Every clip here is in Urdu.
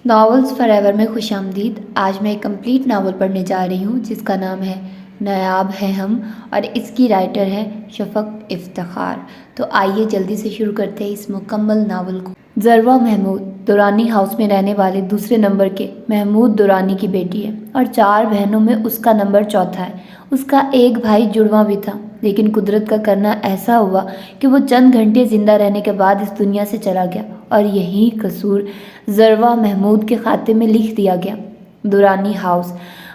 ناولز فار ایور میں خوش آمدید۔ آج میں ایک کمپلیٹ ناول پڑھنے جا رہی ہوں جس کا نام ہے نایاب ہیں ہم، اور اس کی رائٹر ہے شفق افتخار۔ تو آئیے جلدی سے شروع کرتے ہیں اس مکمل ناول کو۔ ذروہ محمود دورانی ہاؤس میں رہنے والے دوسرے نمبر کے محمود دورانی کی بیٹی ہے اور 4 بہنوں میں اس کا نمبر چوتھا ہے۔ اس کا ایک بھائی جڑواں بھی تھا، لیکن قدرت کا کرنا ایسا ہوا کہ وہ چند گھنٹے زندہ رہنے کے بعد اس دنیا سے چلا گیا، اور یہی قصور ذروہ محمود کے کھاتے میں لکھ دیا گیا۔ دورانی ہاؤس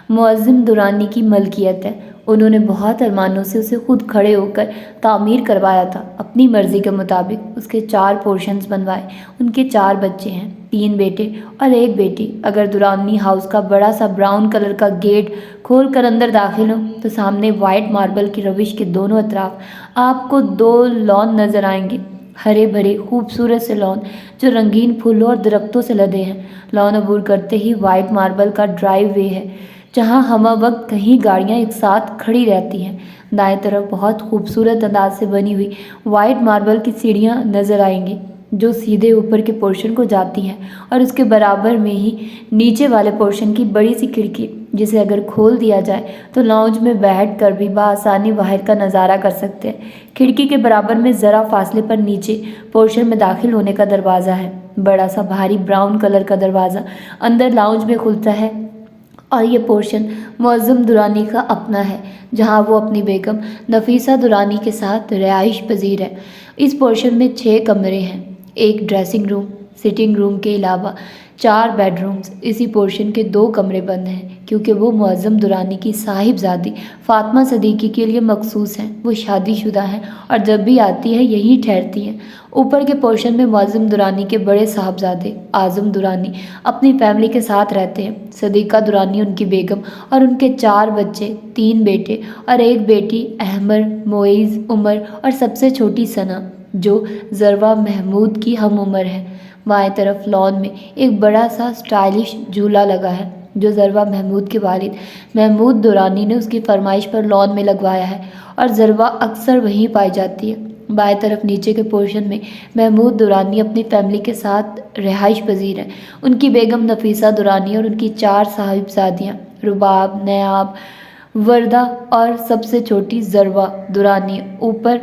معظم دورانی کی ملکیت ہے۔ انہوں نے بہت ارمانوں سے اسے خود کھڑے ہو کر تعمیر کروایا تھا، اپنی مرضی کے مطابق اس کے 4 پورشنز بنوائے۔ ان کے 4 بچے ہیں، 3 بیٹے اور 1 بیٹی۔ اگر دورانی ہاؤس کا بڑا سا براؤن کلر کا گیٹ کھول کر اندر داخل ہو تو سامنے وائٹ ماربل کی روش کے دونوں اطراف آپ کو 2 لان نظر آئیں گے، ہرے بھرے خوبصورت سے لان جو رنگین پھولوں اور درختوں سے لدے ہیں۔ لان عبور کرتے ہی وائٹ ماربل کا ڈرائیو وے ہے جہاں ہمہ وقت کئی گاڑیاں ایک ساتھ کھڑی رہتی ہیں۔ دائیں طرف بہت خوبصورت انداز سے بنی ہوئی وائٹ ماربل کی سیڑھیاں نظر آئیں گی جو سیدھے اوپر کے پورشن کو جاتی ہیں، اور اس کے برابر میں ہی نیچے والے پورشن کی بڑی سی کھڑکی جسے اگر کھول دیا جائے تو لاؤنج میں بیٹھ کر بھی بآسانی باہر کا نظارہ کر سکتے ہیں۔ کھڑکی کے برابر میں ذرا فاصلے پر نیچے پورشن میں داخل ہونے کا دروازہ ہے، بڑا سا بھاری براؤن کلر کا دروازہ اندر لاؤنج میں کھلتا ہے، اور یہ پورشن معظم دورانی کا اپنا ہے جہاں وہ اپنی بیگم نفیسہ دورانی کے ساتھ رہائش پذیر ہے۔ اس پورشن میں 6 کمرے ہیں، ایک ڈریسنگ روم، سٹنگ روم کے علاوہ 4 بیڈ رومز۔ اسی پورشن کے 2 کمرے بند ہیں کیونکہ وہ معظم دورانی کی صاحبزادی فاطمہ صدیقی کے لیے مخصوص ہیں۔ وہ شادی شدہ ہیں اور جب بھی آتی ہے یہیں ٹھہرتی ہیں۔ اوپر کے پورشن میں معظم دورانی کے بڑے صاحبزادے اعظم دورانی اپنی فیملی کے ساتھ رہتے ہیں۔ صدیقہ دورانی ان کی بیگم اور ان کے 4 بچے، 3 بیٹے اور 1 بیٹی احمر، معیز، عمر اور سب سے چھوٹی ثنا جو ذروہ محمود کی ہم عمر ہے۔ بائیں طرف لان میں ایک بڑا سا سٹائلش جھولا لگا ہے جو ذروہ محمود کے والد محمود دورانی نے اس کی فرمائش پر لان میں لگوایا ہے، اور ذروہ اکثر وہیں پائی جاتی ہے۔ بائیں طرف نیچے کے پورشن میں محمود دورانی اپنی فیملی کے ساتھ رہائش پذیر ہیں۔ ان کی بیگم نفیسہ دورانی اور ان کی 4 صاحبزادیاں رباب، نیاب، وردہ اور سب سے چھوٹی ذروہ دورانی۔ اوپر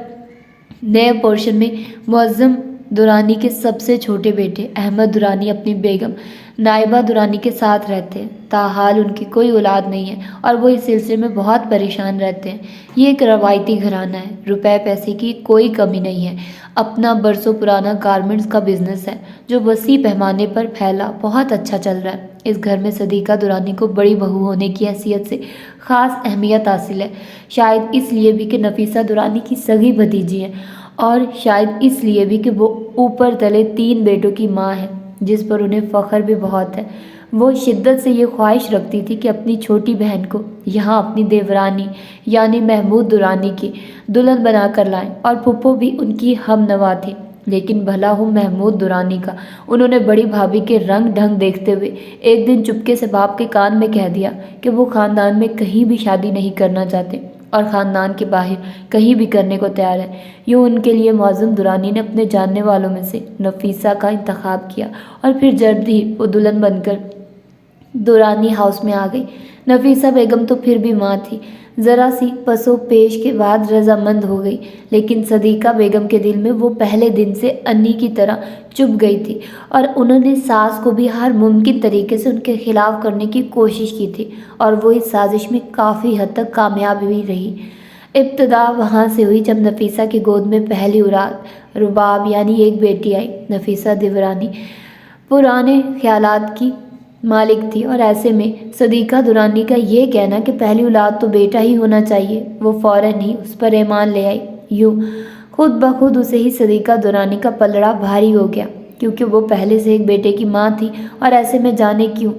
نئے پورشن میں معظم دورانی کے سب سے چھوٹے بیٹے احمد دورانی اپنی بیگم نائبہ دورانی کے ساتھ رہتے ہیں۔ تاحال ان کی کوئی اولاد نہیں ہے اور وہ اس سلسلے میں بہت پریشان رہتے ہیں۔ یہ ایک روایتی گھرانہ ہے، روپے پیسے کی کوئی کمی نہیں ہے۔ اپنا برسوں پرانا گارمنٹس کا بزنس ہے جو وسیع پیمانے پر پھیلا بہت اچھا چل رہا ہے۔ اس گھر میں صدیقہ دورانی کو بڑی بہو ہونے کی حیثیت سے خاص اہمیت حاصل ہے، شاید اس لیے بھی کہ نفیسہ دورانی کی سگی بھتیجی ہے، اور شاید اس لیے بھی کہ وہ اوپر تلے 3 بیٹوں کی ماں ہے جس پر انہیں فخر بھی بہت ہے۔ وہ شدت سے یہ خواہش رکھتی تھی کہ اپنی چھوٹی بہن کو یہاں اپنی دیورانی یعنی محمود دورانی کی دلہن بنا کر لائیں، اور پھپھو بھی ان کی ہم نوا تھی۔ لیکن بھلا ہو محمود دورانی کا، انہوں نے بڑی بھابھی کے رنگ ڈھنگ دیکھتے ہوئے ایک دن چپکے سے باپ کے کان میں کہہ دیا کہ وہ خاندان میں کہیں بھی شادی نہیں کرنا چاہتے اور خاندان کے باہر کہیں بھی کرنے کو تیار ہے۔ یوں ان کے لیے معظم دورانی نے اپنے جاننے والوں میں سے نفیسہ کا انتخاب کیا، اور پھر جلد ہی وہ دلہن بن کر دورانی ہاؤس میں آ گئی۔ نفیسہ بیگم تو پھر بھی ماں تھی، ذرا سی پس و پیش کے بعد رضامند ہو گئی، لیکن صدیقہ بیگم کے دل میں وہ پہلے دن سے انی کی طرح چبھ گئی تھی، اور انہوں نے ساس کو بھی ہر ممکن طریقے سے ان کے خلاف کرنے کی کوشش کی تھی، اور وہ اس سازش میں کافی حد تک کامیاب بھی رہی۔ ابتدا وہاں سے ہوئی جب نفیسہ کی گود میں پہلی اولاد رباب یعنی ایک بیٹی آئی۔ نفیسہ دیورانی پرانے خیالات کی مالک تھی، اور ایسے میں صدیقہ دورانی کا یہ کہنا کہ پہلی اولاد تو بیٹا ہی ہونا چاہیے، وہ فوراً ہی اس پر ایمان لے آئی۔ یوں خود بخود اسے ہی صدیقہ دورانی کا پلڑا بھاری ہو گیا، کیونکہ وہ پہلے سے ایک بیٹے کی ماں تھی، اور ایسے میں جانے کیوں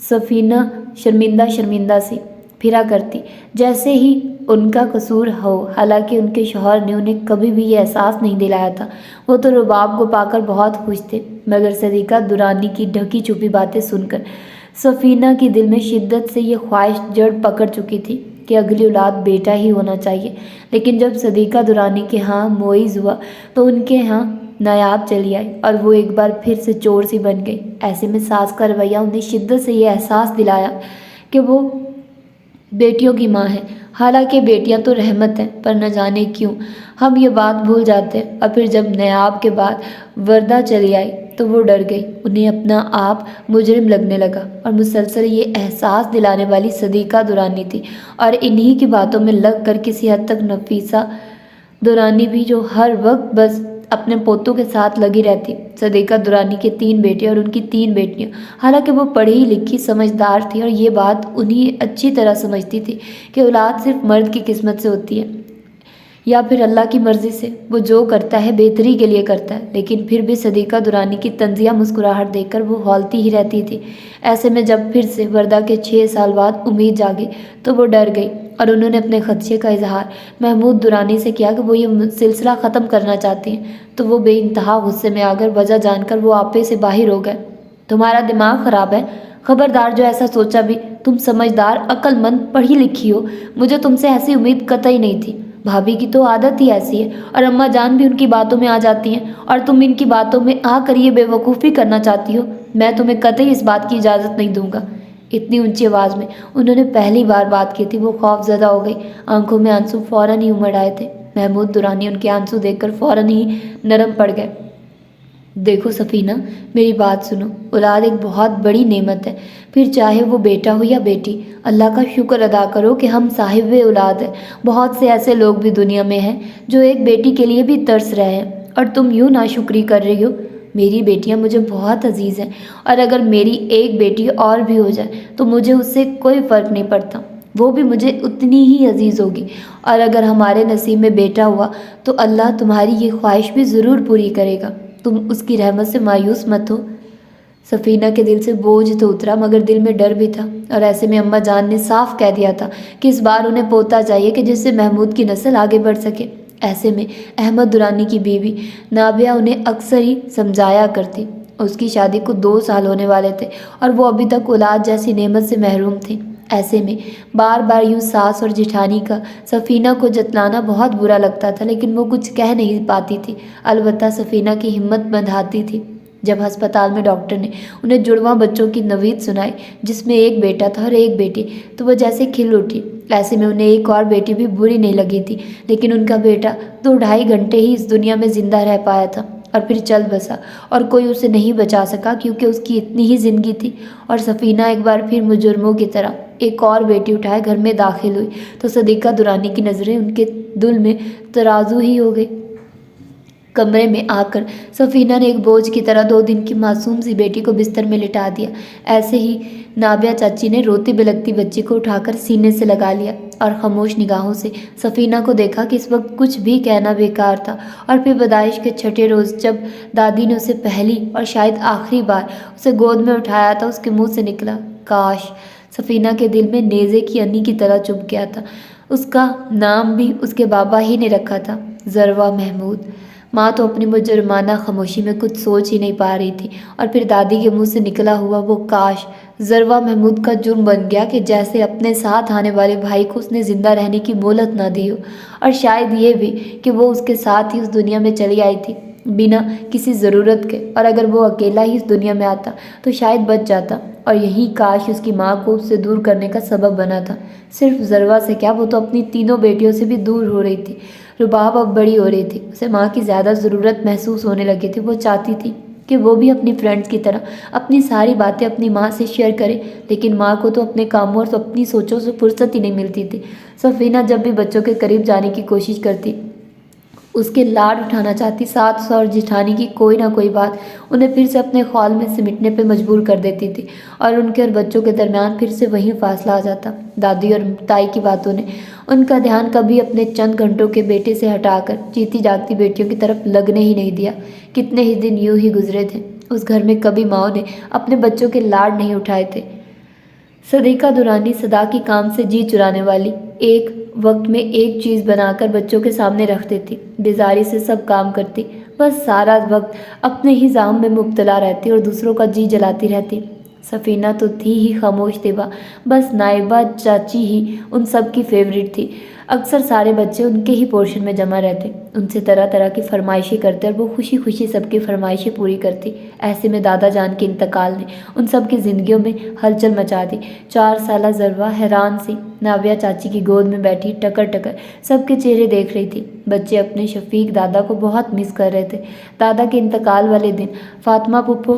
سفینہ شرمندہ سی پھرا کرتی جیسے ہی ان کا قصور ہو، حالانکہ ان کے شوہر نے انہیں کبھی بھی یہ احساس نہیں دلایا تھا۔ وہ تو رباب کو پا کر بہت خوش تھے، مگر صدیقہ دورانی کی ڈھکی چھپی باتیں سن کر سفینہ کی دل میں شدت سے یہ خواہش جڑ پکڑ چکی تھی کہ اگلی اولاد بیٹا ہی ہونا چاہیے۔ لیکن جب صدیقہ دورانی کے ہاں معیز ہوا تو ان کے ہاں نایاب چلی آئی اور وہ ایک بار پھر سے چور سی بن گئی۔ ایسے میں ساس کا رویہ انہیں شدت سے یہ احساس دلایا کہ وہ بیٹیوں کی ماں ہے۔ حالانکہ بیٹیاں تو رحمت ہیں، پر نہ جانے کیوں ہم یہ بات بھول جاتے ہیں۔ اور پھر جب نایاب کے بعد وردہ چلی آئی تو وہ ڈر گئی، انہیں اپنا آپ مجرم لگنے لگا، اور مسلسل یہ احساس دلانے والی صدیقہ درانی تھی، اور انہی کی باتوں میں لگ کر کسی حد تک نفیسہ درانی بھی، جو ہر وقت بس اپنے پوتوں کے ساتھ لگی رہتی۔ صدیقہ درانی کے 3 بیٹے اور ان کی 3 بیٹیاں۔ حالانکہ وہ پڑھی لکھی سمجھدار تھی اور یہ بات انہیں اچھی طرح سمجھتی تھی کہ اولاد صرف مرد کی قسمت سے ہوتی ہے یا پھر اللہ کی مرضی سے، وہ جو کرتا ہے بہتری کے لیے کرتا ہے۔ لیکن پھر بھی صدیقہ درانی کی طنزیہ مسکراہٹ دیکھ کر وہ ہولتی ہی رہتی تھی۔ ایسے میں جب پھر سے وردہ کے 6 سال بعد امید جاگی تو وہ ڈر گئی، اور انہوں نے اپنے خدشے کا اظہار محمود درانی سے کیا کہ وہ یہ سلسلہ ختم کرنا چاہتی ہیں۔ تو وہ بے انتہا غصے میں آ کر وجہ جان کر وہ آپے سے باہر ہو گئے۔ تمہارا دماغ خراب ہے، خبردار جو ایسا سوچا بھی، تم سمجھدار عقل مند پڑھی لکھی ہو، مجھے تم سے ایسی امید قطعی نہیں تھی۔ بھابھی کی تو عادت ہی ایسی ہے، اور اماں جان بھی ان کی باتوں میں آ جاتی ہیں، اور تم ان کی باتوں میں آ کر یہ بے وقوفی کرنا چاہتی ہو۔ میں تمہیں قطعی اس بات کی اجازت نہیں دوں گا۔ اتنی اونچی آواز میں انہوں نے پہلی بار بات کی تھی۔ وہ خوف زدہ ہو گئی، آنکھوں میں آنسو فوراً ہی امڑ آئے تھے۔ محمود درانی ان کے آنسو دیکھ کر فوراً ہی نرم پڑ گئے۔ دیکھو سفینہ، میری بات سنو، اولاد ایک بہت بڑی نعمت ہے، پھر چاہے وہ بیٹا ہو یا بیٹی۔ اللہ کا شکر ادا کرو کہ ہم صاحب اولاد ہیں۔ بہت سے ایسے لوگ بھی دنیا میں ہیں جو ایک بیٹی کے لیے بھی ترس رہے ہیں، اور تم یوں ناشکری کر رہی ہو۔ میری بیٹیاں مجھے بہت عزیز ہیں، اور اگر میری ایک بیٹی اور بھی ہو جائے تو مجھے اس سے کوئی فرق نہیں پڑتا، وہ بھی مجھے اتنی ہی عزیز ہوگی۔ اور اگر ہمارے نصیب میں بیٹا ہوا تو اللہ تمہاری یہ خواہش بھی ضرور پوری کرے گا، تم اس کی رحمت سے مایوس مت ہو۔ سفینہ کے دل سے بوجھ تو اترا، مگر دل میں ڈر بھی تھا، اور ایسے میں اماں جان نے صاف کہہ دیا تھا کہ اس بار انہیں پوتا چاہیے کہ جس سے محمود کی نسل آگے بڑھ سکے۔ ایسے میں احمد درانی کی بیوی نابیہ انہیں اکثر ہی سمجھایا کرتی۔ اس کی شادی کو 2 سال ہونے والے تھے، اور وہ ابھی تک اولاد جیسی نعمت سے محروم تھی۔ ایسے میں بار بار یوں ساس اور جٹھانی کا سفینہ کو جتلانا بہت برا لگتا تھا، لیکن وہ کچھ کہہ نہیں پاتی تھی۔ البتہ سفینہ کی ہمت بندھاتی تھی۔ جب ہسپتال میں ڈاکٹر نے انہیں جڑواں بچوں کی نوید سنائی، جس میں ایک بیٹا تھا اور ایک بیٹی، تو وہ جیسے کھل اٹھی۔ ایسے میں انہیں ایک اور بیٹی بھی بری نہیں لگی تھی، لیکن ان کا بیٹا 2-2.5 گھنٹے ہی اس دنیا میں زندہ رہ پایا تھا، اور پھر چل بسا، اور کوئی اسے نہیں بچا سکا کیونکہ اس کی اتنی ہی زندگی تھی۔ اور سفینہ ایک بار پھر مجرموں کی طرح ایک اور بیٹی اٹھائے گھر میں داخل ہوئی تو صدیقہ درانی کی نظریں ان کے دل میں ترازو ہی ہو گئی۔ کمرے میں آ کر سفینہ نے ایک بوجھ کی طرح 2 دن کی معصوم سی بیٹی کو بستر میں لٹا دیا۔ ایسے ہی نابیہ چاچی نے روتی بلکتی بچی کو اٹھا کر سینے سے لگا لیا، اور خاموش نگاہوں سے سفینہ کو دیکھا کہ اس وقت کچھ بھی کہنا بیکار تھا۔ اور پھر پیدائش کے 6 روز جب دادی نے اسے پہلی اور شاید آخری بار اسے گود میں اٹھایا تھا، اس کے منہ سے نکلا کاش۔ سفینہ کے دل میں نیزے کی انی کی طرح چبھ گیا تھا۔ اس کا نام بھی اس کے بابا ہی نے رکھا تھا، ذروہ محمود۔ ماں تو اپنی مجرمانہ خاموشی میں کچھ سوچ ہی نہیں پا رہی تھی، اور پھر دادی کے منہ سے نکلا ہوا وہ کاش ذروہ محمود کا جرم بن گیا کہ جیسے اپنے ساتھ آنے والے بھائی کو اس نے زندہ رہنے کی مہلت نہ دی ہو، اور شاید یہ بھی کہ وہ اس کے ساتھ ہی اس دنیا میں چلی آئی تھی بنا کسی ضرورت کے، اور اگر وہ اکیلا ہی اس دنیا میں آتا تو شاید بچ جاتا، اور یہی کاش اس کی ماں کو اس سے دور کرنے کا سبب بنا تھا۔ صرف ذروہ سے کیا، وہ تو اپنی 3 بیٹیوں سے بھی دور ہو رہی تھی۔ رباب اب بڑی ہو رہی تھی، اسے ماں کی زیادہ ضرورت محسوس ہونے لگی تھی۔ وہ چاہتی تھی کہ وہ بھی اپنی فرینڈز کی طرح اپنی ساری باتیں اپنی ماں سے شیئر کرے، لیکن ماں کو تو اپنے کاموں اور اپنی سوچوں سے فرصت ہی نہیں ملتی تھی۔ سفینہ جب بھی بچوں کے قریب جانے کی کوشش کرتی، اس کے لاڈ اٹھانا چاہتی، ساس اور جٹھانی کی کوئی نہ کوئی بات انہیں پھر سے اپنے خیال میں سمٹنے پہ مجبور کر دیتی تھی، اور ان کے اور بچوں کے درمیان پھر سے وہی فاصلہ آ جاتا۔ دادی اور تائی کی باتوں نے ان کا دھیان کبھی اپنے چند گھنٹوں کے بیٹے سے ہٹا کر جیتی جاگتی بیٹیوں کی طرف لگنے ہی نہیں دیا۔ کتنے ہی دن یوں ہی گزرے تھے، اس گھر میں کبھی ماں نے اپنے بچوں کے لاڈ نہیں اٹھائے تھے۔ صدیقہ درانی صدا کی کام سے جی چرانے والی، ایک وقت میں ایک چیز بنا کر بچوں کے سامنے رکھ دیتی، بیزاری سے سب کام کرتی، بس سارا وقت اپنے ہی زام میں مبتلا رہتی اور دوسروں کا جی جلاتی رہتی۔ سفینہ تو تھی ہی خاموش طبع، بس نائبہ چاچی ہی ان سب کی فیورٹ تھی۔ اکثر سارے بچے ان کے ہی پورشن میں جمع رہتے، ان سے طرح طرح کی فرمائشیں کرتے اور وہ خوشی خوشی سب کی فرمائشیں پوری کرتی۔ ایسے میں دادا جان کے انتقال نے ان سب کی زندگیوں میں ہلچل مچا دی۔ 4 سالہ ذروہ حیران سی ناویہ چاچی کی گود میں بیٹھی ٹکر ٹکر سب کے چہرے دیکھ رہی تھی۔ بچے اپنے شفیق دادا کو بہت مس کر رہے تھے۔ دادا کے انتقال والے دن فاطمہ پھپھو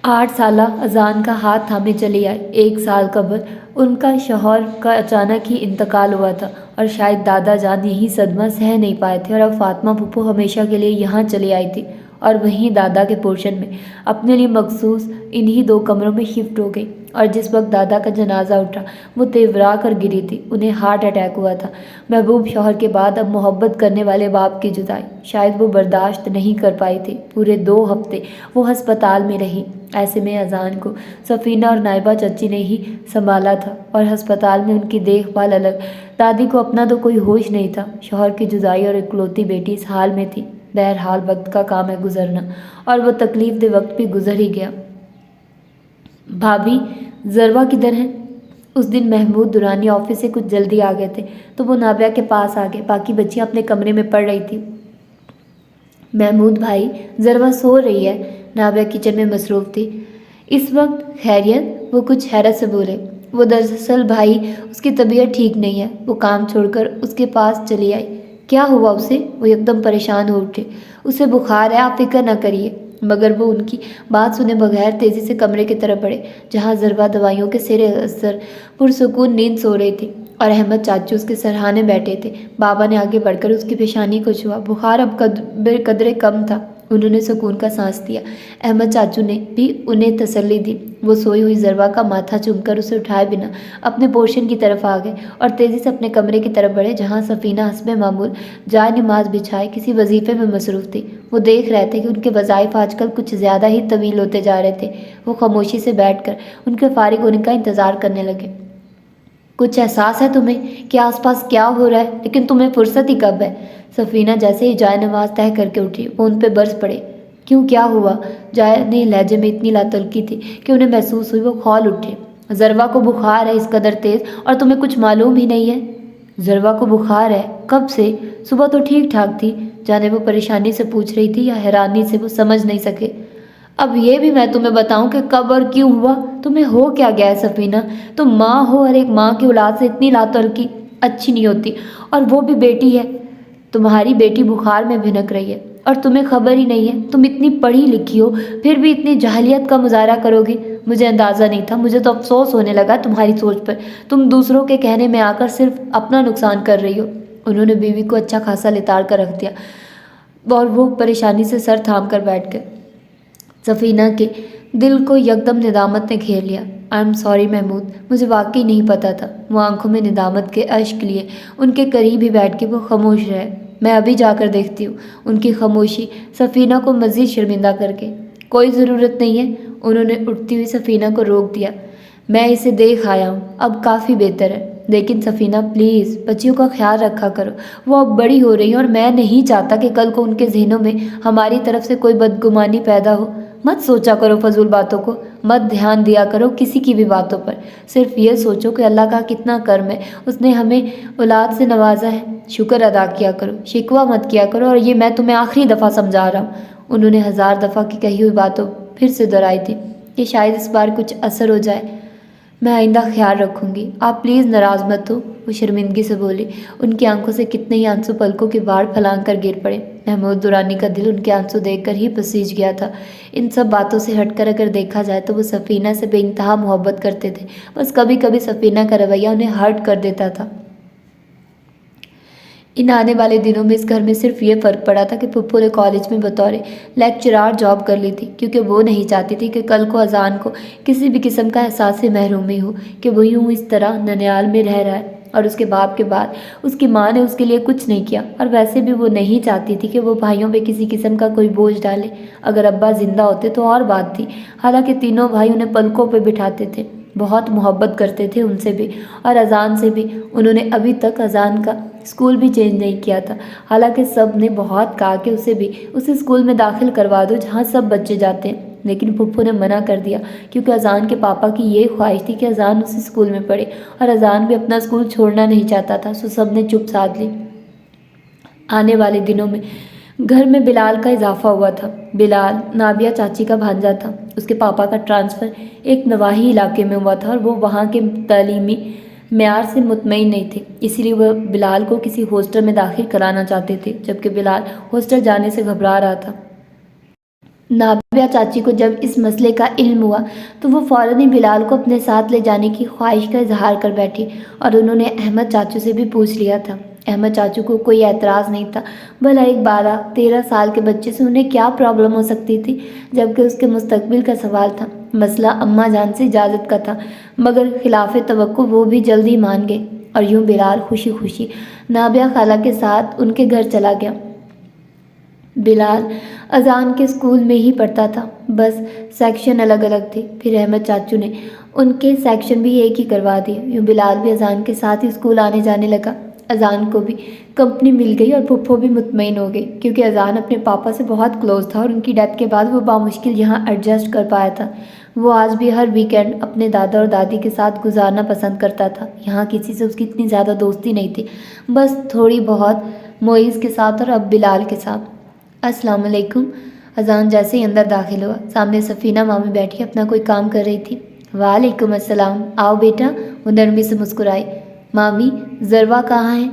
8 سالہ اذان کا ہاتھ تھامے چلی آئی۔ 1 سال قبل ان کا شوہر کا اچانک ہی انتقال ہوا تھا اور شاید دادا جان یہی صدمہ سہ نہیں پائے تھے اور اب فاطمہ پھپھو ہمیشہ کے لیے یہاں چلی آئی تھی اور وہیں دادا کے پورشن میں اپنے لیے مخصوص انہی 2 کمروں میں شفٹ ہو گئی۔ اور جس وقت دادا کا جنازہ اٹھا وہ تیورا کر گری تھی، انہیں ہارٹ اٹیک ہوا تھا۔ محبوب شوہر کے بعد اب محبت کرنے والے باپ کی جدائی شاید وہ برداشت نہیں کر پائی تھی۔ پورے 2 ہفتے وہ ہسپتال میں رہی۔ ایسے میں اذان کو سفینہ اور نائبہ چچی نے ہی سنبھالا تھا اور ہسپتال میں ان کی دیکھ بھال الگ۔ دادی کو اپنا تو کوئی ہوش نہیں تھا، شوہر کی جدائی اور اکلوتی بیٹی اس حال میں تھی۔ بہرحال وقت کا کام ہے گزرنا اور وہ تکلیف دہ وقت بھی گزر ہی گیا۔ بھابھی ذروہ کدھر ہیں؟ اس دن محمود درانی آفس سے کچھ جلدی آ گئے تھے تو وہ نابیہ کے پاس آ گئے۔ باقی بچیاں اپنے کمرے میں پڑھ رہی تھی۔ محمود بھائی، ذروہ سو رہی ہے، نابیہ کچن میں مصروف تھی۔ اس وقت خیریت؟ وہ کچھ حیرت سے بولے۔ وہ دراصل بھائی اس کی طبیعت ٹھیک نہیں ہے، وہ کام چھوڑ کر اس کے پاس چلی آئی۔ کیا ہوا اسے؟ وہ ایک دم پریشان ہو اٹھے۔ اسے بخار ہے، آپ فکر نہ کریے۔ مگر وہ ان کی بات سنے بغیر تیزی سے کمرے کی طرف بڑھے جہاں ذروہ دوائیوں کے زیر اثر پرسکون نیند سو رہی تھی اور احمد چاچو اس کے سرہانے بیٹھے تھے۔ بابا نے آگے بڑھ کر اس کی پیشانی کو چھوا۔ بخار اب قدرے کم تھا۔ انہوں نے سکون کا سانس دیا۔ احمد چاچو نے بھی انہیں تسلی دی۔ وہ سوئی ہوئی ذروہ کا ماتھا چوم کر اسے اٹھائے بنا اپنے پورشن کی طرف آ گئے اور تیزی سے اپنے کمرے کی طرف بڑھے جہاں سفینہ حسب معمول جائے نماز بچھائے کسی وظیفے میں مصروف تھی۔ وہ دیکھ رہے تھے کہ ان کے وظائف آج کل کچھ زیادہ ہی طویل ہوتے جا رہے تھے۔ وہ خاموشی سے بیٹھ کر ان کے فارغ ہونے کا انتظار کرنے لگے۔ کچھ احساس ہے تمہیں کہ آس پاس کیا ہو رہا ہے؟ لیکن تمہیں فرصت ہی کب ہے؟ سفینہ جیسے ہی جائے نماز طے کر کے اٹھی وہ ان پہ برس پڑے۔ کیوں، کیا ہوا؟ جائے نے لہجے میں اتنی لاتعلقی تھی کہ انہیں محسوس ہوئی۔ وہ کھول اٹھے۔ ذروہ کو بخار ہے اس قدر تیز اور تمہیں کچھ معلوم ہی نہیں ہے؟ ذروہ کو بخار ہے؟ کب سے؟ صبح تو ٹھیک ٹھاک تھی۔ جانے وہ پریشانی سے پوچھ رہی تھی یا حیرانی سے وہ سمجھ نہیں سکے۔ اب یہ بھی میں تمہیں بتاؤں کہ کب اور کیوں ہوا؟ تمہیں ہو کیا گیا ہے سفینہ؟ تم ماں ہو اور ایک ماں کی اولاد سے اتنی لاتعلقی اچھی نہیں ہوتی، اور وہ بھی بیٹی ہے۔ تمہاری بیٹی بخار میں بھنک رہی ہے اور تمہیں خبر ہی نہیں ہے۔ تم اتنی پڑھی لکھی ہو پھر بھی اتنی جاہلیت کا مظاہرہ کرو گی؟ مجھے اندازہ نہیں تھا۔ مجھے تو افسوس ہونے لگا تمہاری سوچ پر۔ تم دوسروں کے کہنے میں آ کر صرف اپنا نقصان کر رہی ہو۔ انہوں نے بیوی کو اچھا خاصا لتاڑ کر رکھ دیا اور وہ پریشانی سے سر تھام کر بیٹھ گئے۔ سفینہ کے دل کو یکدم ندامت نے گھیر لیا۔ آئی ایم سوری محمود، مجھے واقعی نہیں پتہ تھا۔ وہ آنکھوں میں ندامت کے اشک لیے ان کے قریب ہی بیٹھ کے وہ خاموش رہے۔ میں ابھی جا کر دیکھتی ہوں۔ ان کی خاموشی سفینہ کو مزید شرمندہ کر کے۔ کوئی ضرورت نہیں ہے، انہوں نے اٹھتی ہوئی سفینہ کو روک دیا۔ میں اسے دیکھ آیا ہوں، اب کافی بہتر ہے۔ لیکن سفینہ پلیز بچیوں کا خیال رکھا کرو، وہ اب بڑی ہو رہی ہیں اور میں نہیں چاہتا کہ کل کو ان کے ذہنوں میں ہماری طرف سے کوئی بدگمانی پیدا ہو۔ مت سوچا کرو فضول باتوں کو، مت دھیان دیا کرو کسی کی بھی باتوں پر۔ صرف یہ سوچو کہ اللہ کا کتنا کرم ہے، اس نے ہمیں اولاد سے نوازا ہے۔ شکر ادا کیا کرو، شکوہ مت کیا کرو، اور یہ میں تمہیں آخری دفعہ سمجھا رہا ہوں۔ انہوں نے 1000 دفعہ کی کہی ہوئی باتوں پھر سے دہرائی تھی کہ شاید اس بار کچھ اثر ہو جائے۔ میں آئندہ خیال رکھوں گی، آپ پلیز ناراض مت ہو، وہ شرمندگی سے بولی۔ ان کی آنکھوں سے کتنے ہی آنسو پلکوں کے باڑ پھلانگ کر گر پڑے۔ محمود درانی کا دل ان کے آنسو دیکھ کر ہی پسیج گیا تھا۔ ان سب باتوں سے ہٹ کر اگر دیکھا جائے تو وہ سفینہ سے بے انتہا محبت کرتے تھے، بس کبھی کبھی سفینہ کا رویہ انہیں ہرٹ کر دیتا تھا۔ ان آنے والے دنوں میں اس گھر میں صرف یہ فرق پڑا تھا کہ پھپھو نے کالج میں بطور لیکچرار جاب کر لی تھی، کیونکہ وہ نہیں چاہتی تھی کہ کل کو اذان کو کسی بھی قسم کا احساس محرومی ہو کہ وہ یوں اس طرح ننیال میں رہ رہا ہے اور اس کے باپ کے بعد اس کی ماں نے اس کے لیے کچھ نہیں کیا، اور ویسے بھی وہ نہیں چاہتی تھی کہ وہ بھائیوں پہ کسی قسم کا کوئی بوجھ ڈالے۔ اگر ابا زندہ ہوتے تو اور بات تھی، حالانکہ تینوں بھائی انہیں پلکوں پہ بٹھاتے تھے، بہت محبت کرتے تھے ان سے بھی اور اذان سے بھی۔ انہوں نے ابھی تک اذان کا اسکول بھی چینج نہیں کیا تھا، حالانکہ سب نے بہت کہا کہ اسے اسکول میں داخل کروا دو جہاں سب بچے جاتے ہیں، لیکن پھپھو نے منع کر دیا کیونکہ اذان کے پاپا کی یہ خواہش تھی کہ اذان اسی اسکول میں پڑھے، اور اذان بھی اپنا اسکول چھوڑنا نہیں چاہتا تھا، سو سب نے چپ سادھ لی۔ آنے والے دنوں میں گھر میں بلال کا اضافہ ہوا تھا۔ بلال نابیہ چاچی کا بھانجا تھا۔ اس کے پاپا کا ٹرانسفر ایک نواحی علاقے میں ہوا تھا اور وہ وہاں کے تعلیمی معیار سے مطمئن نہیں تھے، اسی لیے وہ بلال کو کسی ہاسٹل میں داخل کرانا چاہتے تھے، جبکہ بلال ہاسٹل جانے سے گھبرا رہا تھا۔ نابیہ چاچی کو جب اس مسئلے کا علم ہوا تو وہ فوراً ہی بلال کو اپنے ساتھ لے جانے کی خواہش کا اظہار کر بیٹھی، اور انہوں نے احمد چاچو سے بھی پوچھ لیا تھا۔ احمد چاچو کو کوئی اعتراض نہیں تھا، بھلا ایک 12-13 سال کے بچے سے انہیں کیا پرابلم ہو سکتی تھی، جبکہ اس کے مستقبل کا سوال تھا۔ مسئلہ اماں جان سے اجازت کا تھا، مگر خلاف توقع وہ بھی جلدی مان گئے، اور یوں بلال خوشی خوشی نابیہ خالہ کے ساتھ ان کے گھر چلا گیا۔ بلال اذان کے اسکول میں ہی پڑھتا تھا، بس سیکشن الگ الگ تھے، پھر احمد چاچو نے ان کے سیکشن بھی ایک ہی کروا دیے، یوں بلال بھی اذان کے ساتھ ہی اسکول آنے جانے لگا۔ اذان کو بھی کمپنی مل گئی اور پھپھو بھی مطمئن ہو گئی، کیونکہ اذان اپنے پاپا سے بہت کلوز تھا اور ان کی ڈیتھ کے بعد وہ بامشکل یہاں ایڈجسٹ کر پایا تھا۔ وہ آج بھی ہر ویکینڈ اپنے دادا اور دادی کے ساتھ گزارنا پسند کرتا تھا۔ یہاں کسی سے اس کی اتنی زیادہ دوستی نہیں تھی، بس تھوڑی بہت معیز کے ساتھ اور اب بلال کے ساتھ۔ السلام علیکم۔ اذان جیسے ہی اندر داخل ہوا، سامنے سفینہ مامی بیٹھی اپنا کوئی کام کر رہی تھی۔ وعلیکم السلام، آؤ بیٹا، وہ نرمی سے مسکرائی۔ مامی، ذروہ کہاں ہے؟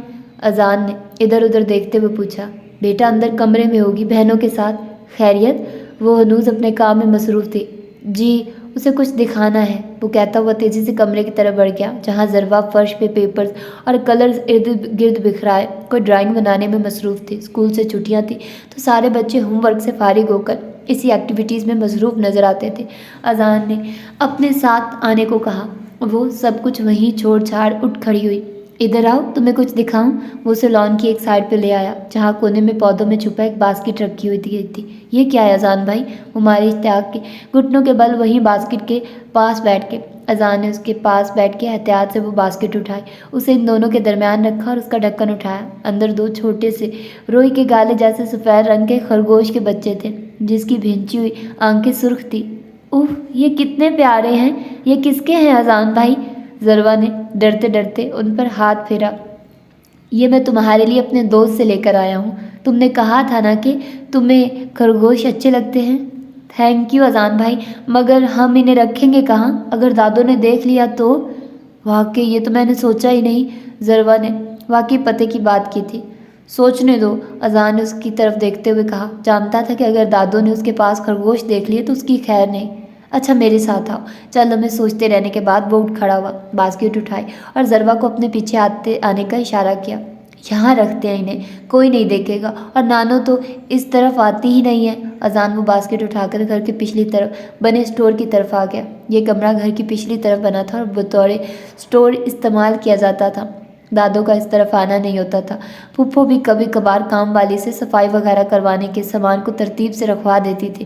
اذان نے ادھر ادھر دیکھتے ہوئے پوچھا۔ بیٹا اندر کمرے میں ہوگی بہنوں کے ساتھ۔ خیریت؟ وہ ہنوز اپنے کام میں مصروف تھی۔ جی، اسے کچھ دکھانا ہے، وہ کہتا ہوا تیزی سے کمرے کی طرف بڑھ گیا، جہاں ذروہ فرش پہ پیپرز اور کلرز ارد گرد بکھرائے کوئی ڈرائنگ بنانے میں مصروف تھی۔ اسکول سے چھٹیاں تھیں تو سارے بچے ہوم ورک سے فارغ ہو کر اسی ایکٹیویٹیز میں مصروف نظر آتے تھے۔ اذان نے اپنے ساتھ آنے کو کہا، وہ سب کچھ وہیں چھوڑ چھاڑ اٹھ کھڑی ہوئی۔ ادھر آؤ، تمہیں کچھ دکھاؤں۔ وہ اسے لان کی ایک سائڈ پہ لے آیا، جہاں کونے میں پودوں میں چھپا ایک باسکٹ رکھی ہوئی تھی۔ یہ کیا ہے اذان بھائی؟ وہ مارے اشتیاق کے گھٹنوں کے بل وہیں باسکٹ کے پاس بیٹھ کے۔ اذان نے اس کے پاس بیٹھ کے احتیاط سے وہ باسکٹ اٹھائی، اسے ان دونوں کے درمیان رکھا اور اس کا ڈھکن اٹھایا۔ اندر 2 چھوٹے سے روئی کے گالے جیسے سفید رنگ کے خرگوش کے بچے تھے، جس کی بھینچی ہوئی آنکھیں سرخ تھی۔ اوہ، یہ کتنے پیارے ہیں! یہ کس کے ہیں اذان بھائی؟ ذروہ نے ڈرتے ڈرتے ان پر ہاتھ پھیرا۔ یہ میں تمہارے لیے اپنے دوست سے لے کر آیا ہوں، تم نے کہا تھا نا کہ تمہیں خرگوش اچھے لگتے ہیں۔ تھینک یو اذان بھائی، مگر ہم انہیں رکھیں گے کہاں؟ اگر دادوں نے دیکھ لیا تو؟ واقعی یہ تو میں نے سوچا ہی نہیں۔ ذروہ نے واقعی پتے کی بات کی تھی۔ سوچنے دو، اذان نے اس کی طرف دیکھتے ہوئے کہا۔ جانتا تھا کہ اگر دادوں نے اس کے پاس خرگوش دیکھ لیے تو اس کی خیر نہیں۔ اچھا میرے ساتھ آؤ۔ چند لمحے سوچتے رہنے کے بعد وہ اٹھ کھڑا ہوا، باسکٹ اٹھائی اور ذروہ کو اپنے پیچھے آنے کا اشارہ کیا۔ یہاں رکھتے ہیں انہیں، کوئی نہیں دیکھے گا، اور نانو تو اس طرف آتی ہی نہیں ہے۔ اذان وہ باسکٹ اٹھا کر گھر کے پچھلی طرف بنے اسٹور کی طرف آ گیا۔ یہ کمرہ گھر کی پچھلی طرف بنا تھا اور بطور اسٹور استعمال کیا جاتا تھا۔ دادوں کا اس طرف آنا نہیں ہوتا تھا۔ پھپھو بھی کبھی کبھار کام والی سے صفائی وغیرہ کروانے کے سامان کو ترتیب سے رکھوا دیتی تھی،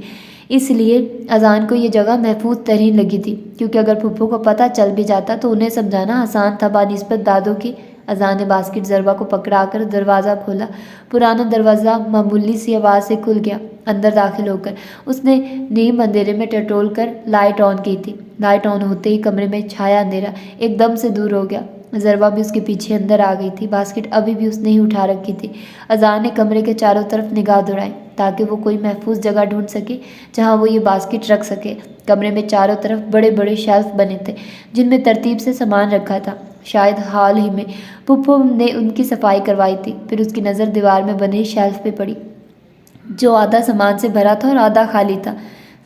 اس لیے اذان کو یہ جگہ محفوظ ترین لگی تھی، کیونکہ اگر پھپھو کو پتہ چل بھی جاتا تو انہیں سمجھانا آسان تھا بنسبت دادوں کی۔ اذان نے باسکٹ ذروہ کو پکڑا کر دروازہ کھولا۔ پرانا دروازہ معمولی سی آواز سے کھل گیا۔ اندر داخل ہو کر اس نے نیم اندھیرے میں ٹٹول کر لائٹ آن کی تھی۔ لائٹ آن ہوتے ہی کمرے میں چھایا اندھیرا ایک دم سے دور ہو گیا۔ ذروہ بھی اس کے پیچھے اندر آ گئی تھی۔ باسکٹ ابھی بھی اس نے ہی اٹھا رکھی تھی۔ اذان نے کمرے کے چاروں طرف نگاہ دوڑائی تاکہ وہ کوئی محفوظ جگہ ڈھونڈ سکے جہاں وہ یہ باسکٹ رکھ سکے۔ کمرے میں چاروں طرف بڑے بڑے شیلف بنے تھے جن میں ترتیب سے سامان رکھا تھا۔ شاید حال ہی میں پھپھو نے ان کی صفائی کروائی تھی۔ پھر اس کی نظر دیوار میں بنے شیلف پہ پڑی، جو آدھا سامان سے بھرا تھا اور آدھا خالی تھا۔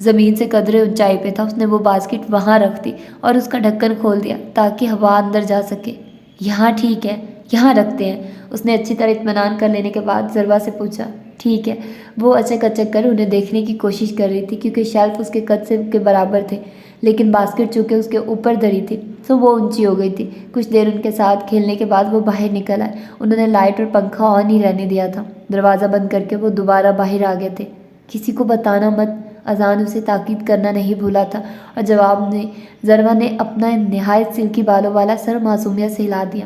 زمین سے قدرے اونچائی پہ تھا۔ اس نے وہ باسکٹ وہاں رکھ دی اور اس کا ڈھکن کھول دیا تاکہ ہوا اندر جا سکے۔ یہاں ٹھیک ہے، یہاں رکھتے ہیں، اس نے اچھی طرح اطمینان کر لینے کے بعد ذروہ سے پوچھا۔ ٹھیک ہے۔ وہ اچک اچک کر انہیں دیکھنے کی کوشش کر رہی تھی کیونکہ شیلف اس کے قد سے کے برابر تھے، لیکن باسکٹ چونکہ اس کے اوپر دھری تھی تو وہ اونچی ہو گئی تھی۔ کچھ دیر ان کے ساتھ کھیلنے کے بعد وہ باہر نکل آئے۔ انہوں نے لائٹ اور پنکھا آن ہی رہنے دیا تھا۔ دروازہ بند کر کے وہ دوبارہ باہر آ گئے تھے۔ کسی کو بتانا مت، اذان اسے تاکید کرنا نہیں بھولا تھا، اور جواب میں ذروہ نے اپنا نہایت سلکی بالوں والا سر معصومیت سے ہلا دیا۔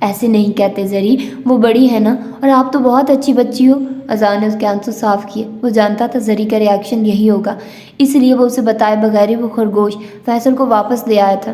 ایسے نہیں کہتے زری، وہ بڑی ہے نا، اور آپ تو بہت اچھی بچی ہو۔ اذان نے اس کے آنسو صاف کیے۔ وہ جانتا تھا زری کا ریاکشن یہی ہوگا، اس لیے وہ اسے بتائے بغیر ہی وہ خرگوش فیصل کو واپس لے آیا تھا۔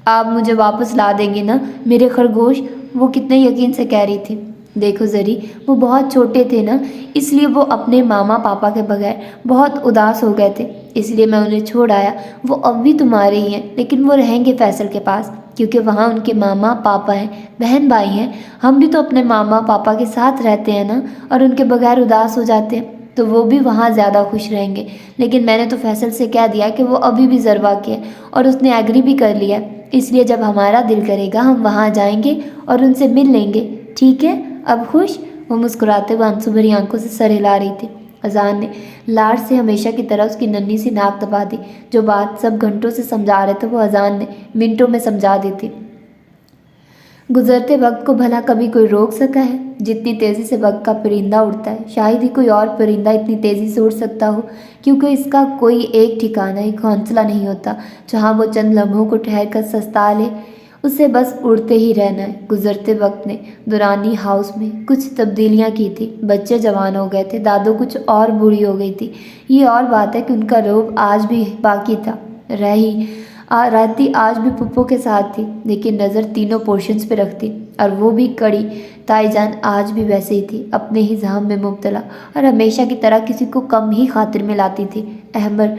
آپ مجھے واپس لا دیں گے نا میرے خرگوش؟ وہ کتنے یقین سے کہہ رہی تھی۔ دیکھو زری، وہ بہت چھوٹے تھے نا، اس لیے وہ اپنے ماما پاپا کے بغیر بہت اداس ہو گئے تھے، اس لیے میں انہیں چھوڑ آیا۔ وہ اب بھی تمہارے ہی ہیں، لیکن وہ رہیں گے فیصل کے پاس، کیونکہ وہاں ان کے ماما پاپا ہیں، بہن بھائی ہیں۔ ہم بھی تو اپنے ماما پاپا کے ساتھ رہتے ہیں نا، اور ان کے بغیر اداس ہو جاتے ہیں، تو وہ بھی وہاں زیادہ خوش رہیں گے۔ لیکن میں نے تو فیصل سے کہہ دیا کہ وہ ابھی بھی ذروہ کے ہے، اور اس نے ایگری بھی کر لیا، اس لیے جب ہمارا دل کرے گا ہم وہاں جائیں گے اور ان سے مل لیں گے، ٹھیک ہے؟ اب خوش؟ وہ مسکراتے ہوئے آنسو بھری آنکھوں سے سر ہلا رہی تھی۔ اذان نے لاڈ سے ہمیشہ کی طرح اس کی ننھی سی ناک دبا دی۔ جو بات سب گھنٹوں سے سمجھا رہے تھے وہ اذان نے منٹوں میں سمجھا دی تھی۔ گزرتے وقت کو بھلا کبھی کوئی روک سکا ہے؟ جتنی تیزی سے وقت کا پرندہ اڑتا ہے، شاید ہی کوئی اور پرندہ اتنی تیزی سے اڑ سکتا ہو، کیونکہ اس کا کوئی ایک ٹھکانہ، ایک گھونسلہ نہیں ہوتا جہاں وہ چند لمحوں کو ٹھہر کر سستا لے۔ اسے بس اڑتے ہی رہنا ہے۔ گزرتے وقت نے دورانی ہاؤس میں کچھ تبدیلیاں کی تھی۔ بچے جوان ہو گئے تھے، دادو کچھ اور بوڑھی ہو گئی تھی۔ یہ اور بات ہے کہ ان کا روب آج بھی باقی تھا۔ رہتی آج بھی پھپھو کے ساتھ تھی، لیکن نظر تینوں پورشنز پہ رکھتی، اور وہ بھی کڑی۔ تائی جان آج بھی ویسے ہی تھی، اپنے ہی ذہن میں مبتلا، اور ہمیشہ کی طرح کسی کو کم ہی خاطر میں لاتی تھی۔ احمد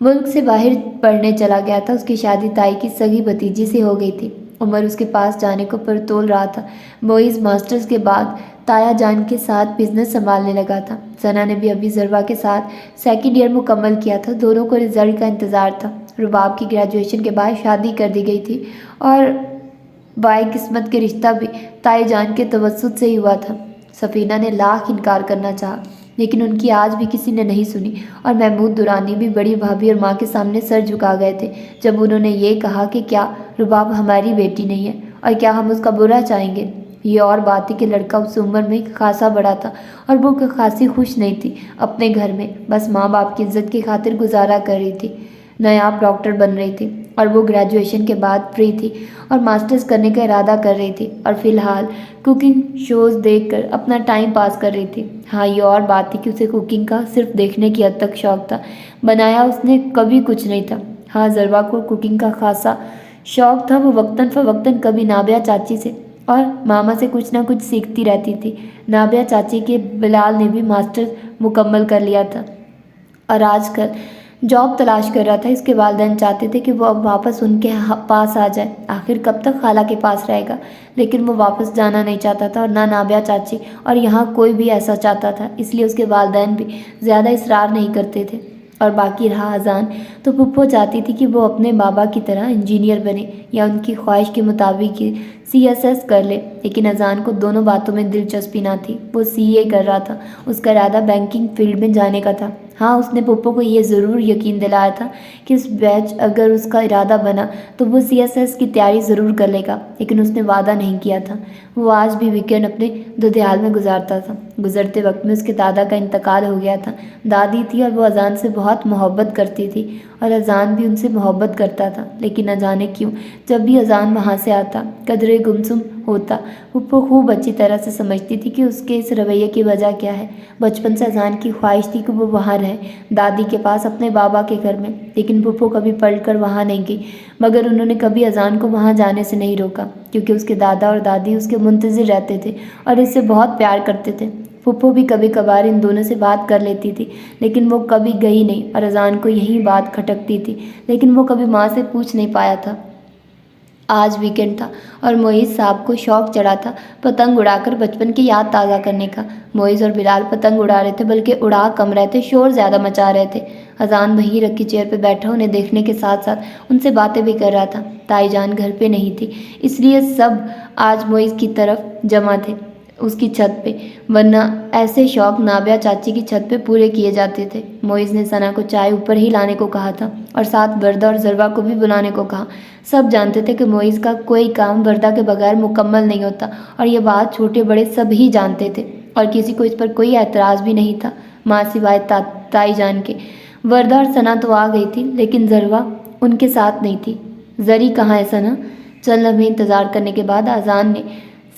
ملک سے باہر پڑھنے چلا گیا تھا۔ اس کی شادی تائی کی سگی بھتیجی سے ہو گئی تھی۔ عمر اس کے پاس جانے کو پر تول رہا تھا۔ معیز ماسٹرز کے بعد تایا جان کے ساتھ بزنس سنبھالنے لگا تھا۔ ثنا نے بھی ابھی ذروہ کے ساتھ سیکنڈ ایئر مکمل کیا تھا۔ دونوں کو رزلٹ کا انتظار تھا۔ رباب کی گریجویشن کے بعد شادی کر دی گئی تھی، اور بائی قسمت کے رشتہ بھی تائی جان کے توسط سے ہی ہوا تھا۔ سفینہ نے لاکھ انکار کرنا چاہا، لیکن ان کی آج بھی کسی نے نہیں سنی، اور محمود درانی بھی بڑی بھابھی اور ماں کے سامنے سر جھکا گئے تھے جب انہوں نے یہ کہا کہ کیا رباب ہماری بیٹی نہیں ہے، اور کیا ہم اس کا برا چاہیں گے؟ یہ اور بات تھی کہ لڑکا اس عمر میں خاصا بڑا تھا، اور وہ خاصی خوش نہیں تھی اپنے گھر میں، بس ماں باپ کی عزت کی خاطر گزارا کر رہی تھی۔ نایاب ڈاکٹر بن رہی تھی، اور وہ گریجویشن کے بعد فری تھی اور ماسٹرز کرنے کا ارادہ کر رہی تھی، اور فی الحال کوکنگ شوز دیکھ کر اپنا ٹائم پاس کر رہی تھی۔ ہاں، یہ اور بات تھی کہ اسے کوکنگ کا صرف دیکھنے کی حد تک شوق تھا، بنایا اس نے کبھی کچھ نہیں تھا۔ ہاں، ذروہ کو کوکنگ کا خاصا شوق تھا۔ وہ وقتاً فوقتاً کبھی نابیہ چاچی سے اور ماما سے کچھ نہ کچھ سیکھتی رہتی تھی۔ نابیہ چاچی کے بلال نے بھی ماسٹرز مکمل کر لیا تھا اور آج کل جاب تلاش کر رہا تھا۔ اس کے والدین چاہتے تھے کہ وہ اب واپس ان کے پاس آ جائے۔ آخر کب تک خالہ کے پاس رہے گا؟ لیکن وہ واپس جانا نہیں چاہتا تھا، اور نہ نابیہ چاچی اور یہاں کوئی بھی ایسا چاہتا تھا، اس لیے اس کے والدین بھی زیادہ اصرار نہیں کرتے تھے۔ اور باقی رہا اذان، تو پھپھو چاہتی تھی کہ وہ اپنے بابا کی طرح انجینئر بنے، یا ان کی خواہش کے مطابق CSS کر لے، لیکن اذان کو دونوں باتوں میں دلچسپی نہ تھی۔ وہ CA کر رہا تھا، اس کا ارادہ بینکنگ فیلڈ میں جانے کا تھا۔ ہاں، اس نے پھپھو کو یہ ضرور یقین دلایا تھا کہ اس بیچ اگر اس کا ارادہ بنا تو وہ CSS کی تیاری ضرور کر لے گا، لیکن اس نے وعدہ نہیں کیا تھا۔ وہ آج بھی ویکینڈ اپنے دودھیال میں گزارتا تھا۔ گزرتے وقت میں اس کے دادا کا انتقال ہو گیا تھا۔ دادی تھی، اور وہ اذان سے بہت محبت کرتی تھی، اور اذان بھی ان سے محبت کرتا تھا، لیکن نہ جانے کیوں جب بھی اذان وہاں سے آتا قدرے گمسم ہوتا۔ پھپھو خوب اچھی طرح سے سمجھتی تھی کہ اس کے اس رویے کی وجہ کیا ہے۔ بچپن سے اذان کی خواہش تھی کہ وہ وہاں رہے، دادی کے پاس، اپنے بابا کے گھر میں، لیکن پھپھو کبھی پلٹ کر وہاں نہیں گئی، مگر انہوں نے کبھی اذان کو وہاں جانے سے نہیں روکا، کیونکہ اس کے دادا اور دادی اس کے منتظر رہتے تھے اور اس سے بہت پیار کرتے تھے۔ پھپھو بھی کبھی کبھار ان دونوں سے بات کر لیتی تھی، لیکن وہ کبھی گئی نہیں، اور اذان کو یہی بات کھٹکتی تھی، لیکن وہ کبھی ماں سے پوچھ نہیں پایا تھا۔ آج ویکینڈ تھا، اور معیز صاحب کو شوق چڑھا تھا پتنگ اڑا کر بچپن کی یاد تازہ کرنے کا۔ معیز اور بلال پتنگ اڑا رہے تھے، بلکہ اڑا کم رہے تھے، شور زیادہ مچا رہے تھے۔ اذان وہیں رکھی چیئر پہ بیٹھا انہیں دیکھنے کے ساتھ ساتھ ان سے باتیں بھی کر رہا تھا۔ تائی جان گھر پہ نہیں تھی، اس لیے سب آج معیز کی طرف جمع تھے، اس کی چھت پہ، ورنہ ایسے شوق نابیہ چاچی کی چھت پہ پورے کیے جاتے تھے۔ معیز نے ثنا کو چائے اوپر ہی لانے کو کہا تھا، اور ساتھ وردہ اور ذروہ کو بھی بلانے کو کہا۔ سب جانتے تھے کہ معیز کا کوئی کام وردہ کے بغیر مکمل نہیں ہوتا، اور یہ بات چھوٹے بڑے سب ہی جانتے تھے، اور کسی کو اس پر کوئی اعتراض بھی نہیں تھا، ماں سوائے تائی جان کے۔ وردہ اور ثنا تو آ گئی تھی، لیکن ذروہ ان کے ساتھ نہیں تھی۔ زری کہاں ہے ثنا؟ چند لمحے انتظار کرنے کے بعد اذان نے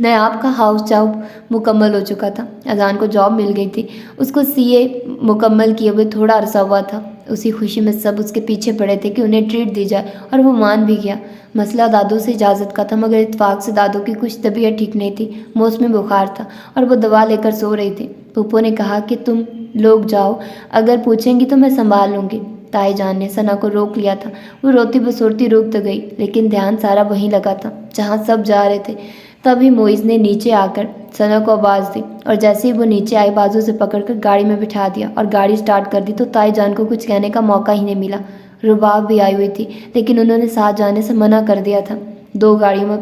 نیاب کا ہاؤس جاب مکمل ہو چکا تھا، اذان کو جاب مل گئی تھی، اس کو سی اے مکمل کیے ہوئے تھوڑا عرصہ ہوا تھا۔ اسی خوشی میں سب اس کے پیچھے پڑے تھے کہ انہیں ٹریٹ دی جائے، اور وہ مان بھی گیا۔ مسئلہ دادو سے اجازت کا تھا، مگر اتفاق سے دادو کی کچھ طبیعت ٹھیک نہیں تھی، موسمی بخار تھا اور وہ دوا لے کر سو رہی تھی۔ پھوپھو نے کہا کہ تم لوگ جاؤ، اگر پوچھیں گی تو میں سنبھال لوں گی۔ تائی جان نے ثنا کو روک لیا تھا، وہ روتی بسورتی رک تو گئی، لیکن دھیان سارا وہیں لگا تھا جہاں سب جا رہے تھے۔ تبھی موئز نے نیچے آ کر ثنا کو آواز دی، اور جیسے ہی وہ نیچے آئی بازو سے پکڑ کر گاڑی میں بٹھا دیا اور گاڑی سٹارٹ کر دی تو تائی جان کو کچھ کہنے کا موقع ہی نہیں ملا۔ رباب بھی آئی ہوئی تھی، لیکن انہوں نے ساتھ جانے سے منع کر دیا تھا۔ دو گاڑیوں میں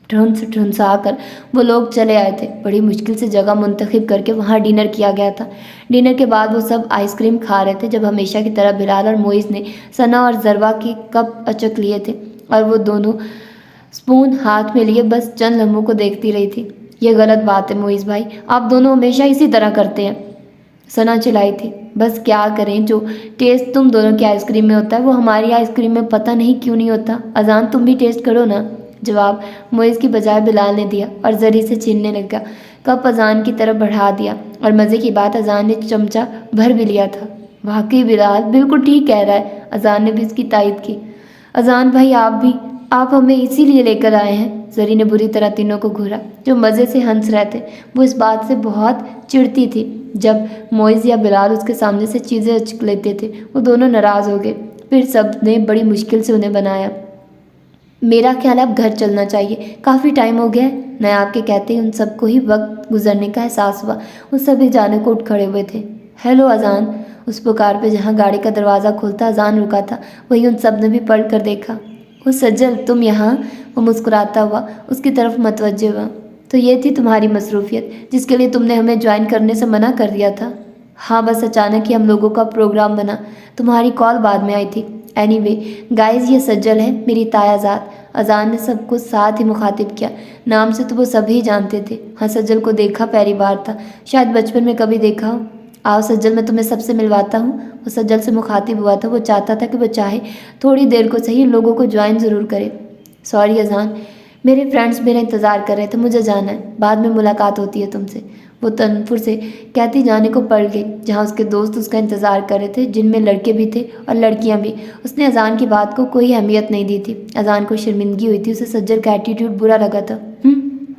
ٹھنسا کر وہ لوگ چلے آئے تھے۔ بڑی مشکل سے جگہ منتخب کر کے وہاں ڈنر کیا گیا تھا۔ ڈنر کے بعد وہ سب آئس کریم کھا رہے تھے جب ہمیشہ کی طرح بلال اور موئز نے ثنا اور ضربا کے کپ اچک لیے تھے، اور وہ دونوں سپون ہاتھ میں لیے بس چند لمحوں کو دیکھتی رہی تھی۔ یہ غلط بات ہے موئز بھائی، آپ دونوں ہمیشہ اسی طرح کرتے ہیں، ثنا چلائی تھی۔ بس کیا کریں، جو ٹیسٹ تم دونوں کی آئس کریم میں ہوتا ہے وہ ہماری آئس کریم میں پتہ نہیں کیوں نہیں ہوتا۔ اذان تم بھی ٹیسٹ کرو نا، جواب موئز کی بجائے بلال نے دیا اور ذری سے چھیننے لگا۔ کپ اذان کی طرف بڑھا دیا، اور مزے کی بات اذان نے چمچہ بھر بھی لیا تھا۔ واقعی بلال بالکل ٹھیک کہہ رہا ہے، اذان نے بھی اس کی تائید کی۔ اذان بھائی آپ ہمیں اسی لیے لے کر آئے ہیں؟ زری نے بری طرح تینوں کو گھورا، جو مزے سے ہنس رہے تھے۔ وہ اس بات سے بہت چڑھتی تھی جب موئز یا بلال اس کے سامنے سے چیزیں اچک لیتے تھے۔ وہ دونوں ناراض ہو گئے، پھر سب نے بڑی مشکل سے انہیں بنایا۔ میرا خیال ہے اب گھر چلنا چاہیے، کافی ٹائم ہو گیا ہے۔ نیاب کے کہتے ہی ان سب کو ہی وقت گزرنے کا احساس ہوا۔ وہ سبھی جانے کو اٹھ کھڑے ہوئے تھے۔ ہیلو اذان، اس پکار پہ جہاں گاڑی کا دروازہ کھلتا اذان رکا تھا، وہی ان سب نے بھی پلٹ کر دیکھا۔ وہ سجل تم یہاں؟ وہ مسکراتا ہوا اس کی طرف متوجہ ہوا۔ تو یہ تھی تمہاری مصروفیت جس کے لیے تم نے ہمیں جوائن کرنے سے منع کر دیا تھا؟ ہاں، بس اچانک ہی ہم لوگوں کا پروگرام بنا، تمہاری کال بعد میں آئی تھی۔ اینی وے گائز، یہ سجل ہے، میری تایا ذات۔ اذان نے سب کو ساتھ ہی مخاطب کیا، نام سے تو وہ سبھی جانتے تھے۔ ہاں، سجل کو دیکھا پہلی بار تھا، شاید بچپن میں کبھی دیکھا ہو۔ آؤ سجل، میں تمہیں سب سے ملواتا ہوں۔ وہ سجل سے مخاطب ہوا تھا، وہ چاہتا تھا کہ وہ چاہے تھوڑی دیر کو صحیح ان لوگوں کو جوائن ضرور کرے۔ سوری اذان، میرے فرینڈس میرا انتظار کر رہے تھے، مجھے جانا ہے، بعد میں ملاقات ہوتی ہے تم سے۔ وہ تنفر سے کہتی جانے کو پڑ گئی جہاں اس کے دوست اس کا انتظار کر رہے تھے، جن میں لڑکے بھی تھے اور لڑکیاں بھی۔ اس نے اذان کی بات کو کوئی اہمیت نہیں دی تھی۔ اذان کو شرمندگی ہوئی تھی، اسے سجل کا ایٹیٹیوڈ برا لگا تھا۔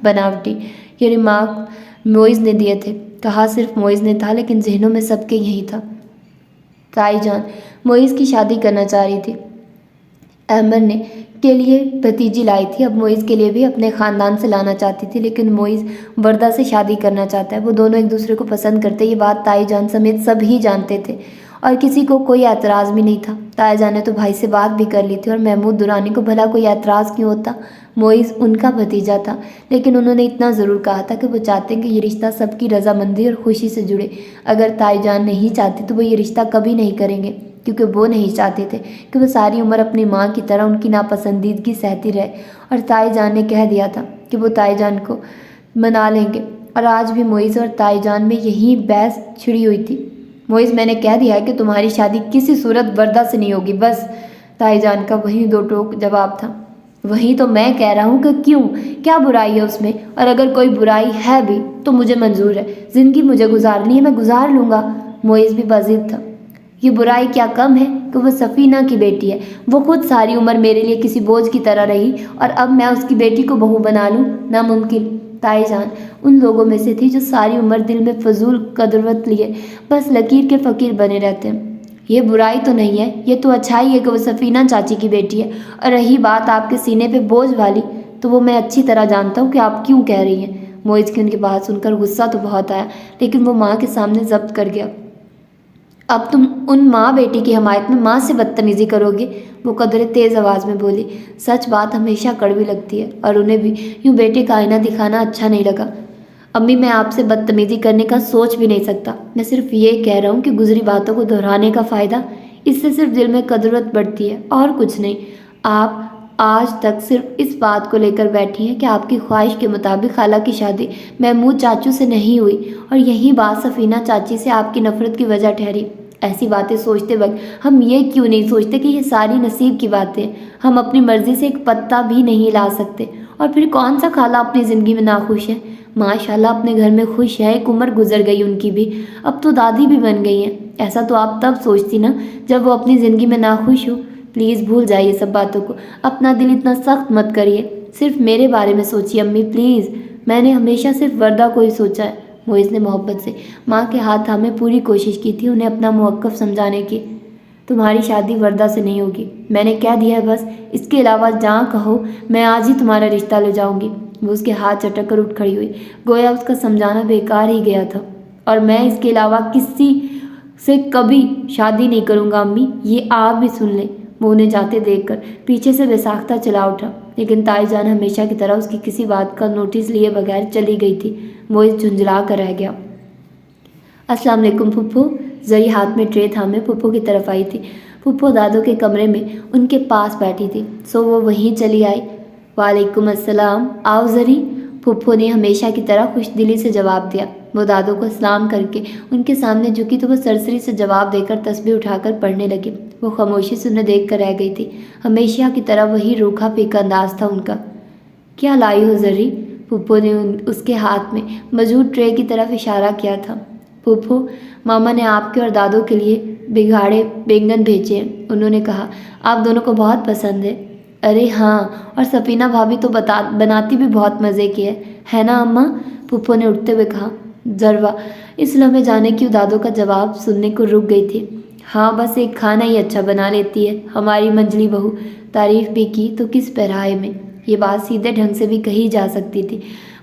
بناوٹی، یہ ریمارک موئز نے دیے تھے، کہا صرف موئز نے تھا، لیکن ذہنوں میں سب کے یہی تھا۔ تائی جان موئز کی شادی کرنا چاہ رہی تھی، احمر نے کے لیے بھتیجی لائی تھی، اب موئز کے لیے بھی اپنے خاندان سے لانا چاہتی تھی، لیکن موئز وردہ سے شادی کرنا چاہتا ہے۔ وہ دونوں ایک دوسرے کو پسند کرتے، یہ بات تائی جان سمیت سب ہی جانتے تھے، اور کسی کو کوئی اعتراض بھی نہیں تھا۔ تائی جان نے تو بھائی سے بات بھی کر لی تھی، اور محمود درانی کو بھلا کوئی اعتراض کیوں ہوتا؟ موئز ان کا بھتیجا تھا، لیکن انہوں نے اتنا ضرور کہا تھا کہ وہ چاہتے ہیں کہ یہ رشتہ سب کی رضامندی اور خوشی سے جڑے۔ اگر تائی جان نہیں چاہتی تو وہ یہ رشتہ کبھی نہیں کریں گے، کیونکہ وہ نہیں چاہتے تھے کہ وہ ساری عمر اپنی ماں کی طرح ان کی ناپسندیدگی سہتی رہے، اور تائی جان نے کہہ دیا تھا کہ وہ تائی جان کو منا لیں گے، اور آج بھی موئز اور تائی جان میں یہی بحث چھڑی ہوئی تھی۔ موئز، میں نے کہہ دیا ہے کہ تمہاری شادی کسی صورت وردہ سے نہیں ہوگی، بس۔ تائی جان کا وہی دو ٹوک جواب تھا۔ وہی تو میں کہہ رہا ہوں کہ کیوں، کیا برائی ہے اس میں؟ اور اگر کوئی برائی ہے بھی تو مجھے منظور ہے، زندگی مجھے گزارنی ہے، میں گزار لوں گا۔ موئز بھی بضد تھا۔ یہ برائی کیا کم ہے کہ وہ سفینہ کی بیٹی ہے، وہ خود ساری عمر میرے لیے کسی بوجھ کی طرح رہی، اور اب میں اس کی بیٹی کو بہو بنا لوں؟ ناممکن۔ تائی جان ان لوگوں میں سے تھی جو ساری عمر دل میں فضول قدرت لیے بس لکیر کے فقیر بنے رہتے ہیں۔ یہ برائی تو نہیں ہے، یہ تو اچھائی ہے کہ وہ سفینہ چاچی کی بیٹی ہے۔ اور رہی بات آپ کے سینے پہ بوجھ والی، تو وہ میں اچھی طرح جانتا ہوں کہ آپ کیوں کہہ رہی ہیں۔ موئز کی ان کی بات سن کر غصہ تو بہت آیا، لیکن وہ ماں کے سامنے ضبط کر گیا۔ اب تم ان ماں بیٹی کی حمایت میں ماں سے بدتمیزی کرو گے؟ وہ قدرے تیز آواز میں بولی۔ سچ بات ہمیشہ کڑوی لگتی ہے، اور انہیں بھی یوں بیٹے کا آئینہ دکھانا اچھا نہیں لگا۔ امی، میں آپ سے بدتمیزی کرنے کا سوچ بھی نہیں سکتا، میں صرف یہ کہہ رہا ہوں کہ گزری باتوں کو دہرانے کا فائدہ، اس سے صرف دل میں قدرت بڑھتی ہے اور کچھ نہیں۔ آپ آج تک صرف اس بات کو لے کر بیٹھی ہیں کہ آپ کی خواہش کے مطابق خالہ کی شادی محمود چاچو سے نہیں ہوئی، اور یہی بات سفینہ چاچی سے آپ کی نفرت کی وجہ ٹھہری۔ ایسی باتیں سوچتے وقت ہم یہ کیوں نہیں سوچتے کہ یہ ساری نصیب کی باتیں، ہم اپنی مرضی سے ایک پتا بھی نہیں لا سکتے، اور پھر کون سا خالہ اپنی زندگی میں ناخوش ہے؟ ماشاءاللہ اپنے گھر میں خوش ہے، ایک عمر گزر گئی ان کی بھی، اب تو دادی بھی بن گئی ہیں۔ ایسا تو آپ تب سوچتی نا جب وہ اپنی زندگی میں ناخوش ہو۔ پلیز بھول جائیے سب باتوں کو، اپنا دل اتنا سخت مت کریے، صرف میرے بارے میں سوچیے امی پلیز۔ میں نے ہمیشہ صرف وردہ کو ہی سوچا ہے۔ معیز نے محبت سے ماں کے ہاتھ تھامے پوری کوشش کی تھی انہیں اپنا موقف سمجھانے کی۔ تمہاری شادی وردہ سے نہیں ہوگی، میں نے کہہ دیا ہے بس، اس کے علاوہ جہاں کہو میں آج ہی تمہارا رشتہ لے جاؤں گی۔ وہ اس کے ہاتھ چٹک کر اٹھ کھڑی ہوئی، گویا اس کا سمجھانا بیکار ہی گیا تھا۔ اور میں اس کے علاوہ کسی سے کبھی شادی نہیں کروں گا امی، یہ آپ بھی سن لیں۔ وہ انہیں جاتے دیکھ کر پیچھے سے بے ساختہ چلا اٹھا، لیکن تائی جان ہمیشہ کی طرح اس کی کسی بات کا نوٹس لیے بغیر چلی گئی تھی۔ وہ اس جھنجھلا کر رہ گیا۔ السلام علیکم پھپھو۔ زری ہاتھ میں ٹرے تھامے پھپھو کی طرف آئی تھی۔ پھپھو دادو کے کمرے میں ان کے پاس بیٹھی تھی، سو وہ وہیں چلی آئی۔ وعلیکم السلام، آؤ زری، پھپھو نے ہمیشہ کی طرح خوش دلی سے جواب دیا۔ وہ دادو کو سلام کر کے ان کے سامنے جھکی تو وہ سرسری سے جواب دے کر تسبیح اٹھا کر پڑھنے لگی۔ وہ خاموشی سے انہیں دیکھ کر رہ گئی تھی، ہمیشہ کی طرح وہی روکھا پھیکا انداز تھا ان کا۔ کیا لائی ہو زری؟ پھپھو نے اس کے ہاتھ میں موجود ٹرے کی طرف اشارہ کیا تھا۔ پھپھو، ماما نے آپ کے اور دادو کے لیے بگھاڑے بینگن بھیجے ہیں، انہوں نے کہا آپ دونوں کو بہت پسند ہے۔ ارے ہاں، اور سفینہ بھابھی تو بناتی بھی بہت مزے کی ہے نا اماں؟ پھپھو نے اٹھتے ہوئے کہا۔ ذروا اس لمحے جانے کیوں دادو کا جواب سننے کو رک گئی تھی۔ ہاں بس ایک کھانا ہی اچھا بنا لیتی ہے ہماری منجلی بہو، تعریف بھی کی تو کس پیرائے میں۔ یہ بات سیدھے ڈھنگ سے بھی کہی جا سکتی تھی۔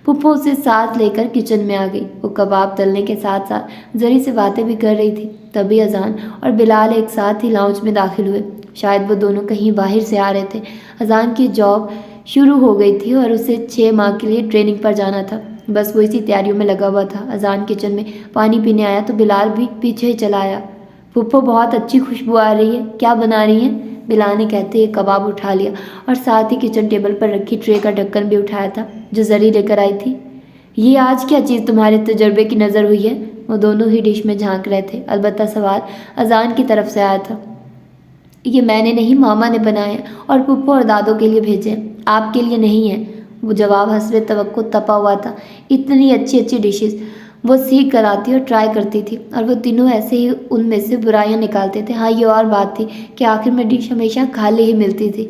پھپھو اسے ساتھ لے کر کچن میں آ گئی۔ وہ کباب تلنے کے ساتھ ساتھ زری سے باتیں بھی کر رہی تھی۔ تبھی اذان اور بلال ایک ساتھ ہی لاؤنج میں داخل ہوئے۔ شاید وہ دونوں کہیں باہر سے آ رہے تھے۔ اذان کی جاب شروع ہو گئی تھی اور اسے 6 ماہ کے لیے ٹریننگ پر جانا تھا، بس وہ اسی تیاریوں میں لگا ہوا تھا۔ اذان کچن میں پانی پینے آیا تو بلال بھی پیچھے ہی چلا آیا۔ پھپھو بہت اچھی خوشبو آ رہی ہے، کیا بنا رہی ہیں؟ بلال نے کہتے ہی کباب اٹھا لیا اور ساتھ ہی کچن ٹیبل پر رکھی ٹرے کا ڈھکن بھی اٹھایا تھا جو زری لے کر آئی تھی۔ یہ آج کیا چیز تمہارے تجربے کی نظر ہوئی ہے؟ وہ دونوں ہی ڈش میں جھانک رہے تھے، البتہ سوال اذان کی طرف سے آیا تھا۔ یہ میں نے نہیں، ماما نے بنایا ہے اور پھپھو اور دادو کے لیے بھیجے، آپ کے لیے نہیں ہے۔ وہ جواب حسب توقع تپا ہوا تھا۔ اتنی اچھی اچھی ڈشز وہ سیکھ کر آتی اور ٹرائی کرتی تھی، اور وہ تینوں ایسے ہی ان میں سے برائیاں نکالتے تھے۔ ہاں یہ اور بات تھی کہ آخر میں ڈش ہمیشہ خالی ہی ملتی تھی۔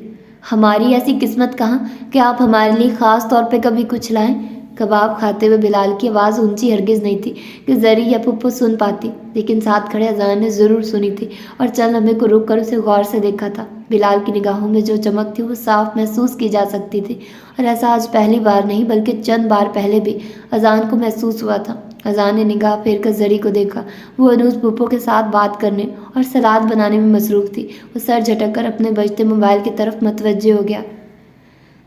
ہماری ایسی قسمت کہاں کہ آپ ہمارے لیے خاص طور پہ کبھی کچھ لائیں۔ کباب کھاتے ہوئے بلال کی آواز اونچی ہرگز نہیں تھی کہ زری یا پھپھو سن پاتی، لیکن ساتھ کھڑے اذان نے ضرور سنی تھی اور چند لمحے کو رک کر اسے غور سے دیکھا تھا۔ بلال کی نگاہوں میں جو چمک تھی وہ صاف محسوس کی جا سکتی تھی، اور ایسا آج پہلی بار نہیں بلکہ چند بار پہلے بھی اذان کو محسوس ہوا تھا۔ اذان نے نگاہ پھیر کر زری کو دیکھا، وہ ہنوز پھپھو کے ساتھ بات کرنے اور سلاد بنانے میں مصروف تھی۔ وہ سر جھٹک کر اپنے بجتے موبائل کی طرف متوجہ ہو گیا۔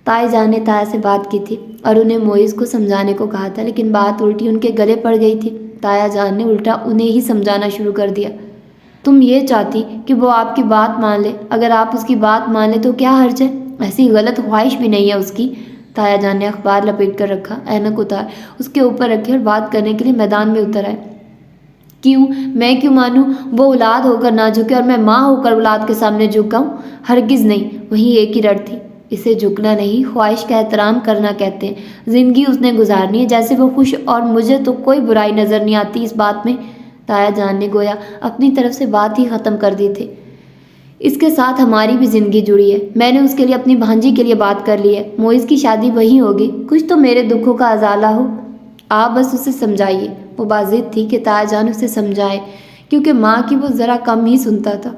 تائی جان نے تایا سے بات کی تھی اور انہیں معیز کو سمجھانے کو کہا تھا، لیکن بات الٹی ان کے گلے پڑ گئی تھی۔ تایا جان نے الٹا انہیں ہی سمجھانا شروع کر دیا۔ تم یہ چاہتی کہ وہ آپ کی بات مان لے؟ اگر آپ اس کی بات مان لے تو کیا حرج ہے؟ ایسی غلط خواہش بھی نہیں ہے اس کی۔ تایا جان نے اخبار لپیٹ کر رکھا، اینک اتار اس کے اوپر رکھی اور بات کرنے کے لیے میدان میں اتر آئے۔ کیوں؟ میں کیوں مانوں؟ وہ اولاد ہو کر نہ جھکے اور میں ماں ہو کر اولاد کے سامنے جھکاؤں؟ ہرگز نہیں۔ وہیں ایک ہی رٹ تھی، اسے جھکنا نہیں، خواہش کا احترام کرنا کہتے ہیں۔ زندگی اس نے گزارنی ہے جیسے وہ خوش، اور مجھے تو کوئی برائی نظر نہیں آتی اس بات میں۔ تایا جان نے گویا اپنی طرف سے بات ہی ختم کر دی تھی۔ اس کے ساتھ ہماری بھی زندگی جڑی ہے، میں نے اس کے لیے اپنی بھانجی کے لیے بات کر لی ہے، معیز کی شادی وہیں ہوگی، کچھ تو میرے دکھوں کا ازالہ ہو۔ آپ بس اسے سمجھائیے۔ وہ بازد تھی کہ تایا جان اسے سمجھائے، کیونکہ ماں کی وہ ذرا کم ہی سنتا تھا۔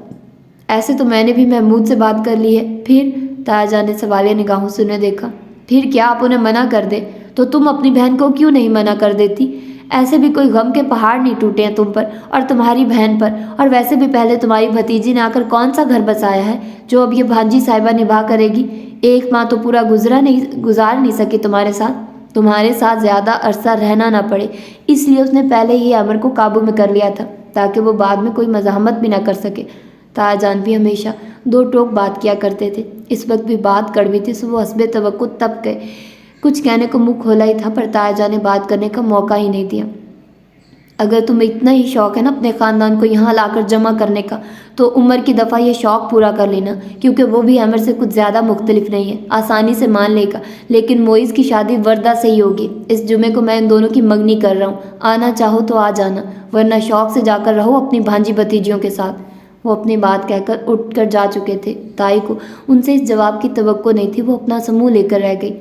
ایسے تو میں نے بھی محمود سے بات کر لی ہے۔ پھر؟ تایا جان نے سوالیہ نگاہوں سے انہیں دیکھا۔ پھر کیا آپ انہیں منع کر دیں؟ تو تم اپنی بہن کو کیوں نہیں منع کر دیتی؟ ایسے بھی کوئی غم کے پہاڑ نہیں ٹوٹے ہیں تم پر اور تمہاری بہن پر، اور ویسے بھی پہلے تمہاری بھتیجی نے آ کر کون سا گھر بسایا ہے جو اب یہ بھانجی صاحبہ نبھا کرے گی؟ ایک ماہ تو پورا گزار نہیں سکی تمہارے ساتھ زیادہ عرصہ رہنا نہ پڑے، اس لیے اس نے پہلے ہی امر کو قابو میں کر لیا تھا تاکہ وہ بعد میں کوئی مزاحمت بھی نہ کر سکے۔ تایا جان بھی ہمیشہ دو ٹوک بات کیا کرتے تھے، اس وقت بھی بات کڑوی تھی سو وہ حسب توقع تب گئے۔ کچھ کہنے کو منہ کھولا ہی تھا پر تایا جان نے بات کرنے کا موقع ہی نہیں دیا۔ اگر تمہیں اتنا ہی شوق ہے نا اپنے خاندان کو یہاں لا کر جمع کرنے کا تو عمر کی دفعہ یہ شوق پورا کر لینا، کیونکہ وہ بھی عمر سے کچھ زیادہ مختلف نہیں ہے، آسانی سے مان لے گا۔ لیکن معیز کی شادی وردہ سے ہی ہوگی۔ اس جمعے کو میں ان دونوں کی منگنی کر رہا ہوں، آنا چاہو تو آ جانا، ورنہ شوق سے جا کر رہو اپنی بھانجی بھتیجیوں کے ساتھ۔ وہ اپنی بات کہہ کر اٹھ کر جا چکے تھے۔ تائی کو ان سے اس جواب کی توقع نہیں تھی، وہ اپنا منہ لے کر رہ گئی۔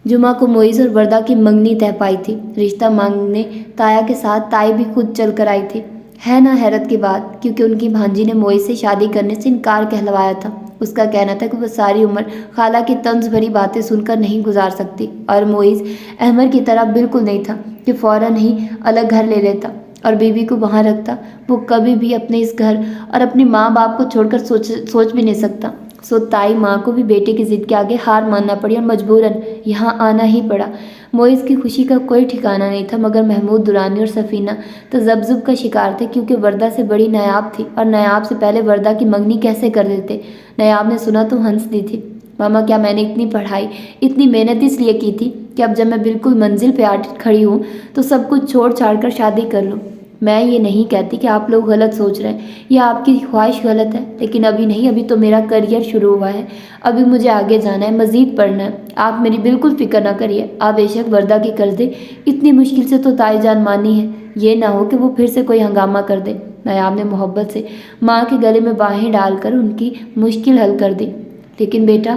جمعہ کو معیز اور وردہ کی منگنی طے پائی تھی۔ رشتہ مانگنے تایا کے ساتھ تائی بھی خود چل کر آئی تھی۔ ہے نا حیرت کی بات، کیونکہ ان کی بھانجی نے معیز سے شادی کرنے سے انکار کہلوایا تھا۔ اس کا کہنا تھا کہ وہ ساری عمر خالہ کی طنز بھری باتیں سن کر نہیں گزار سکتی، اور معیز احمد کی طرح بالکل نہیں تھا کہ فوراً ہی الگ گھر لے لیتا اور بیوی کو وہاں رکھتا۔ وہ کبھی بھی اپنے اس گھر اور اپنے ماں باپ کو چھوڑ کر سوچ بھی نہیں سکتا۔ سو تائی ماں کو بھی بیٹے کی ضد کے آگے ہار ماننا پڑی اور مجبوراً یہاں آنا ہی پڑا۔ معیز کی خوشی کا کوئی ٹھکانہ نہیں تھا، مگر محمود درانی اور سفینہ تذبذب کا شکار تھے، کیونکہ وردہ سے بڑی نایاب تھی، اور نایاب سے پہلے وردہ کی منگنی کیسے کر دیتے۔ نایاب نے سنا تو ہنس دی تھی۔ ماما، کیا میں نے اتنی پڑھائی، اتنی محنت اس لیے کی تھی کہ اب جب میں بالکل منزل پہ آ کھڑی ہوں تو سب کچھ چھوڑ چھاڑ کر شادی کر لوں؟ میں یہ نہیں کہتی کہ آپ لوگ غلط سوچ رہے ہیں یا آپ کی خواہش غلط ہے، لیکن ابھی نہیں، ابھی تو میرا کریئر شروع ہوا ہے، ابھی مجھے آگے جانا ہے، مزید پڑھنا ہے۔ آپ میری بالکل فکر نہ کریے۔ آپ بے شک وردہ کی قرض دیں، اتنی مشکل سے تو تائی جان مانی ہے، یہ نہ ہو کہ وہ پھر سے کوئی ہنگامہ کر دے۔ نایاب نے محبت سے ماں کے گلے میں باہیں ڈال کر ان کی مشکل حل کر دی۔ لیکن بیٹا،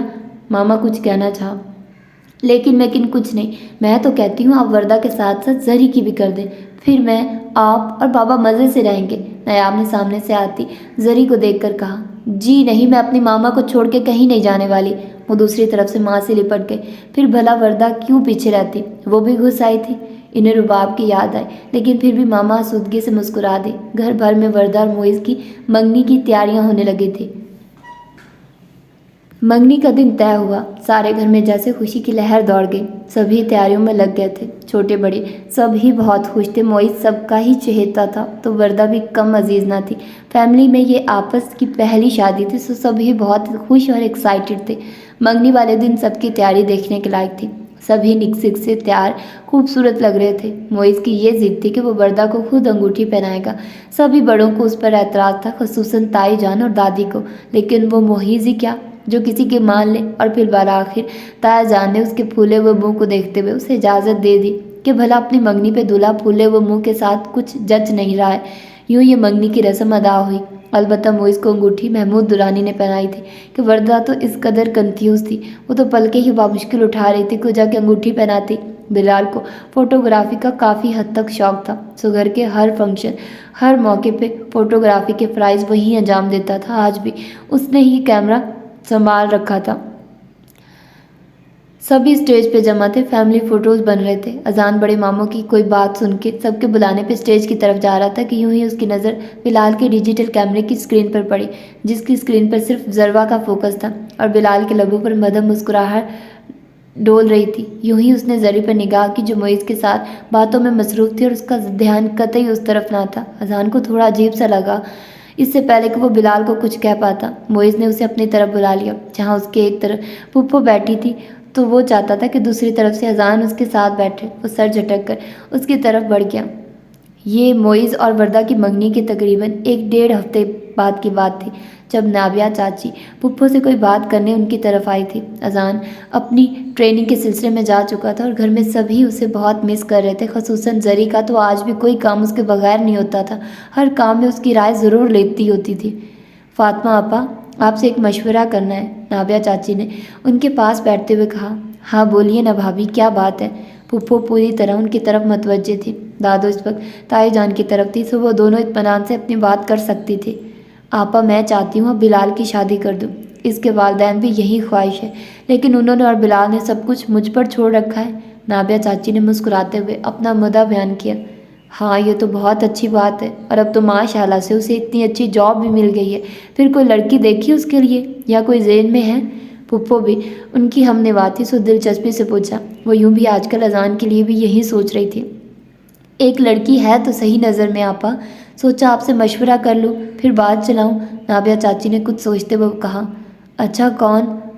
ماما کچھ کہنا چاہا۔ لیکن کچھ نہیں، میں تو کہتی ہوں آپ وردہ کے ساتھ ساتھ زری کی بھی کر دیں، پھر میں، آپ اور بابا مزے سے رہیں گے۔ نایاب نے سامنے سے آتی زری کو دیکھ کر کہا۔ جی نہیں، میں اپنی ماما کو چھوڑ کے کہیں نہیں جانے والی۔ وہ دوسری طرف سے ماں سے لپٹ گئی۔ پھر بھلا وردہ کیوں پیچھے رہتی، وہ بھی گھس آئی تھی۔ انہیں رباب کی یاد آئی، لیکن پھر بھی ماما آسودگی سے مسکرا دی۔ گھر بھر میں وردہ اور معیز کی منگنی کی تیاریاں ہونے لگی تھی۔ منگنی کا دن طے ہوا، سارے گھر میں جیسے خوشی کی لہر دوڑ گئی، سبھی تیاریوں میں لگ گئے تھے، چھوٹے بڑے سب ہی بہت خوش تھے۔ معیز سب کا ہی چہیتا تھا تو وردہ بھی کم عزیز نہ تھی۔ فیملی میں یہ آپس کی پہلی شادی تھی، سو سب ہی بہت خوش اور ایکسائٹڈ تھے۔ منگنی والے دن سب کی تیاری دیکھنے کے لائق تھی، سبھی نک سے تیار خوبصورت لگ رہے تھے۔ معیز کی یہ ضد تھی کہ وہ وردہ کو خود انگوٹھی پہنائے گا۔ سبھی بڑوں کو اس پر اعتراض تھا، خصوصاً تائی جان اور دادی کو، لیکن وہ معیز ہی کیا جو کسی کے مان لے، اور پھر بالآخر تایا جان نے اس کے پھولے ہوئے منہ کو دیکھتے ہوئے اسے اجازت دے دی کہ بھلا اپنی منگنی پہ دلہا پھولے ہوئے منہ کے ساتھ کچھ جچ نہیں رہا ہے۔ یوں یہ منگنی کی رسم ادا ہوئی۔ البتہ معیز کو انگوٹھی محمود درانی نے پہنائی تھی کہ وردہ تو اس قدر کنفیوز تھی، وہ تو پلکیں ہی بامشکل اٹھا رہی تھی کہ جا کے انگوٹھی پہناتی۔ بلال کو فوٹوگرافی کا کافی حد تک شوق تھا، سو گھر کے ہر فنکشن، ہر موقع پہ فوٹوگرافی کے فرائض وہی انجام دیتا تھا۔ آج بھی اس نے ہی کیمرہ سنبھال رکھا تھا۔ سبھی اسٹیج پہ جمع تھے، فیملی فوٹوز بن رہے تھے۔ اذان بڑے ماموں کی کوئی بات سن کے سب کے بلانے پہ اسٹیج کی طرف جا رہا تھا کہ یوں ہی اس کی نظر بلال کے ڈیجیٹل کیمرے کی اسکرین پر پڑی، جس کی اسکرین پر صرف ذروہ کا فوکس تھا اور بلال کے لبوں پر مدھم مسکراہٹ ڈول رہی تھی۔ یوں ہی اس نے زری پر نگاہ کی جو معیز کے ساتھ باتوں میں مصروف تھی، اور اس کا دھیان قطعی اس طرف نہ تھا۔ اذان کو تھوڑا عجیب سا لگا، اس سے پہلے کہ وہ بلال کو کچھ کہہ پاتا، معیز نے اسے اپنی طرف بلا لیا۔ جہاں اس کے ایک طرف پھپھو بیٹھی تھی تو وہ چاہتا تھا کہ دوسری طرف سے اذان اس کے ساتھ بیٹھے۔ وہ سر جھٹک کر اس کی طرف بڑھ گیا۔ یہ معیز اور وردہ کی منگنی کے تقریباً 1.5 ہفتے بعد کی بات تھی، جب نابیہ چاچی پھپھو سے کوئی بات کرنے ان کی طرف آئی تھی۔ اذان اپنی ٹریننگ کے سلسلے میں جا چکا تھا اور گھر میں سبھی اسے بہت مس کر رہے تھے، خصوصاً زری کا تو آج بھی کوئی کام اس کے بغیر نہیں ہوتا تھا، ہر کام میں اس کی رائے ضرور لیتی ہوتی تھی۔ فاطمہ آپا، آپ سے ایک مشورہ کرنا ہے، نابیہ چاچی نے ان کے پاس بیٹھتے ہوئے کہا۔ ہاں بولیے نا بھابھی، کیا بات ہے؟ پھپھو پوری طرح ان کی طرف متوجہ تھی۔ دادو اس وقت تائی جان کی طرف تھی، سو وہ دونوں اطمینان سے اپنی بات کر سکتی تھی۔ آپا، میں چاہتی ہوں اب بلال کی شادی کر دوں، اس کے والدین بھی یہی خواہش ہے، لیکن انہوں نے اور بلال نے سب کچھ مجھ پر چھوڑ رکھا ہے۔ نابیہ چاچی نے مسکراتے ہوئے اپنا مدعا بیان کیا۔ ہاں، یہ تو بہت اچھی بات ہے، اور اب تو ماشاءاللہ سے اسے اتنی اچھی جاب بھی مل گئی ہے۔ پھر کوئی لڑکی دیکھی اس کے لیے، یا کوئی ذہن میں ہے؟ پھپھو بھی ان کی ہم نوا تھی، سو دلچسپی سے پوچھا۔ وہ یوں بھی آج کل اذان کے لیے بھی یہی سوچ رہی تھی۔ ایک لڑکی ہے تو صحیح نظر میں آپا، سوچا آپ سے مشورہ کر لوں، پھر بات چلاؤں۔ نابیہ چاچی نے کچھ سوچتے ہوئے کہا۔ اچھا، کون؟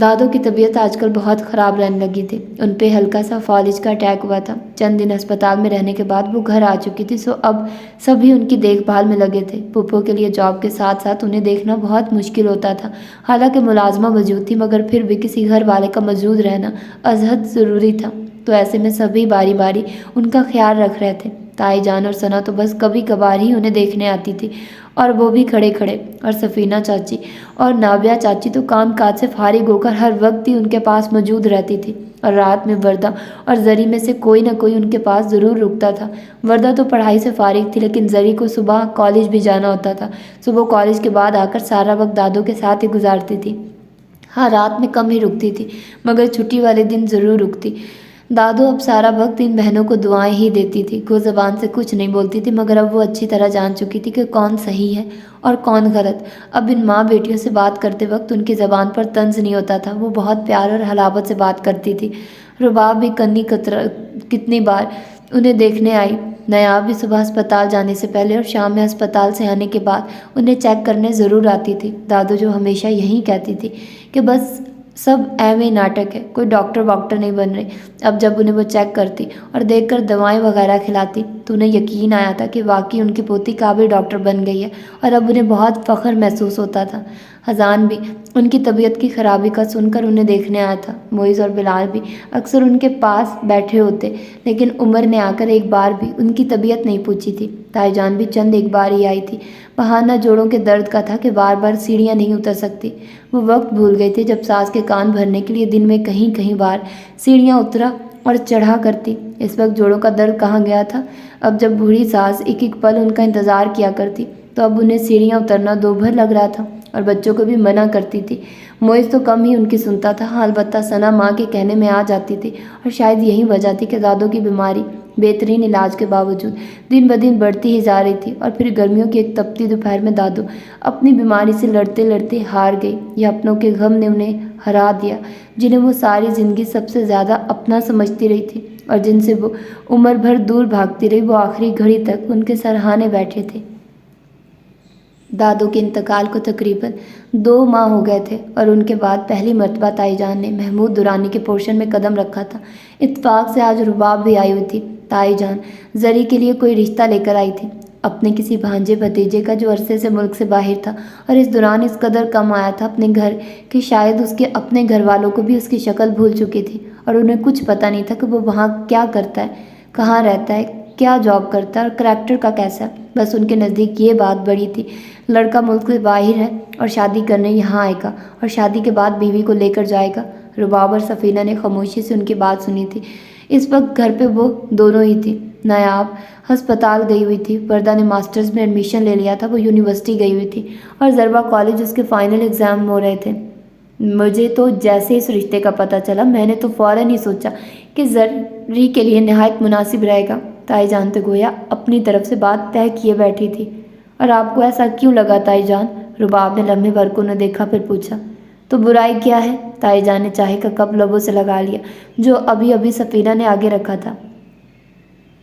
دادو کی طبیعت آج کل بہت خراب رہنے لگی تھی۔ ان پہ ہلکا سا فالج کا اٹیک ہوا تھا۔ چند دن ہسپتال میں رہنے کے بعد وہ گھر آ چکی تھی، سو اب سبھی ان کی دیکھ بھال میں لگے تھے۔ پھپھو کے لیے جاب کے ساتھ ساتھ انہیں دیکھنا بہت مشکل ہوتا تھا۔ حالانکہ ملازمہ موجود تھی، مگر پھر بھی کسی گھر والے کا موجود رہنا ازحد ضروری تھا۔ تو ایسے میں سبھی باری باری ان کا خیال رکھ رہے تھے۔ تائی جان اور ثنا تو بس کبھی کبھار ہی انہیں دیکھنے آتی تھی، اور وہ بھی کھڑے کھڑے، اور سفینہ چاچی اور نابیہ چاچی تو کام کاج سے فارغ ہو کر ہر وقت ہی ان کے پاس موجود رہتی تھی، اور رات میں وردہ اور زری میں سے کوئی نہ کوئی ان کے پاس ضرور رکتا تھا۔ وردہ تو پڑھائی سے فارغ تھی، لیکن زری کو صبح کالج بھی جانا ہوتا تھا، سو وہ کالج کے بعد آ کر سارا وقت دادو کے ساتھ ہی گزارتی تھی۔ ہاں، رات میں کم ہی رکتی تھی، مگر چھٹی والے دن ضرور رکتی۔ دادو اب سارا وقت ان بہنوں کو دعائیں ہی دیتی تھی۔ وہ زبان سے کچھ نہیں بولتی تھی، مگر اب وہ اچھی طرح جان چکی تھی کہ کون صحیح ہے اور کون غلط۔ اب ان ماں بیٹیوں سے بات کرتے وقت ان کی زبان پر طنز نہیں ہوتا تھا، وہ بہت پیار اور حلاوت سے بات کرتی تھی۔ رباب بھی کتنی بار انہیں دیکھنے آئی۔ نیاب بھی صبح ہسپتال جانے سے پہلے اور شام میں ہسپتال سے آنے کے بعد انہیں چیک کرنے ضرور آتی تھی۔ دادو جو ہمیشہ یہی کہتی تھی کہ بس سب ایم اے ناٹک ہے، کوئی ڈاکٹر نہیں بن رہے۔ اب جب انہیں وہ چیک کرتی اور دیکھ کر دوائیں وغیرہ کھلاتی تو انہیں یقین آیا تھا کہ واقعی ان کی پوتی قابل ڈاکٹر بن گئی ہے، اور اب انہیں بہت فخر محسوس ہوتا تھا۔ حزان بھی ان کی طبیعت کی خرابی کا سن کر انہیں دیکھنے آیا تھا۔ معیز اور بلال بھی اکثر ان کے پاس بیٹھے ہوتے، لیکن عمر نے آ کر ایک بار بھی ان کی طبیعت نہیں پوچھی تھی۔ تائی جان بھی چند ایک بار ہی آئی تھی۔ بہانہ جوڑوں کے درد کا تھا کہ بار بار سیڑھیاں نہیں اتر سکتی۔ وہ وقت بھول گئی تھی جب ساس کے کان بھرنے کے لیے دن میں کہیں بار سیڑھیاں اترا اور چڑھا کرتی۔ اس وقت جوڑوں کا درد کہاں گیا تھا؟ اب جب بوڑھی ساس ایک ایک پل ان کا انتظار کیا کرتی تو اب انہیں سیڑھیاں اترنا دوبھر لگ رہا تھا، اور بچوں کو بھی منع کرتی تھی۔ معیز تو کم ہی ان کی سنتا تھا، البتہ ثنا ماں کے کہنے میں آ جاتی تھی، اور شاید یہی وجہ تھی کہ دادو کی بیماری بہترین علاج کے باوجود دن بدن بڑھتی ہی جا رہی تھی، اور پھر گرمیوں کی ایک تپتی دوپہر میں دادو اپنی بیماری سے لڑتے لڑتے ہار گئی، یا اپنوں کے غم نے انہیں ہرا دیا، جنہیں وہ ساری زندگی سب سے زیادہ اپنا سمجھتی رہی تھی، اور جن سے وہ عمر بھر دور بھاگتی رہی، وہ آخری گھڑی تک ان کے سرہانے بیٹھے تھے۔ دادو کے انتقال کو تقریباً 2 ماہ ہو گئے تھے، اور ان کے بعد پہلی مرتبہ تائی جان نے محمود درانی کے پورشن میں قدم رکھا تھا۔ اتفاق سے آج رباب بھی آئی ہوئی تھی۔ تائی جان زری کے لیے کوئی رشتہ لے کر آئی تھی، اپنے کسی بھانجے بھتیجے کا جو عرصے سے ملک سے باہر تھا، اور اس دوران اس قدر کم آیا تھا اپنے گھر کہ شاید اس کے اپنے گھر والوں کو بھی اس کی شکل بھول چکی تھی، اور انہیں کچھ پتہ نہیں تھا کہ وہ وہاں کیا کرتا ہے، کہاں رہتا ہے، کیا جاب کرتا ہے اور کریکٹر کا کیسا ہے۔ بس ان کے نزدیک یہ بات بڑی تھی، لڑکا ملک سے باہر ہے اور شادی کرنے یہاں آئے گا، اور شادی کے بعد بیوی کو لے کر جائے گا۔ رباب اور سفینہ نے خاموشی سے ان کی بات سنی تھی۔ اس وقت گھر پہ وہ دونوں ہی تھی۔ نیاب ہسپتال گئی ہوئی تھی، وردہ نے ماسٹرز میں ایڈمیشن لے لیا تھا، وہ یونیورسٹی گئی ہوئی تھی، اور ضربہ کالج اس کے فائنل ایگزام ہو رہے تھے۔ مجھے تو جیسے اس رشتے کا پتہ چلا، میں نے تو فوراً ہی سوچا کہ زری کے لیے نہایت مناسب رہے گا۔ تائی جان تو گویا اپنی طرف سے بات طے کیے بیٹھی تھی۔ اور آپ کو ایسا کیوں لگا تائی جان؟ رباب نے لمحے بھر کو انہیں دیکھا، پھر پوچھا۔ تو برائی کیا ہے؟ تائی جان نے چائے کا کپ لبوں سے لگا لیا جو ابھی سفینہ نے آگے رکھا تھا۔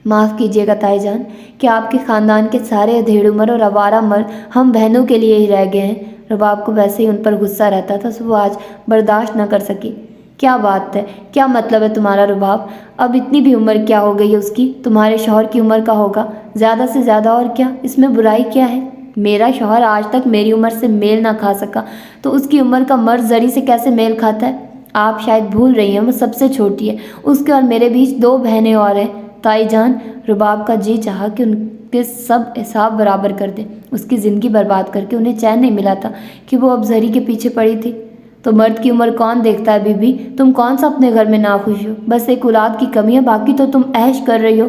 معاف کیجیے گا تائی جان کہ آپ کے خاندان کے سارے ادھیڑ عمر اور آوارہ مرد ہم بہنوں کے لیے ہی رہ گئے ہیں۔ رباب کو ویسے ہی ان پر غصہ رہتا تھا، سو وہ آج برداشت نہ کر سکی۔ کیا بات ہے، کیا مطلب ہے تمہارا رباب؟ اب اتنی بھی عمر کیا ہو گئی ہے اس کی؟ تمہارے شوہر کی عمر کا ہوگا زیادہ سے زیادہ، اور کیا اس میں برائی کیا ہے؟ میرا شوہر آج تک میری عمر سے میل نہ کھا سکا، تو اس کی عمر کا مرد زری سے کیسے میل کھاتا ہے؟ آپ شاید بھول رہی ہیں، وہ سب سے چھوٹی ہے، اس کے اور میرے بیچ 2 بہنیں اور ہیں۔ تائی جان، رباب کا جی چاہا کہ ان کے سب حساب برابر کر دیں، اس کی زندگی برباد کر کے انہیں چین نہیں ملا تھا کہ وہ اب زری کے پیچھے پڑی تھی۔ تو مرد کی عمر کون دیکھتا ہے بی بی؟ تم کون سا اپنے گھر میں ناخوش ہو؟ بس ایک اولاد کی کمی ہے، باقی تو تم عیش کر رہی ہو۔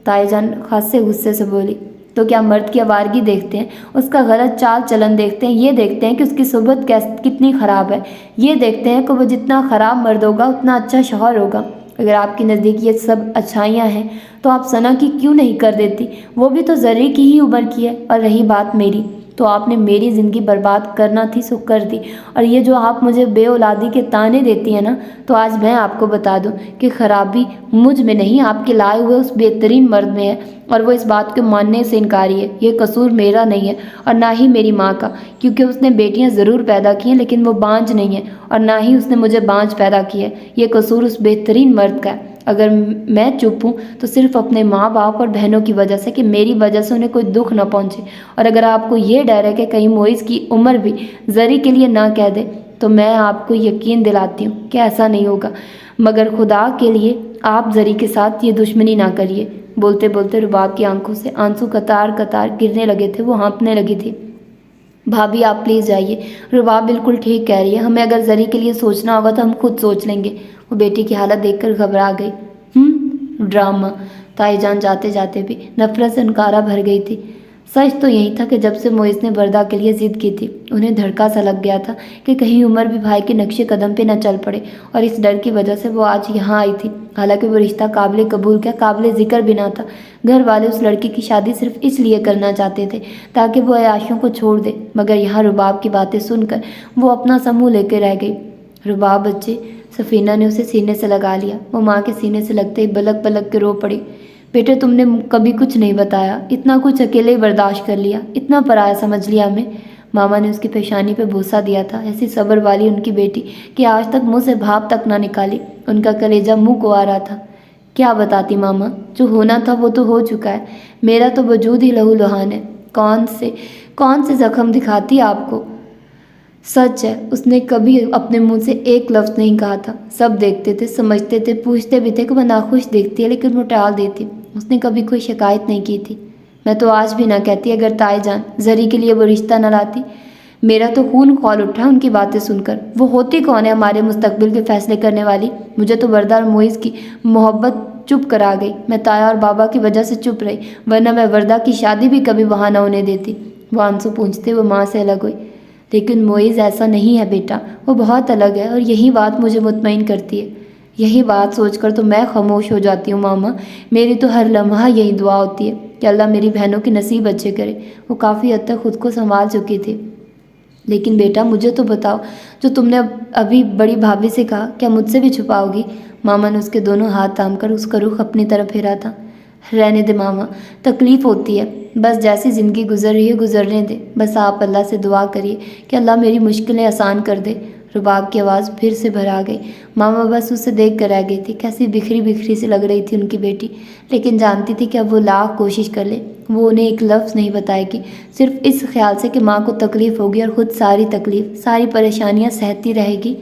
تائی جان خاصے غصے سے بولی۔ تو کیا مرد کی آوارگی دیکھتے ہیں، اس کا غلط چال چلن دیکھتے ہیں؟ یہ دیکھتے ہیں کہ اس کی صحبت کتنی خراب ہے؟ یہ دیکھتے ہیں کہ وہ جتنا خراب مرد ہوگا اتنا اچھا شوہر ہوگا؟ اگر آپ کی نزدیک یہ سب اچھائیاں ہیں تو آپ ثنا کی کیوں نہیں کر دیتی؟ وہ بھی تو زری کی ہی عمر کی ہے۔ اور رہی بات میری، تو آپ نے میری زندگی برباد کرنا تھی سو کر دی، اور یہ جو آپ مجھے بے اولادی کے طعنے دیتی ہیں نا، تو آج میں آپ کو بتا دوں کہ خرابی مجھ میں نہیں، آپ کے لائے ہوئے اس بہترین مرد میں ہے، اور وہ اس بات کو ماننے سے انکاری ہے۔ یہ قصور میرا نہیں ہے اور نہ ہی میری ماں کا، کیونکہ اس نے بیٹیاں ضرور پیدا کی ہیں لیکن وہ بانجھ نہیں ہے، اور نہ ہی اس نے مجھے بانجھ پیدا کی ہے۔ یہ قصور اس بہترین مرد کا ہے۔ اگر میں چپ ہوں تو صرف اپنے ماں باپ اور بہنوں کی وجہ سے، کہ میری وجہ سے انہیں کوئی دکھ نہ پہنچے، اور اگر آپ کو یہ ڈر ہے کہ کہیں معیز کی عمر بھی زری کے لیے نہ کہہ دے، تو میں آپ کو یقین دلاتی ہوں کہ ایسا نہیں ہوگا، مگر خدا کے لیے آپ زری کے ساتھ یہ دشمنی نہ کریے۔ بولتے بولتے رباب کی آنکھوں سے آنسو قطار قطار گرنے لگے تھے، وہ ہانپنے لگی تھی۔ بھابھی آپ پلیز جائیے، رباب بالکل ٹھیک کہہ رہی ہے، ہمیں اگر زری کے لیے سوچنا ہوگا تو ہم خود سوچ لیں گے۔ وہ بیٹی کی حالت دیکھ کر گھبرا گئی۔ ڈرامہ! تائی جان جاتے جاتے بھی نفرت سے انکارہ بھر گئی تھی۔ سچ تو یہی تھا کہ جب سے معیز نے وردہ کے لیے ضد کی تھی، انہیں دھڑکا سا لگ گیا تھا کہ کہیں عمر بھی بھائی کے نقش قدم پہ نہ چل پڑے، اور اس ڈر کی وجہ سے وہ آج یہاں آئی تھی۔ حالانکہ وہ رشتہ قابل قبول کیا قابل ذکر بھی نہ تھا۔ گھر والے اس لڑکی کی شادی صرف اس لیے کرنا چاہتے تھے تاکہ وہ عیاشیوں کو چھوڑ دے، مگر یہاں رباب کی باتیں سن کر وہ اپنا منہ لے کے رہ گئی۔ رباب بچے! سفینہ نے اسے سینے سے لگا لیا۔ وہ ماں کے سینے سے لگتے ہی بلک بلک کے رو پڑی۔ بیٹے تم نے کبھی کچھ نہیں بتایا، اتنا کچھ اکیلے ہی برداشت کر لیا، اتنا پرایا سمجھ لیا ہمیں۔ ماما نے اس کی پیشانی پہ بوسہ دیا تھا، ایسی صبر والی ان کی بیٹی کہ آج تک منہ سے بھاپ تک نہ نکالی۔ ان کا کلیجہ منہ کو آ رہا تھا۔ کیا بتاتی ماما، جو ہونا تھا وہ تو ہو چکا ہے، میرا تو وجود ہی لہو لہان ہے، کون سے زخم دکھاتی آپ کو۔ سچ ہے، اس نے کبھی اپنے منہ سے ایک لفظ نہیں کہا تھا۔ سب دیکھتے تھے، سمجھتے تھے، پوچھتے بھی تھے کہ وہ ناخوش دیکھتی ہے، لیکن وہ ٹال دیتی۔ اس نے کبھی کوئی شکایت نہیں کی تھی۔ میں تو آج بھی نہ کہتی اگر تائی جان زری کے لیے وہ رشتہ نہ لاتی۔ میرا تو خون کھول اٹھا ان کی باتیں سن کر۔ وہ ہوتی کون ہے ہمارے مستقبل کے فیصلے کرنے والی؟ مجھے تو وردہ اور معیز کی محبت چپ کرا گئی۔ میں تایا اور بابا کی وجہ سے چپ رہی، ورنہ میں وردہ کی شادی بھی کبھی وہاں نہ ہونے دیتی۔ وہ آنسو پونچھتے وہ ماں سے الگ ہوئی۔ لیکن معیز ایسا نہیں ہے بیٹا، وہ بہت الگ ہے، اور یہی بات مجھے مطمئن کرتی ہے۔ یہی بات سوچ کر تو میں خاموش ہو جاتی ہوں ماما۔ میری تو ہر لمحہ یہی دعا ہوتی ہے کہ اللہ میری بہنوں کی نصیب اچھے کرے۔ وہ کافی حد تک خود کو سنبھال چکی تھی۔ لیکن بیٹا مجھے تو بتاؤ، جو تم نے ابھی بڑی بھابھی سے کہا، کیا مجھ سے بھی چھپاؤ گی؟ ماما نے اس کے دونوں ہاتھ تھام کر اس کا رخ اپنی طرف پھیرا تھا۔ رہنے دے ماما، تکلیف ہوتی ہے، بس جیسی زندگی گزر رہی ہے گزرنے دے۔ بس آپ اللہ سے دعا کریے کہ اللہ میری مشکلیں آسان کر دے۔ رباب کی آواز پھر سے بھر آ گئی۔ ماما بس اسے دیکھ کر رہ گئی تھی، کیسی بکھری بکھری سی لگ رہی تھی ان کی بیٹی، لیکن جانتی تھی کہ اب وہ لاکھ کوشش کر لے وہ انہیں ایک لفظ نہیں بتائے گی، صرف اس خیال سے کہ ماں کو تکلیف ہوگی اور خود ساری تکلیف، ساری پریشانیاں سہتی رہے گی۔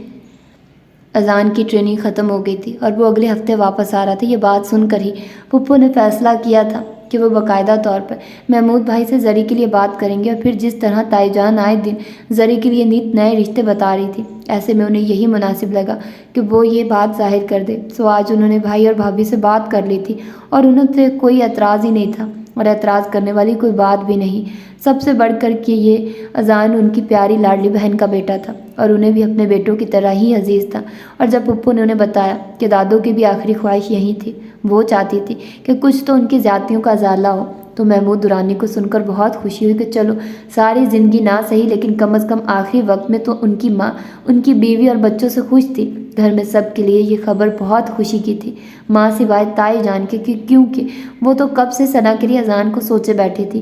اذان کی ٹریننگ ختم ہو گئی تھی اور وہ اگلے ہفتے واپس آ رہا تھا۔ یہ بات سن کر ہی پھپھو نے فیصلہ کیا تھا کہ وہ باقاعدہ طور پر محمود بھائی سے زری کے لیے بات کریں گے، اور پھر جس طرح تائی جان آئے دن زری کے لیے نت نئے رشتے بتا رہی تھی، ایسے میں انہیں یہی مناسب لگا کہ وہ یہ بات ظاہر کر دے۔ سو آج انہوں نے بھائی اور بھابھی سے بات کر لی تھی، اور انہوں سے کوئی اعتراض ہی نہیں تھا، اور اعتراض کرنے والی کوئی بات بھی نہیں، سب سے بڑھ کر کہ یہ اذان ان کی پیاری لاڈلی بہن کا بیٹا تھا، اور انہیں بھی اپنے بیٹوں کی طرح ہی عزیز تھا۔ اور جب پھپھو نے انہیں بتایا کہ دادو کی بھی آخری خواہش یہی تھی، وہ چاہتی تھی کہ کچھ تو ان کی زیادتیوں کا ازالہ ہو، تو محمود درانی کو سن کر بہت خوشی ہوئی کہ چلو ساری زندگی نہ صحیح لیکن کم از کم آخری وقت میں تو ان کی ماں ان کی بیوی اور بچوں سے خوش تھی۔ گھر میں سب کے لیے یہ خبر بہت خوشی کی تھی، ماں سوائے تائی جان کے، کیونکہ وہ تو کب سے ثنا کے لیے اذان کو سوچے بیٹھی تھی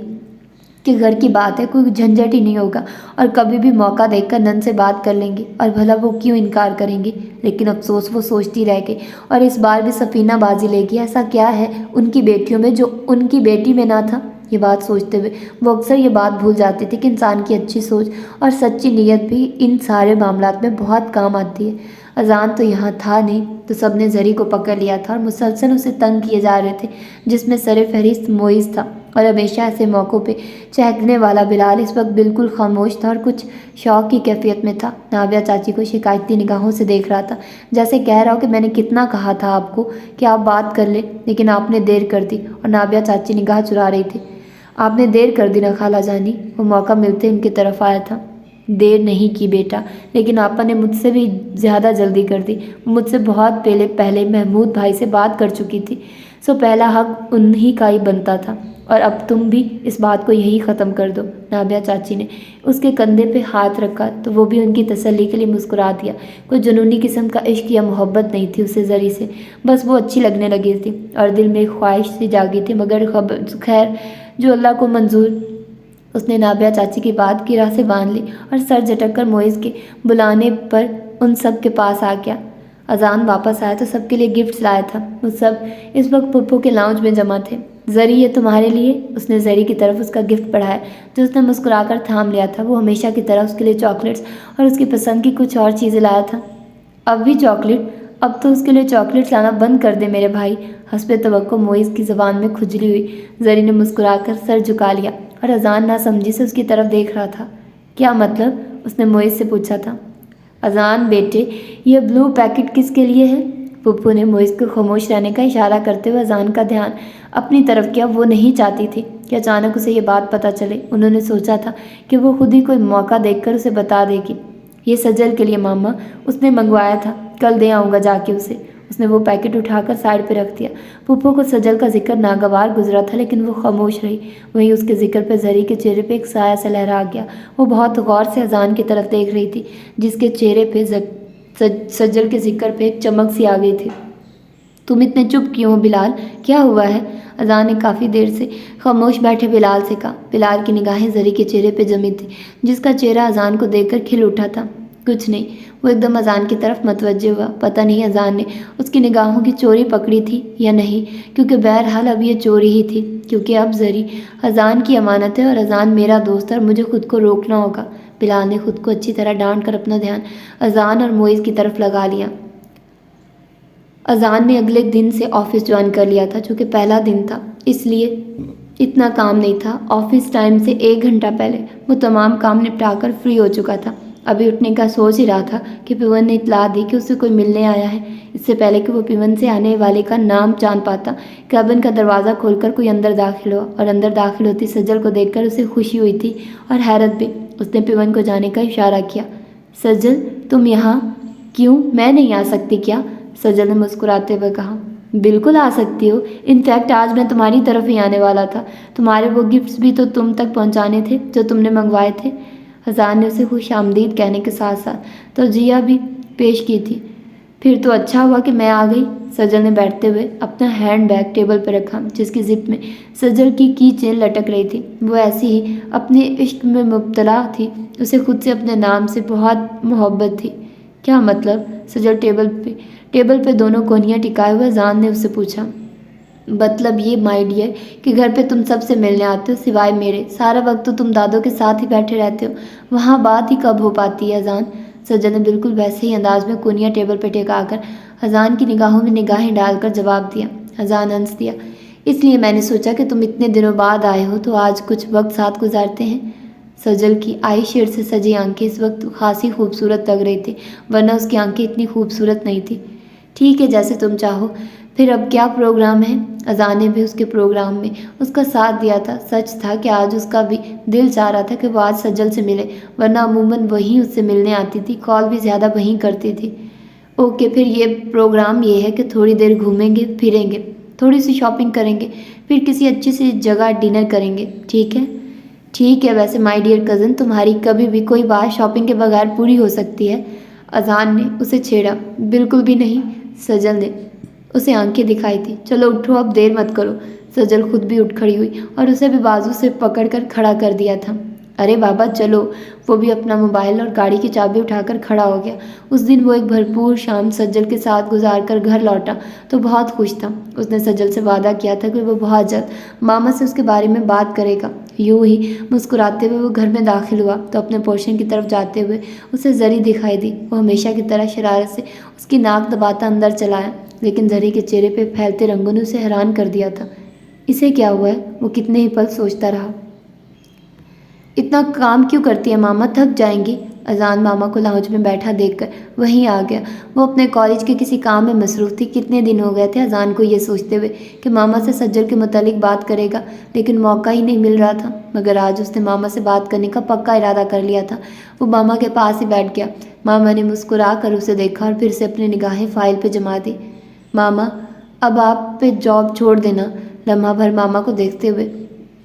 کہ گھر کی بات ہے، کوئی جھنجھٹ ہی نہیں ہوگا، اور کبھی بھی موقع دیکھ کر نن سے بات کر لیں گے، اور بھلا وہ کیوں انکار کریں گی۔ لیکن افسوس وہ سوچتی رہ گئی، اور اس بار بھی سفینہ بازی لے گی۔ ایسا کیا ہے ان کی بیٹیوں میں جو ان کی بیٹی میں نہ تھا؟ یہ بات سوچتے ہوئے وہ اکثر یہ بات بھول جاتی تھی کہ انسان کی اچھی سوچ اور سچی نیت بھی ان سارے معاملات میں بہت کام آتی ہے۔ اذان تو یہاں تھا نہیں تو سب نے زری کو پکڑ لیا تھا اور مسلسل اسے تنگ کیے جا رہے تھے، جس میں سر فہرست معیز تھا، اور ہمیشہ ایسے موقعوں پہ چہکنے والا بلال اس وقت بالکل خاموش تھا اور کچھ شوق کی کیفیت میں تھا۔ نابیہ چاچی کو شکایتی نگاہوں سے دیکھ رہا تھا، جیسے کہہ رہا ہو کہ میں نے کتنا کہا تھا آپ کو کہ آپ بات کر لیں، لیکن آپ نے دیر کر دی۔ اور نابیہ چاچی نگاہ چرا رہی تھی۔ آپ نے دیر کر دی نا خالہ جانی؟ وہ موقع ملتے ان کی طرف آیا تھا۔ دیر نہیں کی بیٹا، لیکن آپا نے مجھ سے بھی زیادہ جلدی کر دی۔ مجھ سے بہت پہلے محمود بھائی سے بات کر چکی تھی، سو پہلا حق انہی کا ہی بنتا تھا، اور اب تم بھی اس بات کو یہی ختم کر دو۔ نابیہ چاچی نے اس کے کندھے پہ ہاتھ رکھا تو وہ بھی ان کی تسلی کے لیے مسکرا دیا۔ کوئی جنونی قسم کا عشق یا محبت نہیں تھی اسے زری سے، بس وہ اچھی لگنے لگی تھی اور دل میں ایک خواہش سی جاگی تھی، مگر خیر جو اللہ کو منظور۔ اس نے نابیہ چاچی کی بات کی راہ سے باندھ لی اور سر جھٹک کر معز کے بلانے پر ان سب کے پاس آ گیا۔ اذان واپس آیا تو سب کے لیے گفٹس لایا تھا۔ وہ سب اس وقت پھپھو کے لاؤنج میں جمع تھے۔ زری یہ تمہارے لیے۔ اس نے زری کی طرف اس کا گفٹ بڑھایا جو اس نے مسکرا کر تھام لیا تھا۔ وہ ہمیشہ کی طرح اس کے لیے چاکلیٹس اور اس کی پسند کی کچھ اور چیزیں لایا تھا۔ اب بھی چاکلیٹ؟ اب تو اس کے لیے چاکلیٹس لانا بند کر دے میرے بھائی۔ حسب توقع معز کی زبان میں کھجلی ہوئی۔ زری نے مسکرا کر سر جھکا لیا اور اذان نہ سمجھی سے اس کی طرف دیکھ رہا تھا۔ کیا مطلب؟ اس نے معز سے پوچھا تھا۔ اذان بیٹے، یہ بلو پیکٹ کس کے لیے ہے؟ پھپھو نے معز کو خاموش رہنے کا اشارہ کرتے ہوئے اذان کا دھیان اپنی طرف کیا۔ وہ نہیں چاہتی تھی کہ اچانک اسے یہ بات پتہ چلے۔ انہوں نے سوچا تھا کہ وہ خود ہی کوئی موقع دیکھ کر اسے بتا دے گی۔ یہ سجل کے لیے ماما، اس نے منگوایا تھا، کل دے آؤں گا جا کے اسے۔ اس نے وہ پیکٹ اٹھا کر سائڈ پہ رکھ دیا۔ پھپھو کو سجل کا ذکر ناگوار گزرا تھا لیکن وہ خاموش رہی۔ وہیں اس کے ذکر پہ زری کے چہرے پہ ایک سایہ سا لہرا گیا۔ وہ بہت غور سے اذان کی طرف دیکھ رہی تھی جس کے چہرے پہ سجل کے ذکر پہ ایک چمک سی آ گئی تھی۔ تم اتنے چپ کیوں ہو بلال؟ کیا ہوا ہے؟ اذان نے کافی دیر سے خاموش بیٹھے بلال سے کہا۔ بلال کی نگاہیں زری کے چہرے پہ جمی تھی جس کا چہرہ اذان کو دیکھ کر کھل اٹھا تھا۔ کچھ نہیں، وہ ایک دم اذان کی طرف متوجہ ہوا۔ پتہ نہیں اذان نے اس کی نگاہوں کی چوری پکڑی تھی یا نہیں، کیونکہ بہرحال اب یہ چوری ہی تھی، کیونکہ اب زری اذان کی امانت ہے اور اذان میرا دوست ہے اور مجھے خود کو روکنا ہوگا۔ بلال نے خود کو اچھی طرح ڈانٹ کر اپنا دھیان اذان اور معز کی طرف لگا لیا۔ اذان نے اگلے دن سے آفس جوائن کر لیا تھا، چونکہ پہلا دن تھا اس لیے اتنا کام نہیں تھا۔ آفس ٹائم سے 1 گھنٹہ پہلے وہ تمام کام نپٹا کر فری ہو چکا تھا۔ ابھی اٹھنے کا سوچ ہی رہا تھا کہ پیون نے اطلاع دی کہ اسے کوئی ملنے آیا ہے۔ اس سے پہلے کہ وہ پیون سے آنے والے کا نام جان پاتا، کیبن کا دروازہ کھول کر کوئی اندر داخل ہوا اور اندر داخل ہوتی سجل کو دیکھ کر اسے خوشی ہوئی تھی اور حیرت بھی۔ اس نے پیون کو جانے کا اشارہ کیا۔ سجل تم یہاں؟ کیوں، میں نہیں آ سکتی کیا؟ سجل نے مسکراتے ہوئے کہا۔ بالکل آ سکتی ہو، انفیکٹ آج میں تمہاری طرف ہی آنے والا تھا۔ تمہارے وہ گفٹس بھی تو تم تک پہنچانے تھے جو تم نے منگوائے تھے۔ اذان نے اسے خوش آمدید کہنے کے ساتھ ساتھ توجیہ بھی پیش کی تھی۔ پھر تو اچھا ہوا کہ میں آ گئی۔ سجل نے بیٹھتے ہوئے اپنا ہینڈ بیگ ٹیبل پر رکھا جس کی زپ میں سجل کی کی چین لٹک رہی تھی۔ وہ ایسی ہی اپنے عشق میں مبتلا تھی، اسے خود سے اپنے نام سے بہت محبت تھی۔ کیا مطلب؟ سجل ٹیبل پہ دونوں کونیاں ٹکائے ہوئے اذان نے اس سے پوچھا۔ مطلب یہ مائی ڈیئر کہ گھر پہ تم سب سے ملنے آتے ہو سوائے میرے، سارا وقت تو تم دادوں کے ساتھ ہی بیٹھے رہتے ہو، وہاں بات ہی کب ہو پاتی ہے اذان؟ سجل نے بالکل ویسے ہی انداز میں کونیاں ٹیبل پہ ٹکا کر اذان کی نگاہوں میں نگاہیں ڈال کر جواب دیا۔ اذان ہنس دیا۔ اس لیے میں نے سوچا کہ تم اتنے دنوں بعد آئے ہو تو آج کچھ وقت ساتھ گزارتے ہیں۔ سجل کی آئی شیڈ سے سجی آنکھیں اس وقت خاصی خوبصورت لگ رہی تھی، ورنہ اس کی آنکھیں اتنی خوبصورت نہیں تھی۔ ٹھیک ہے، جیسے تم چاہو۔ پھر اب کیا پروگرام ہے؟ اذان نے بھی اس کے پروگرام میں اس کا ساتھ دیا تھا۔ سچ تھا کہ آج اس کا بھی دل چاہ رہا تھا کہ وہ آج سجل سے ملے، ورنہ عموماً وہی اس سے ملنے آتی تھی، کال بھی زیادہ وہیں کرتی تھی۔ اوکے، پھر یہ پروگرام یہ ہے کہ تھوڑی دیر گھومیں گے پھریں گے، تھوڑی سی شاپنگ کریں گے، پھر کسی اچھی سی جگہ ڈنر کریں گے، ٹھیک ہے؟ ٹھیک ہے۔ ویسے مائی ڈیئر کزن، تمہاری کبھی بھی کوئی بات شاپنگ کے بغیر پوری ہو سکتی ہے؟ اذان نے اسے چھیڑا۔ بالکل بھی نہیں، سجل نے اسے آنکھیں دکھائی تھی۔ چلو اٹھو، اب دیر مت کرو۔ سجل خود بھی اٹھ کھڑی ہوئی اور اسے بھی بازو سے پکڑ کر کھڑا کر دیا تھا۔ ارے بابا چلو۔ وہ بھی اپنا موبائل اور گاڑی کی چابی اٹھا کر کھڑا ہو گیا۔ اس دن وہ ایک بھرپور شام سجل کے ساتھ گزار کر گھر لوٹا تو بہت خوش تھا۔ اس نے سجل سے وعدہ کیا تھا کہ وہ بہت جلد ماما سے اس کے بارے میں بات کرے گا۔ یوں ہی مسکراتے ہوئے وہ گھر میں داخل ہوا تو اپنے پورشن کی طرف جاتے ہوئے اسے زری دکھائی دی۔ وہ ہمیشہ کی طرح شرارت سے اس کی ناک دباتا اندر چلا آیا، لیکن زری کے چہرے پہ پھیلتے رنگوں نے اسے حیران کر دیا تھا۔ اسے کیا ہوا ہے؟ وہ کتنے ہی پل سوچتا رہا۔ اتنا کام کیوں کرتی ہے ماما، تھک جائیں گی؟ اذان ماما کو لاؤنج میں بیٹھا دیکھ کر وہیں آ گیا۔ وہ اپنے کالج کے کسی کام میں مصروف تھی۔ کتنے دن ہو گئے تھے اذان کو یہ سوچتے ہوئے کہ ماما سے سجل کے متعلق بات کرے گا، لیکن موقع ہی نہیں مل رہا تھا۔ مگر آج اس نے ماما سے بات کرنے کا پکا ارادہ کر لیا تھا۔ وہ ماما کے پاس ہی بیٹھ گیا۔ ماما نے مسکرا کر اسے دیکھا اور پھر سے اپنی نگاہیں فائل پہ جما دی۔ ماما اب آپ پہ جاب چھوڑ دینا۔ لمحہ بھر ماما کو دیکھتے ہوئے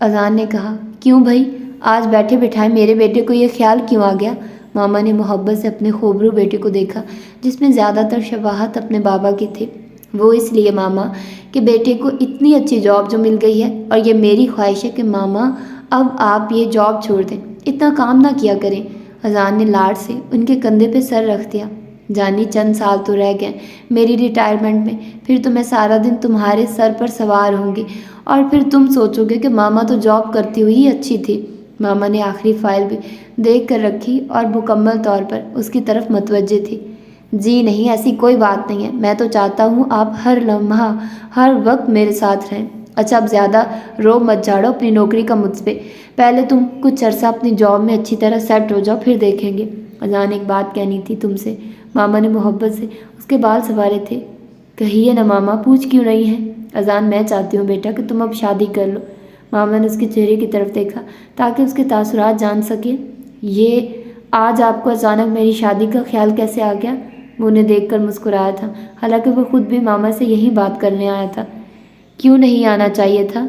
اذان نے کہا، کیوں بھائی، آج بیٹھے بٹھائے میرے بیٹے کو یہ خیال کیوں آ گیا؟ ماما نے محبت سے اپنے خوبرو بیٹے کو دیکھا جس میں زیادہ تر شباہت اپنے بابا کی تھی۔ وہ اس لیے ماما کہ بیٹے کو اتنی اچھی جاب جو مل گئی ہے، اور یہ میری خواہش ہے کہ ماما اب آپ یہ جاب چھوڑ دیں، اتنا کام نہ کیا کریں۔ اذان نے لاڈ سے ان کے کندھے پہ سر رکھ دیا۔ جانی، چند سال تو رہ گئے میری ریٹائرمنٹ میں، پھر تو میں سارا دن تمہارے سر پر سوار ہوں گی، اور پھر تم سوچو گے کہ ماما تو جاب کرتی ہوئی ہی اچھی تھی۔ ماما نے آخری فائل بھی دیکھ کر رکھی اور مکمل طور پر اس کی طرف متوجہ تھی۔ جی نہیں، ایسی کوئی بات نہیں ہے، میں تو چاہتا ہوں آپ ہر لمحہ ہر وقت میرے ساتھ رہیں۔ اچھا، اب زیادہ رو مت جھاڑو اپنی نوکری کا مجھ پہ، پہلے تم کچھ عرصہ اپنی جاب میں اچھی طرح سیٹ ہو جاؤ، پھر دیکھیں گے۔ اذان، ایک بات کہنی تھی تم سے۔ ماما نے محبت سے اس کے بال سنوارے تھے۔ کہیے نا ماما، پوچھ کیوں رہی ہیں؟ اذان، میں چاہتی ہوں بیٹا کہ تم اب شادی کر لو۔ ماما نے اس کے چہرے کی طرف دیکھا تاکہ اس کے تاثرات جان سکے۔ یہ آج آپ کو اچانک میری شادی کا خیال کیسے آ گیا؟ وہ انہیں دیکھ کر مسکرایا تھا، حالانکہ وہ خود بھی ماما سے یہی بات کرنے آیا تھا۔ کیوں نہیں آنا چاہیے تھا؟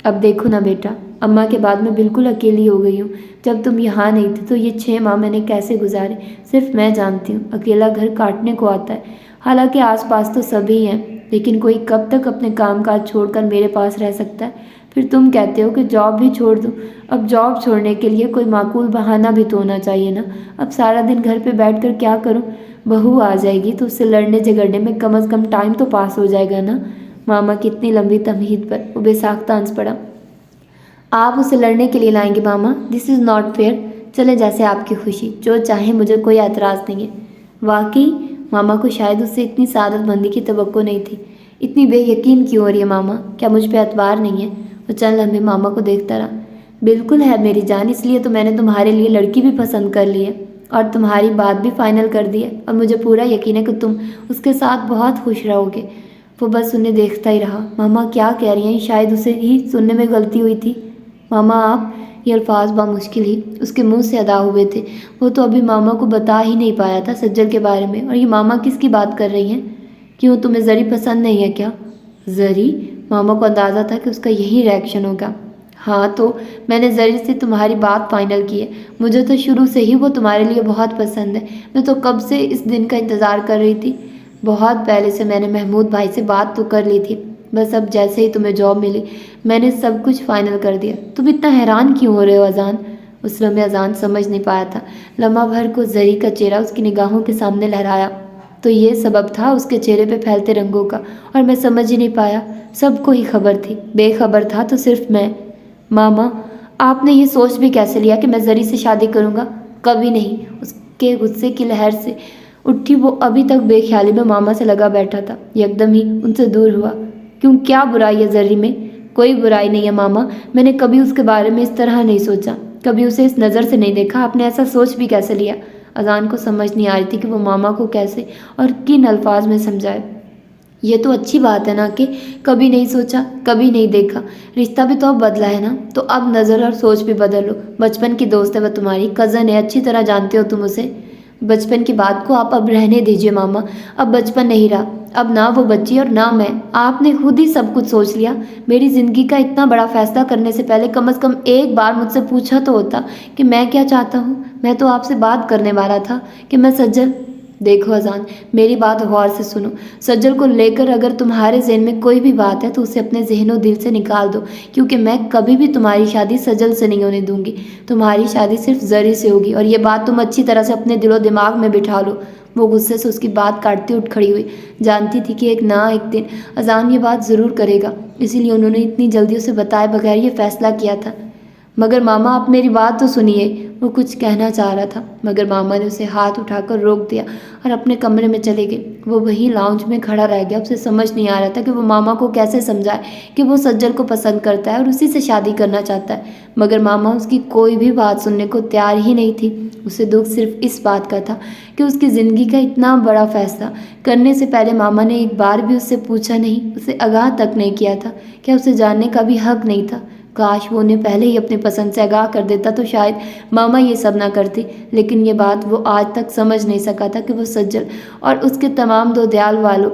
اب دیکھو نا بیٹا، اماں کے بعد میں بالکل اکیلی ہو گئی ہوں۔ جب تم یہاں نہیں تھی تو یہ 6 ماہ میں نے کیسے گزارے صرف میں جانتی ہوں۔ اکیلا گھر کاٹنے کو آتا ہے، حالانکہ آس پاس تو سبھی ہیں، لیکن کوئی کب تک اپنے کام کاج چھوڑ کر میرے پاس رہ سکتا ہے؟ پھر تم کہتے ہو کہ جاب بھی چھوڑ دوں۔ اب جاب چھوڑنے کے لیے کوئی معقول بہانہ بھی تو ہونا چاہیے نا۔ اب سارا دن گھر پہ بیٹھ کر کیا کروں؟ بہو آ جائے گی تو اس سے لڑنے جھگڑنے میں کم از کم ٹائم تو پاس ہو جائے گا نا۔ ماما کی اتنی لمبی تمہید پر وہ بے ساختہ ہنس پڑا۔ آپ اسے لڑنے کے لیے لائیں گے ماما؟ دس از ناٹ فیئر۔ چلے جیسے آپ کی خوشی، جو چاہیں، مجھے کوئی اعتراض نہیں ہے۔ واقعی ماما کو شاید اس سے اتنی سعادت مندی کی توقع نہیں تھی۔ اتنی بے یقین کیوں ہو رہی ہے ماما؟ کیا مجھ پہ اعتبار نہیں ہے؟ وہ چند لمحے ماما کو دیکھتا رہا۔ بالکل ہے میری جان، اس لیے تو میں نے تمہارے لیے لڑکی بھی پسند کر لی ہے اور تمہاری بات بھی فائنل کر دی ہے، اور مجھے پورا یقین ہے کہ تم اس کے ساتھ بہت خوش رہو گے۔ وہ بس انہیں دیکھتا ہی رہا۔ ماما کیا کہہ رہی ہیں؟ شاید اسے ہی سننے میں غلطی ہوئی تھی۔ ماما آپ، یہ الفاظ بامشکل ہی اس کے منہ سے ادا ہوئے تھے۔ وہ تو ابھی ماما کو بتا ہی نہیں پایا تھا سجل کے بارے میں، اور یہ ماما کس کی بات کر رہی ہیں؟ کیوں، تمہیں زری پسند نہیں ہے کیا؟ زری؟ ماما کو اندازہ تھا کہ اس کا یہی ری ایکشن ہوگا۔ ہاں، تو میں نے زری سے تمہاری بات فائنل کی ہے۔ مجھے تو شروع سے ہی وہ تمہارے لیے بہت پسند ہے۔ میں تو کب سے اس دن کا انتظار کر رہی تھی۔ بہت پہلے سے میں نے محمود بھائی سے بات تو کر لی تھی، بس اب جیسے ہی تمہیں جاب ملی میں نے سب کچھ فائنل کر دیا۔ تم اتنا حیران کیوں ہو رہے ہو اذان؟ اس لمحے اذان سمجھ نہیں پایا تھا۔ لمحہ بھر کو زری کا چہرہ اس کی نگاہوں کے سامنے لہرایا تو یہ سبب تھا اس کے چہرے پہ پھیلتے رنگوں کا، اور میں سمجھ ہی نہیں پایا۔ سب کو ہی خبر تھی، بے خبر تھا تو صرف میں۔ ماما، آپ نے یہ سوچ بھی کیسے لیا کہ میں زری سے شادی کروں گا؟ کبھی نہیں۔ اس کے غصے کی لہر سے اٹھی وہ ابھی تک بے خیالی میں ماما سے لگا بیٹھا تھا، یکدم ہی ان سے دور ہوا۔ کیوں، کیا برائی ہے زری میں؟ کوئی برائی نہیں ہے ماما، میں نے کبھی اس کے بارے میں اس طرح نہیں سوچا، کبھی اسے اس نظر سے نہیں دیکھا۔ آپ نے ایسا سوچ بھی کیسے لیا؟ اذان کو سمجھ نہیں آ رہی تھی کہ وہ ماما کو کیسے اور کن الفاظ میں سمجھائے۔ یہ تو اچھی بات ہے نا کہ کبھی نہیں سوچا، کبھی نہیں دیکھا۔ رشتہ بھی تو اب بدلا ہے نا، تو اب نظر اور سوچ بھی بدل لو۔ بچپن کی دوست ہے وہ، تمہاری کزن ہے، اچھی طرح جانتے ہو تم اسے۔ بچپن کی بات کو آپ اب رہنے دیجیے ماما، اب بچپن نہیں رہا، اب نہ وہ بچی اور نہ میں۔ آپ نے خود ہی سب کچھ سوچ لیا۔ میری زندگی کا اتنا بڑا فیصلہ کرنے سے پہلے کم از کم ایک بار مجھ سے پوچھا تو ہوتا کہ میں کیا چاہتا ہوں۔ میں تو آپ سے بات کرنے والا تھا کہ میں سجل، دیکھو اذان، میری بات غور سے سنو۔ سجل کو لے کر اگر تمہارے ذہن میں کوئی بھی بات ہے تو اسے اپنے ذہن و دل سے نکال دو، کیونکہ میں کبھی بھی تمہاری شادی سجل سے نہیں ہونے دوں گی۔ تمہاری شادی صرف زری سے ہوگی، اور یہ بات تم اچھی طرح سے اپنے دل و دماغ میں بٹھا لو۔ وہ غصے سے اس کی بات کاٹتی اٹھ کھڑی ہوئی، جانتی تھی کہ ایک نہ ایک دن اذان یہ بات ضرور کرے گا، اسی لیے انہوں نے اتنی جلدی اسے بتائے بغیر یہ فیصلہ کیا تھا۔ مگر ماما، آپ میری بات تو سنیے۔ وہ کچھ کہنا چاہ رہا تھا مگر ماما نے اسے ہاتھ اٹھا کر روک دیا اور اپنے کمرے میں چلے گئے۔ وہ وہیں لاؤنج میں کھڑا رہ گیا۔ اسے سمجھ نہیں آ رہا تھا کہ وہ ماما کو کیسے سمجھائے کہ وہ سجل کو پسند کرتا ہے اور اسی سے شادی کرنا چاہتا ہے، مگر ماما اس کی کوئی بھی بات سننے کو تیار ہی نہیں تھی۔ اسے دکھ صرف اس بات کا تھا کہ اس کی زندگی کا اتنا بڑا فیصلہ کرنے سے پہلے ماما نے ایک بار بھی اس سے پوچھا نہیں، اسے آگاہ تک نہیں کیا تھا، کیا اسے جاننے کا بھی حق نہیں تھا۔ کاش وہ انہیں پہلے ہی اپنی پسند سے آگاہ کر دیتا تو شاید ماما یہ سب نہ کرتی، لیکن یہ بات وہ آج تک سمجھ نہیں سکا تھا کہ وہ سجل اور اس کے تمام دو دیال والوں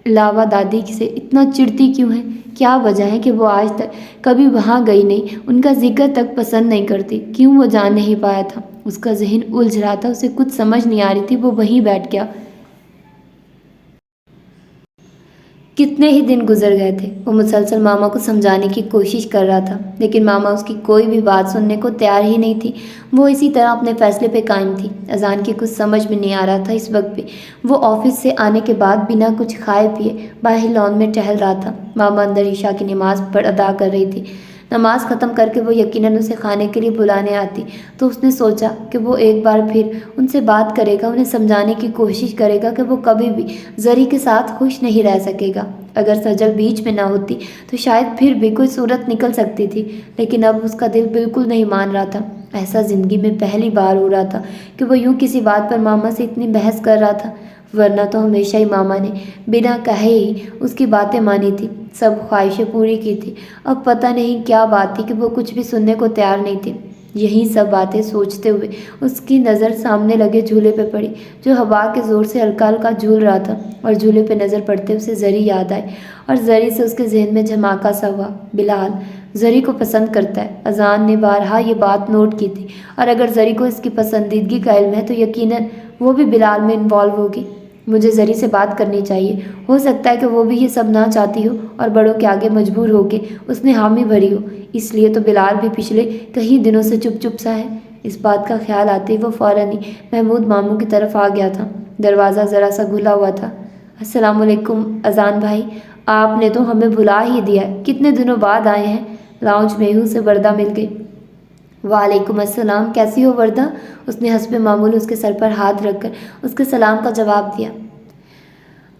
علاوہ دادی سے اتنا چڑتی کیوں ہے؟ کیا وجہ ہے کہ وہ آج تک کبھی وہاں گئی نہیں، ان کا ذکر تک پسند نہیں کرتی؟ کیوں وہ جان نہیں پایا تھا؟ اس کا ذہن الجھ رہا تھا، اسے کچھ سمجھ نہیں آ رہی تھی۔ وہ وہیں بیٹھ گیا۔ کتنے ہی دن گزر گئے تھے۔ وہ مسلسل ماما کو سمجھانے کی کوشش کر رہا تھا، لیکن ماما اس کی کوئی بھی بات سننے کو تیار ہی نہیں تھی۔ وہ اسی طرح اپنے فیصلے پہ قائم تھی۔ اذان کی کچھ سمجھ میں نہیں آ رہا تھا اس وقت بھی۔ وہ آفس سے آنے کے بعد بنا کچھ کھائے پیے باہر لان میں ٹہل رہا تھا۔ ماما اندر عشاء کی نماز ادا کر رہی تھی۔ نماز ختم کر کے وہ یقیناً اسے کھانے کے لیے بلانے آتی، تو اس نے سوچا کہ وہ ایک بار پھر ان سے بات کرے گا، انہیں سمجھانے کی کوشش کرے گا کہ وہ کبھی بھی زری کے ساتھ خوش نہیں رہ سکے گا۔ اگر سجل بیچ میں نہ ہوتی تو شاید پھر بھی کوئی صورت نکل سکتی تھی، لیکن اب اس کا دل بالکل نہیں مان رہا تھا۔ ایسا زندگی میں پہلی بار ہو رہا تھا کہ وہ یوں کسی بات پر ماما سے اتنی بحث کر رہا تھا، ورنہ تو ہمیشہ ہی ماما نے بنا کہے ہی اس کی باتیں مانی تھی، سب خواہشیں پوری کی تھی۔ اب پتہ نہیں کیا بات تھی کہ وہ کچھ بھی سننے کو تیار نہیں تھی۔ یہی سب باتیں سوچتے ہوئے اس کی نظر سامنے لگے جھولے پہ پڑی، جو ہوا کے زور سے ہلکا ہلکا جھول رہا تھا، اور جھولے پہ نظر پڑتے اسے زری یاد آئی، اور زری سے اس کے ذہن میں دھماکہ سا ہوا۔ بلال زری کو پسند کرتا ہے، اذان نے بارہا یہ بات نوٹ کی تھی، اور اگر زری کو اس کی پسندیدگی کا علم ہے تو یقیناً وہ بھی بلال میں انوالو ہوگی۔ مجھے زری سے بات کرنی چاہیے، ہو سکتا ہے کہ وہ بھی یہ سب نہ چاہتی ہو اور بڑوں کے آگے مجبور ہو کے اس نے حامی بھری ہو، اس لیے تو بلال بھی پچھلے کئی دنوں سے چپ چپ سا ہے۔ اس بات کا خیال آتے ہی وہ فوراً ہی محمود ماموں کی طرف آ گیا تھا۔ دروازہ ذرا سا کھلا ہوا تھا۔ السلام علیکم اذان بھائی، آپ نے تو ہمیں بھلا ہی دیا ہے، کتنے دنوں بعد آئے ہیں۔ لاؤنج میں ہی اسے وردہ مل گئی۔ وعلیکم السلام، کیسی ہو وردہ؟ اس نے حسب معمول اس کے سر پر ہاتھ رکھ کر اس کے سلام کا جواب دیا۔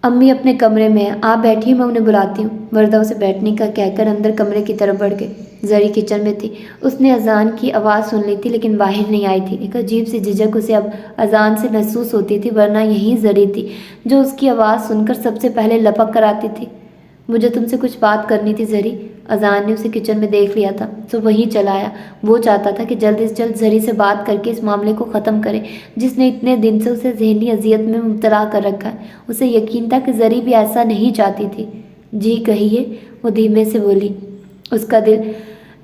امی اپنے کمرے میں ہیں، آپ بیٹھیے، میں انہیں بلاتی ہوں۔ وردہ اسے بیٹھنے کا کہہ کر اندر کمرے کی طرف بڑھ گئی۔ زری کچن میں تھی، اس نے اذان کی آواز سن لی تھی لیکن باہر نہیں آئی تھی۔ ایک عجیب سی جھجک اسے اب اذان سے محسوس ہوتی تھی، ورنہ یہی زری تھی جو اس کی آواز سن کر سب سے پہلے لپک کر آتی تھی۔ مجھے تم سے کچھ بات کرنی تھی زری۔ اذان نے اسے کچن میں دیکھ لیا تھا تو وہیں چلا آیا۔ وہ چاہتا تھا کہ جلد از جلد زری سے بات کر کے اس معاملے کو ختم کرے جس نے اتنے دن سے اسے ذہنی اذیت میں مبتلا کر رکھا ہے۔ اسے یقین تھا کہ زری بھی ایسا نہیں چاہتی تھی۔ جی کہیے، وہ دھیمے سے بولی۔ اس کا دل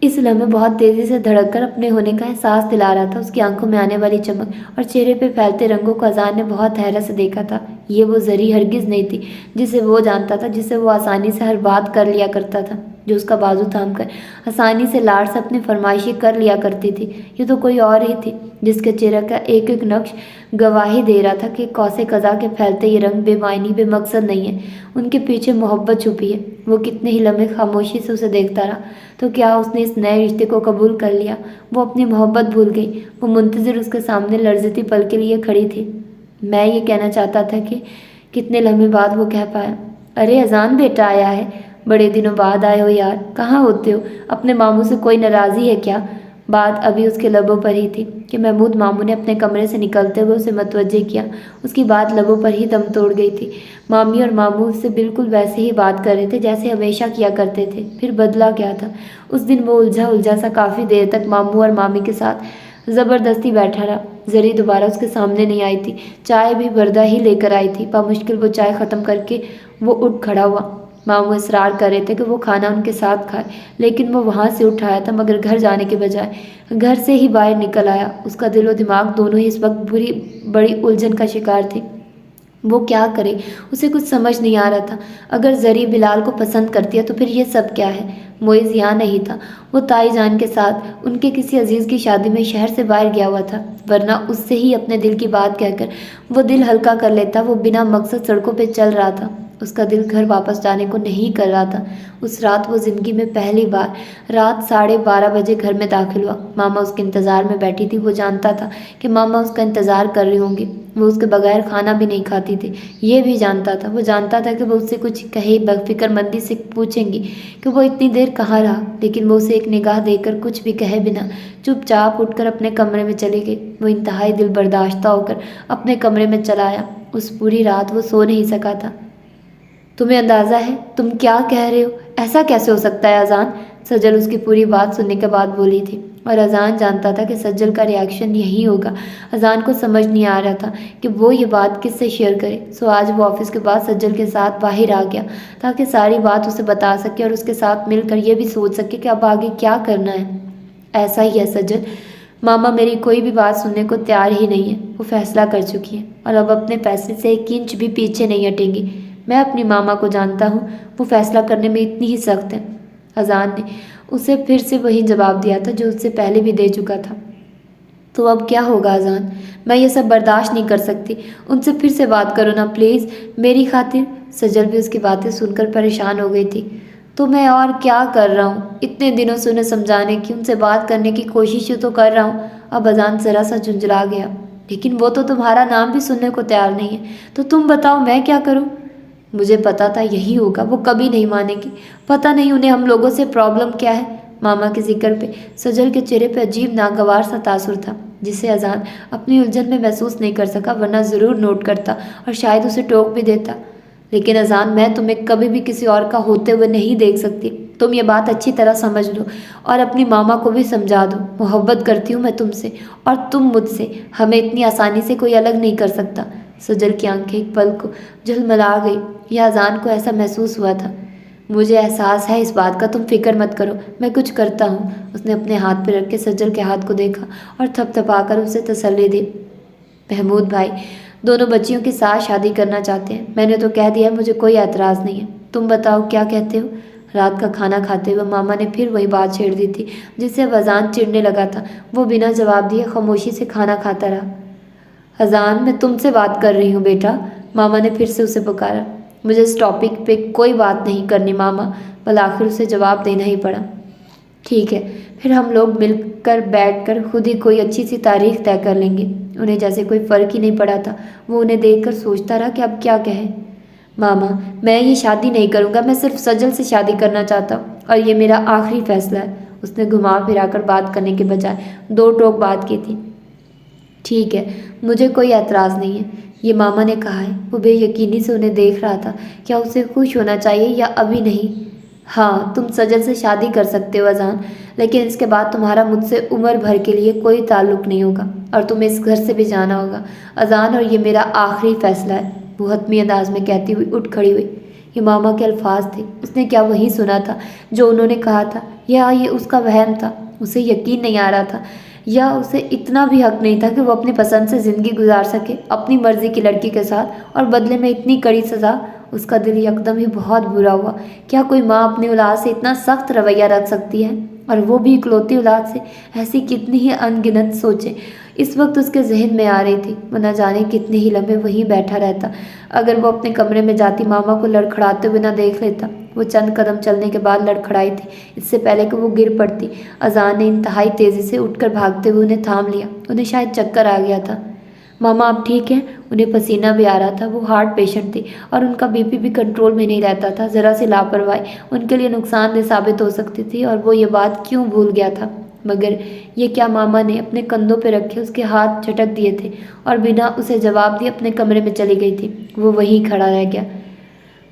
اس لمحے بہت تیزی سے دھڑک کر اپنے ہونے کا احساس دلا رہا تھا۔ اس کی آنکھوں میں آنے والی چمک اور چہرے پہ پھیلتے رنگوں کو اذان نے بہت حیرت سے دیکھا تھا۔ یہ وہ زری ہرگز نہیں تھی جسے وہ جانتا تھا، جسے وہ آسانی سے ہر بات کر لیا کرتا تھا، جو اس کا بازو تھام کر آسانی سے لاڑ سے اپنی فرمائشیں کر لیا کرتی تھی۔ یہ تو کوئی اور ہی تھی جس کے چہرے کا ایک ایک نقش گواہی دے رہا تھا کہ قوس قزح کے پھیلتے یہ رنگ بے معنی بے مقصد نہیں ہے، ان کے پیچھے محبت چھپی ہے۔ وہ کتنے ہی لمحے خاموشی سے اسے دیکھتا رہا۔ تو کیا اس نے اس نئے رشتے کو قبول کر لیا؟ وہ اپنی محبت بھول گئی۔ وہ منتظر اس کے سامنے لرزتی پل کے لیے کھڑی تھی۔ میں یہ کہنا چاہتا تھا کہ کتنے لمحے بعد وہ کہہ پایا، ارے اذان بیٹا آیا ہے، بڑے دنوں بعد آئے ہو یار، کہاں ہوتے ہو؟ اپنے ماموں سے کوئی ناراضی ہے کیا؟ بات ابھی اس کے لبوں پر ہی تھی کہ محمود ماموں نے اپنے کمرے سے نکلتے ہوئے اسے متوجہ کیا۔ اس کی بات لبوں پر ہی دم توڑ گئی تھی۔ مامی اور ماموں اس سے بالکل ویسے ہی بات کر رہے تھے جیسے ہمیشہ کیا کرتے تھے۔ پھر بدلا کیا تھا؟ اس دن وہ الجھا سا کافی دیر تک ماموں اور مامی کے ساتھ زبردستی بیٹھا رہا۔ زری دوبارہ اس کے سامنے نہیں آئی تھی۔ چائے بھی وردہ ہی لے کر آئی تھی۔ بامشکل وہ چائے ختم کر کے وہ اٹھ کھڑا ہوا۔ ماموں اصرار کر رہے تھے کہ وہ کھانا ان کے ساتھ کھائے، لیکن وہ وہاں سے اٹھ آیا تھا، مگر گھر جانے کے بجائے گھر سے ہی باہر نکل آیا۔ اس کا دل و دماغ دونوں ہی اس وقت بڑی الجھن کا شکار تھے۔ وہ کیا کرے؟ اسے کچھ سمجھ نہیں آ رہا تھا۔ اگر زری بلال کو پسند کرتی ہے تو پھر یہ سب کیا ہے؟ معیز یہاں نہیں تھا، وہ تائی جان کے ساتھ ان کے کسی عزیز کی شادی میں شہر سے باہر گیا ہوا تھا، ورنہ اس سے ہی اپنے دل کی بات کہہ کر وہ دل ہلکا کر لیتا۔ وہ بنا مقصد سڑکوں پہ چل رہا تھا، اس کا دل گھر واپس جانے کو نہیں کر رہا تھا۔ اس رات وہ زندگی میں پہلی بار رات 12:30 بجے گھر میں داخل ہوا۔ ماما اس کے انتظار میں بیٹھی تھی۔ وہ جانتا تھا کہ ماما اس کا انتظار کر رہی ہوں گی۔ وہ اس کے بغیر کھانا بھی نہیں کھاتی تھی، یہ بھی جانتا تھا۔ وہ جانتا تھا کہ وہ اس سے کچھ کہے فکر مندی سے پوچھیں گی کہ وہ اتنی دیر کہاں رہا، لیکن وہ اسے ایک نگاہ دے کر کچھ بھی کہے بنا چپ چاپ اٹھ کر اپنے کمرے میں چلی گئی۔ وہ انتہائی دل برداشتہ ہو کر اپنے کمرے میں چلا آیا۔ اس پوری رات وہ سو نہیں سکا تھا۔ تمہیں اندازہ ہے تم کیا کہہ رہے ہو؟ ایسا کیسے ہو سکتا ہے اذان؟ سجل اس کی پوری بات سننے کے بعد بولی تھی۔ اور اذان جانتا تھا کہ سجل کا ریاکشن یہی ہوگا۔ اذان کو سمجھ نہیں آ رہا تھا کہ وہ یہ بات کس سے شیئر کرے، سو آج وہ آفس کے بعد سجل کے ساتھ باہر آ گیا تاکہ ساری بات اسے بتا سکے اور اس کے ساتھ مل کر یہ بھی سوچ سکے کہ اب آگے کیا کرنا ہے۔ ایسا ہی ہے سجل، ماما میری کوئی بھی بات سننے کو تیار ہی نہیں ہے، وہ فیصلہ کر چکی ہے اور اب اپنے فیصلے سے 1 انچ بھی پیچھے نہیں ہٹیں گی۔ میں اپنی ماما کو جانتا ہوں، وہ فیصلہ کرنے میں اتنی ہی سخت ہے۔ اذان نے اسے پھر سے وہی جواب دیا تھا جو اس سے پہلے بھی دے چکا تھا۔ تو اب کیا ہوگا اذان؟ میں یہ سب برداشت نہیں کر سکتی، ان سے پھر سے بات کرو نا پلیز، میری خاطر۔ سجل بھی اس کی باتیں سن کر پریشان ہو گئی تھی۔ تو میں اور کیا کر رہا ہوں؟ اتنے دنوں سے انہیں سمجھانے کی، ان سے بات کرنے کی کوشش تو کر رہا ہوں۔ اب اذان ذرا سا جھنجھلا گیا۔ لیکن وہ تو تمہارا نام بھی سننے کو تیار نہیں ہے، تو تم بتاؤ میں کیا کروں؟ مجھے پتا تھا یہی ہوگا، وہ کبھی نہیں مانیں گی۔ پتہ نہیں انہیں ہم لوگوں سے پرابلم کیا ہے۔ ماما کے ذکر پہ سجل کے چہرے پہ عجیب ناگوار سا تاثر تھا، جسے اذان اپنی الجھن میں محسوس نہیں کر سکا، ورنہ ضرور نوٹ کرتا اور شاید اسے ٹوک بھی دیتا۔ لیکن اذان، میں تمہیں کبھی بھی کسی اور کا ہوتے ہوئے نہیں دیکھ سکتی، تم یہ بات اچھی طرح سمجھ لو اور اپنی ماما کو بھی سمجھا دو۔ محبت کرتی ہوں میں تم سے اور تم مجھ سے، ہمیں اتنی آسانی سے کوئی الگ نہیں کر سکتا۔ سجل کی آنکھیں ایک پل کو جھلملا گئی، یا اذان کو ایسا محسوس ہوا تھا۔ مجھے احساس ہے اس بات کا، تم فکر مت کرو، میں کچھ کرتا ہوں۔ اس نے اپنے ہاتھ پہ رکھ کے سجل کے ہاتھ کو دیکھا اور تھپ تھپا کر اسے تسلی دی۔ محمود بھائی دونوں بچیوں کے ساتھ شادی کرنا چاہتے ہیں، میں نے تو کہہ دیا، مجھے کوئی اعتراض نہیں ہے۔ تم بتاؤ کیا کہتے ہو؟ رات کا کھانا کھاتے ہوئے ماما نے پھر وہی بات چھیڑ دی تھی جس سے اب اذان چڑھنے لگا تھا۔ وہ بنا جواب دیے خاموشی سے کھانا کھاتا رہا۔ اذان، میں تم سے بات کر رہی ہوں بیٹا، ماما نے پھر سے اسے پکارا۔ مجھے اس ٹاپک پہ کوئی بات نہیں کرنی ماما، بالآخر اسے جواب دینا ہی پڑا۔ ٹھیک ہے، پھر ہم لوگ مل کر بیٹھ کر خود ہی کوئی اچھی سی تاریخ طے کر لیں گے۔ انہیں جیسے کوئی فرق ہی نہیں پڑا تھا، وہ انہیں دیکھ کر سوچتا رہا کہ اب کیا کہے۔ ماما، میں یہ شادی نہیں کروں گا، میں صرف سجل سے شادی کرنا چاہتا ہوں اور یہ میرا آخری فیصلہ ہے۔ اس نے گھما پھرا کر بات کرنے کے بجائے 2 ٹوک بات کی تھی۔ ٹھیک ہے، مجھے کوئی اعتراض نہیں ہے، یہ ماما نے کہا ہے۔ وہ بے یقینی سے انہیں دیکھ رہا تھا، کیا اسے خوش ہونا چاہیے یا ابھی نہیں؟ ہاں، تم سجل سے شادی کر سکتے ہو اذان، لیکن اس کے بعد تمہارا مجھ سے عمر بھر کے لیے کوئی تعلق نہیں ہوگا اور تمہیں اس گھر سے بھی جانا ہوگا اذان، اور یہ میرا آخری فیصلہ ہے، وہ حتمی انداز میں کہتی ہوئی اٹھ کھڑی ہوئی۔ یہ ماما کے الفاظ تھے، اس نے کیا وہی سنا تھا جو انہوں نے کہا تھا، یا یہ اس کا وہم تھا؟ اسے یقین نہیں آ رہا تھا، یا اسے اتنا بھی حق نہیں تھا کہ وہ اپنی پسند سے زندگی گزار سکے اپنی مرضی کی لڑکی کے ساتھ، اور بدلے میں اتنی کڑی سزا؟ اس کا دل یکدم ہی بہت برا ہوا۔ کیا کوئی ماں اپنی اولاد سے اتنا سخت رویہ رکھ سکتی ہے، اور وہ بھی اکلوتی اولاد سے؟ ایسی کتنی ہی ان گنت سوچیں اس وقت اس کے ذہن میں آ رہی تھی۔ وہ نہ جانے کتنے ہی لمحے وہیں بیٹھا رہتا۔ اگر وہ اپنے کمرے میں جاتی، ماما کو لڑکھڑاتے ہوئے نہ دیکھ لیتا۔ وہ چند قدم چلنے کے بعد لڑکھڑائی تھی، اس سے پہلے کہ وہ گر پڑتی۔ اذان نے انتہائی تیزی سے اٹھ کر بھاگتے ہوئے انہیں تھام لیا، انہیں شاید چکر آ گیا تھا۔ ماما آپ ٹھیک ہیں؟ انہیں پسینہ بھی آ رہا تھا، وہ ہارٹ پیشنٹ تھی اور ان کا BP بھی کنٹرول میں نہیں رہتا تھا۔ ذرا سی لاپرواہی ان کے لیے نقصان دہ ثابت ہو سکتی تھی، اور وہ یہ بات کیوں بھول گیا تھا؟ مگر یہ کیا ماما نے اپنے کندھوں پہ رکھے اس کے ہاتھ جھٹک دیے تھے اور بنا اسے جواب دیے اپنے کمرے میں چلی گئی تھی؟ وہ وہیں کھڑا رہ گیا۔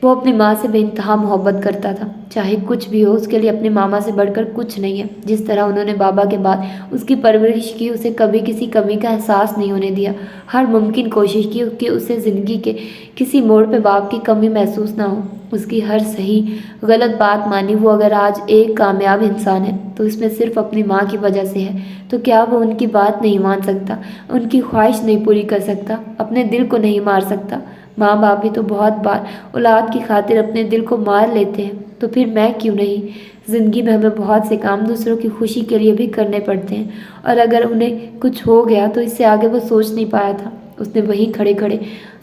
وہ اپنی ماں سے بے انتہا محبت کرتا تھا، چاہے کچھ بھی ہو، اس کے لیے اپنی ماما سے بڑھ کر کچھ نہیں ہے۔ جس طرح انہوں نے بابا کے بعد اس کی پرورش کی، اسے کبھی کسی کمی کا احساس نہیں ہونے دیا۔ ہر ممکن کوشش کی کہ اسے زندگی کے کسی موڑ پہ باپ کی کمی محسوس نہ ہو۔ اس کی ہر صحیح غلط بات مانی۔ وہ اگر آج ایک کامیاب انسان ہے تو اس میں صرف اپنی ماں کی وجہ سے ہے، تو کیا وہ ان کی بات نہیں مان سکتا، ان کی خواہش نہیں پوری کر سکتا، اپنے دل کو نہیں مار سکتا؟ ماں باپ بھی تو بہت بار اولاد کی خاطر اپنے دل کو مار لیتے ہیں، تو پھر میں کیوں نہیں؟ زندگی میں ہمیں بہت سے کام دوسروں کی خوشی کے لیے بھی کرنے پڑتے ہیں، اور اگر انہیں کچھ ہو گیا تو اس سے آگے وہ سوچ نہیں پایا تھا۔ اس نے وہیں کھڑے کھڑے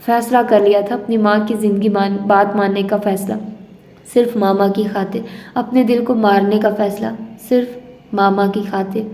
فیصلہ کر لیا تھا، اپنی ماں کی زندگی بات ماننے کا فیصلہ، صرف ماما کی خاطر، اپنے دل کو مارنے کا فیصلہ، صرف ماما کی خاطر۔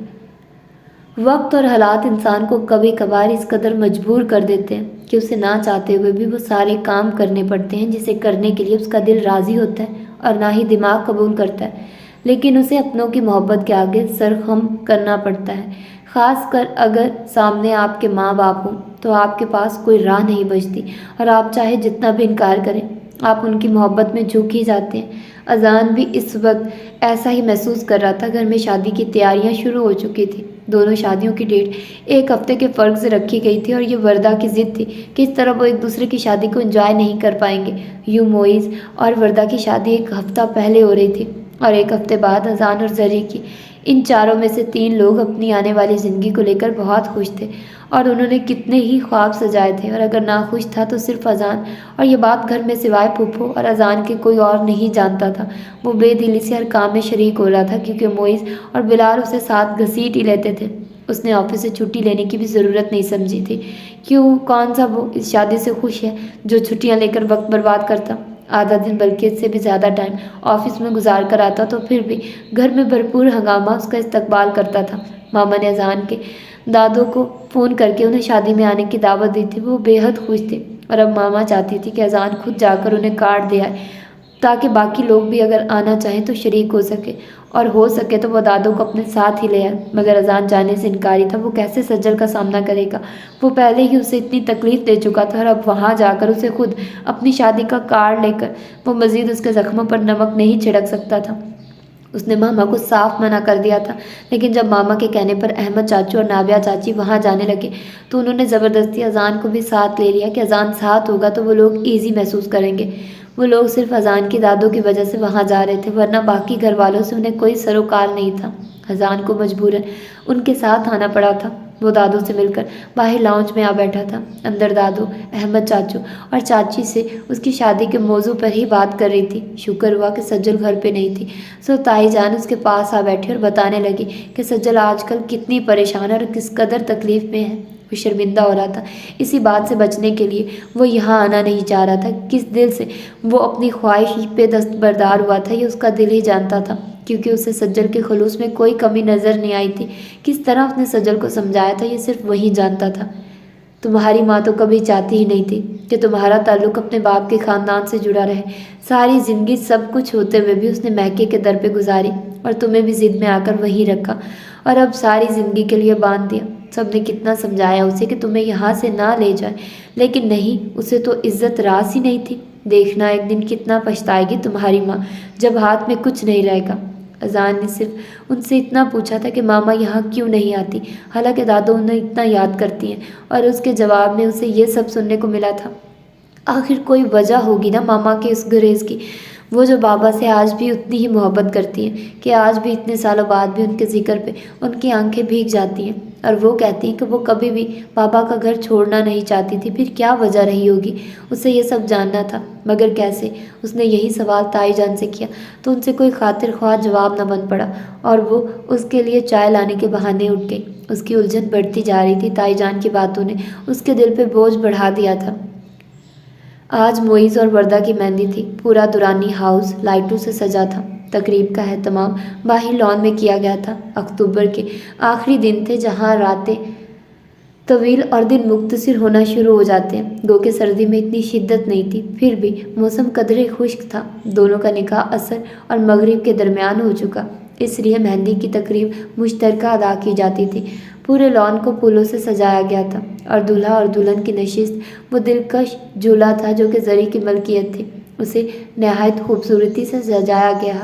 وقت اور حالات انسان کو کبھی کبھار اس قدر مجبور کر دیتے ہیں کہ اسے نہ چاہتے ہوئے بھی وہ سارے کام کرنے پڑتے ہیں جسے کرنے کے لیے اس کا دل راضی ہوتا ہے اور نہ ہی دماغ قبول کرتا ہے، لیکن اسے اپنوں کی محبت کے آگے سر خم کرنا پڑتا ہے، خاص کر اگر سامنے آپ کے ماں باپ ہوں تو آپ کے پاس کوئی راہ نہیں بچتی، اور آپ چاہے جتنا بھی انکار کریں آپ ان کی محبت میں جھک ہی جاتے ہیں۔ اذان بھی اس وقت ایسا ہی محسوس کر رہا تھا۔ گھر میں شادی کی تیاریاں شروع ہو چکی تھیں۔ دونوں شادیوں کی ڈیٹ ایک ہفتے کے فرق سے رکھی گئی تھی اور یہ وردہ کی ضد تھی کہ اس طرح وہ ایک دوسرے کی شادی کو انجوائے نہیں کر پائیں گے۔ یوں معیز اور وردہ کی شادی ایک ہفتہ پہلے ہو رہی تھی اور ایک ہفتے بعد اذان اور زری کی۔ ان چاروں میں سے 3 لوگ اپنی آنے والی زندگی کو لے کر بہت خوش تھے اور انہوں نے کتنے ہی خواب سجائے تھے، اور اگر ناخوش تھا تو صرف اذان، اور یہ بات گھر میں سوائے پھپھو اور اذان کے کوئی اور نہیں جانتا تھا۔ وہ بے دلی سے ہر کام میں شریک ہو رہا تھا کیونکہ معیز اور بلال اسے ساتھ گھسیٹ ہی لیتے تھے۔ اس نے آفس سے چھٹی لینے کی بھی ضرورت نہیں سمجھی تھی۔ کون سا وہ اس شادی سے خوش ہے جو چھٹیاں لے کر وقت برباد کرتا؟ آدھا دن بلکہ اس سے بھی زیادہ ٹائم آفس میں گزار کر آتا تو پھر بھی گھر میں بھرپور ہنگامہ اس کا استقبال کرتا تھا۔ ماما نے اذان کے دادوں کو فون کر کے انہیں شادی میں آنے کی دعوت دی تھی۔ وہ بے حد خوش تھے اور اب ماما چاہتی تھی کہ اذان خود جا کر انہیں کارڈ دے آئے تاکہ باقی لوگ بھی اگر آنا چاہیں تو شریک ہو سکے، اور ہو سکے تو وہ دادوں کو اپنے ساتھ ہی لے آئے۔ مگر اذان جانے سے انکاری تھا۔ وہ کیسے سجل کا سامنا کرے گا؟ وہ پہلے ہی اسے اتنی تکلیف دے چکا تھا اور اب وہاں جا کر اسے خود اپنی شادی کا کارڈ لے کر وہ مزید اس کے زخموں پر نمک نہیں چھڑک سکتا تھا۔ اس نے ماما کو صاف منع کر دیا تھا، لیکن جب ماما کے کہنے پر احمد چاچو اور نابیہ چاچی وہاں جانے لگے تو انہوں نے زبردستی اذان کو بھی ساتھ لے لیا کہ اذان ساتھ ہوگا تو وہ لوگ ایزی محسوس کریں گے۔ وہ لوگ صرف اذان کی دادوں کی وجہ سے وہاں جا رہے تھے، ورنہ باقی گھر والوں سے انہیں کوئی سروکار نہیں تھا۔ اذان کو مجبوراً ان کے ساتھ آنا پڑا تھا۔ وہ دادوں سے مل کر باہر لاؤنج میں آ بیٹھا تھا۔ اندر دادو، احمد چاچو اور چاچی سے اس کی شادی کے موضوع پر ہی بات کر رہی تھی۔ شکر ہوا کہ سجل گھر پہ نہیں تھی، سو تائی جان اس کے پاس آ بیٹھی اور بتانے لگی کہ سجل آج کل کتنی پریشان اور کس قدر تکلیف میں ہے۔ وہ شرمندہ ہو رہا تھا۔ اسی بات سے بچنے کے لیے وہ یہاں آنا نہیں چاہ رہا تھا۔ کس دل سے وہ اپنی خواہش پہ دستبردار ہوا تھا یہ اس کا دل ہی جانتا تھا، کیونکہ اسے سجل کے خلوص میں کوئی کمی نظر نہیں آئی تھی۔ کس طرح اس نے سجل کو سمجھایا تھا یہ صرف وہی جانتا تھا۔ تمہاری ماں تو کبھی چاہتی ہی نہیں تھی کہ تمہارا تعلق اپنے باپ کے خاندان سے جڑا رہے۔ ساری زندگی سب کچھ ہوتے ہوئے بھی اس نے مہکے کے در پہ گزاری اور تمہیں بھی ضد میں آ کر وہیں رکھا، اور اب ساری زندگی کے لیے باندھ دیا۔ سب نے کتنا سمجھایا اسے کہ تمہیں یہاں سے نہ لے جائے، لیکن نہیں، اسے تو عزت راس ہی نہیں تھی۔ دیکھنا ایک دن کتنا پچھتائے گی تمہاری ماں جب ہاتھ میں کچھ نہیں رہے گا۔ اذان نے صرف ان سے اتنا پوچھا تھا کہ ماما یہاں کیوں نہیں آتی، حالانکہ دادو انہیں اتنا یاد کرتی ہیں، اور اس کے جواب میں اسے یہ سب سننے کو ملا تھا۔ آخر کوئی وجہ ہوگی نا ماما کے اس گریز کی۔ وہ جو بابا سے آج بھی اتنی ہی محبت کرتی ہیں کہ آج بھی اتنے سالوں بعد بھی ان کے ذکر پہ ان کی آنکھیں بھیگ جاتی ہیں، اور وہ کہتی ہیں کہ وہ کبھی بھی بابا کا گھر چھوڑنا نہیں چاہتی تھی۔ پھر کیا وجہ رہی ہوگی؟ اسے یہ سب جاننا تھا، مگر کیسے؟ اس نے یہی سوال تائی جان سے کیا تو ان سے کوئی خاطر خواہ جواب نہ بن پڑا، اور وہ اس کے لیے چائے لانے کے بہانے اٹھ گئی۔ اس کی الجھن بڑھتی جا رہی تھی۔ تائی جان کی باتوں نے اس کے دل پہ بوجھ بڑھا دیا تھا۔ آج معیز اور وردہ کی مہندی تھی۔ پورا دورانی ہاؤس لائٹوں سے سجا تھا۔ تقریب کا اہتمام باہر لان میں کیا گیا تھا۔ اکتوبر کے آخری دن تھے جہاں راتیں طویل اور دن مختصر ہونا شروع ہو جاتے ہیں۔ گو کہ سردی میں اتنی شدت نہیں تھی، پھر بھی موسم قدرے خشک تھا۔ دونوں کا نکاح عصر اور مغرب کے درمیان ہو چکا، اس لیے مہندی کی تقریب مشترکہ ادا کی جاتی تھی۔ پورے لان کو پھولوں سے سجایا گیا تھا اور دولہا اور دلہن کی نشست وہ دلکش جھولا تھا جو کہ زری کی ملکیت تھی، اسے نہایت خوبصورتی سے سجایا گیا۔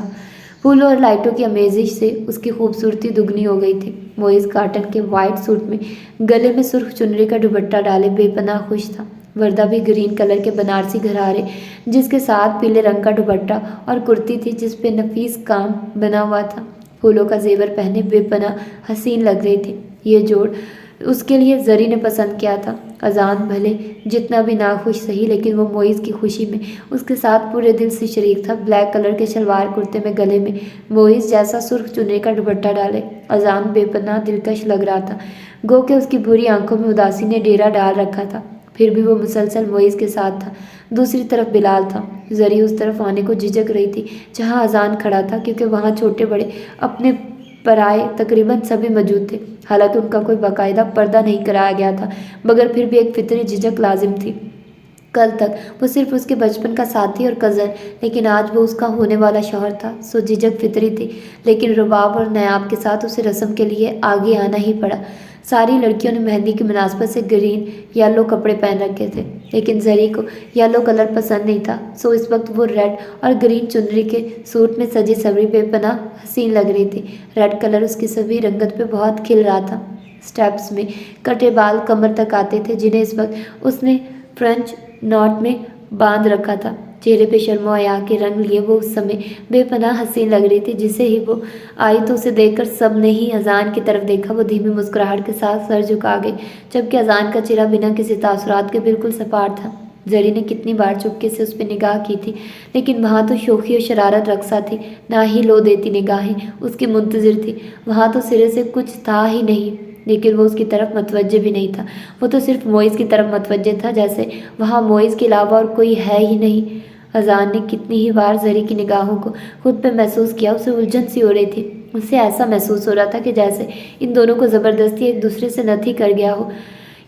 پھولوں اور لائٹوں کی آمیزش سے اس کی خوبصورتی دگنی ہو گئی تھی۔ معیز کاٹن کے وائٹ سوٹ میں گلے میں سرخ چنری کا دوپٹہ ڈالے بے پناہ خوش تھا۔ وردہ بھی گرین کلر کے بنارسی گھرارے جس کے ساتھ پیلے رنگ کا دوپٹہ اور کرتی تھی جس پہ نفیس کام بنا ہوا تھا، پھولوں کا زیور پہنے بے پناہ حسین لگ رہی تھی۔ یہ جوڑ اس کے لیے زری نے پسند کیا تھا۔ اذان بھلے جتنا بھی ناخوش سہی، لیکن وہ معیز کی خوشی میں اس کے ساتھ پورے دل سے شریک تھا۔ بلیک کلر کے شلوار کرتے میں گلے میں معیز جیسا سرخ چنری کا دوپٹہ ڈالے اذان بے پناہ دلکش لگ رہا تھا، گو کہ اس کی بری آنکھوں میں اداسی نے ڈیرا ڈال رکھا تھا، پھر بھی وہ مسلسل معیز کے ساتھ تھا۔ دوسری طرف بلال تھا۔ زری اس طرف آنے کو جھجک رہی تھی جہاں اذان کھڑا تھا، کیونکہ وہاں چھوٹے بڑے اپنے پرائے تقریباً سبھی موجود تھے۔ حالانکہ ان کا کوئی باقاعدہ پردہ نہیں کرایا گیا تھا، مگر پھر بھی ایک فطری جھجک لازم تھی۔ کل تک وہ صرف اس کے بچپن کا ساتھی اور کزن، لیکن آج وہ اس کا ہونے والا شوہر تھا، سو جھجک فطری تھی، لیکن رباب اور نیاب کے ساتھ اسے رسم کے لیے آگے آنا ہی پڑا۔ ساری لڑکیوں نے مہندی کی مناسبت سے گرین یلو کپڑے پہن رکھے تھے، لیکن زری کو یلو کلر پسند نہیں تھا، سو اس وقت وہ ریڈ اور گرین چنری کے سوٹ میں سجی سوری بے پناہ حسین لگ رہی تھی۔ ریڈ کلر اس کی سبھی رنگت پہ بہت کھل رہا تھا۔ سٹیپس میں کٹے بال کمر تک آتے تھے، جنہیں اس وقت اس نے فرنچ ناٹ میں باندھ رکھا تھا۔ چہرے پہ شرم و حیا کے رنگ لیے وہ اس سمے بے پناہ حسین لگ رہی تھی۔ جسے ہی وہ آئی تو اسے دیکھ کر سب نے ہی اذان کی طرف دیکھا۔ وہ دھیمی مسکراہٹ کے ساتھ سر جھکا گئی، جبکہ اذان کا چہرہ بنا کسی تاثرات کے بالکل سپاٹ تھا۔ زری نے کتنی بار چپکے سے اس پہ نگاہ کی تھی، لیکن وہاں تو شوخی اور شرارت رقصہ تھی، نہ ہی لو دیتی نگاہیں اس کی منتظر تھی۔ وہاں تو سرے سے کچھ تھا ہی نہیں، لیکن وہ اس کی طرف متوجہ بھی نہیں تھا۔ وہ تو صرف موئز کی طرف متوجہ تھا، جیسے وہاں موئز کے علاوہ اور کوئی ہے ہی نہیں۔ اذان نے کتنی ہی بار زری کی نگاہوں کو خود پہ محسوس کیا۔ اسے الجھن سی ہو رہی تھی۔ اسے ایسا محسوس ہو رہا تھا کہ جیسے ان دونوں کو زبردستی ایک دوسرے سے نتھی کر گیا ہو،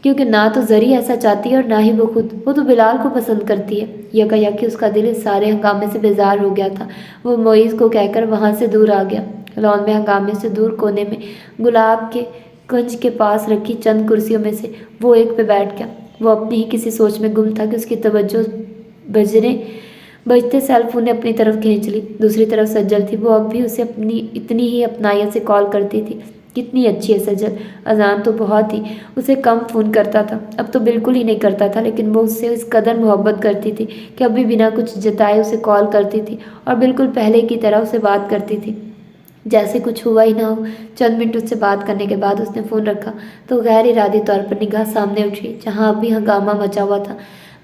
کیونکہ نہ تو زری ایسا چاہتی ہے اور نہ ہی وہ خود۔ وہ تو بلال کو پسند کرتی ہے۔ یکایک اس کا دل اس سارے ہنگامے سے بیزار ہو گیا تھا۔ وہ موئز کو کہہ کر وہاں سے دور آ گیا۔ لان میں ہنگامے سے دور کونے میں گلاب کے کنج کے پاس رکھی چند کرسیوں میں سے وہ ایک پہ بیٹھ گیا۔ وہ اپنی ہی کسی سوچ میں گم تھا کہ اس کی توجہ بجتے سیل فون نے اپنی طرف کھینچ لی۔ دوسری طرف سجل تھی۔ وہ اب بھی اسے اتنی ہی اپنائیت سے کال کرتی تھی۔ کتنی اچھی ہے سجل۔ اذان تو بہت ہی اسے کم فون کرتا تھا، اب تو بالکل ہی نہیں کرتا تھا، لیکن وہ اس سے اس قدر محبت کرتی تھی کہ اب بھی بنا کچھ جتائے اسے کال کرتی تھی اور بالکل پہلے کی طرح اسے بات کرتی تھی جیسے کچھ ہوا ہی نہ ہو۔ چند منٹ اس سے بات کرنے کے بعد اس نے فون رکھا تو غیر ارادی طور پر نگاہ سامنے اٹھی، جہاں اب بھی ہنگامہ مچا ہوا تھا۔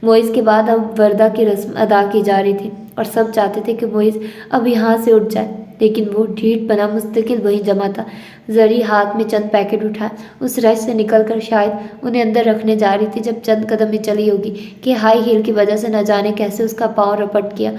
موئز کے بعد اب وردہ کی رسم ادا کی جا رہی تھی اور سب چاہتے تھے کہ موئز اب یہاں سے اٹھ جائے، لیکن وہ ڈھیٹ بنا مستقل وہیں جمع تھا۔ زری ہاتھ میں چند پیکٹ اٹھائے اس رش سے نکل کر شاید انہیں اندر رکھنے جا رہی تھی، جب چند قدم ہی چلی ہوگی کہ ہائی ہیل کی وجہ سے نہ جانے کیسے اس کا پاؤں رپٹ گیا،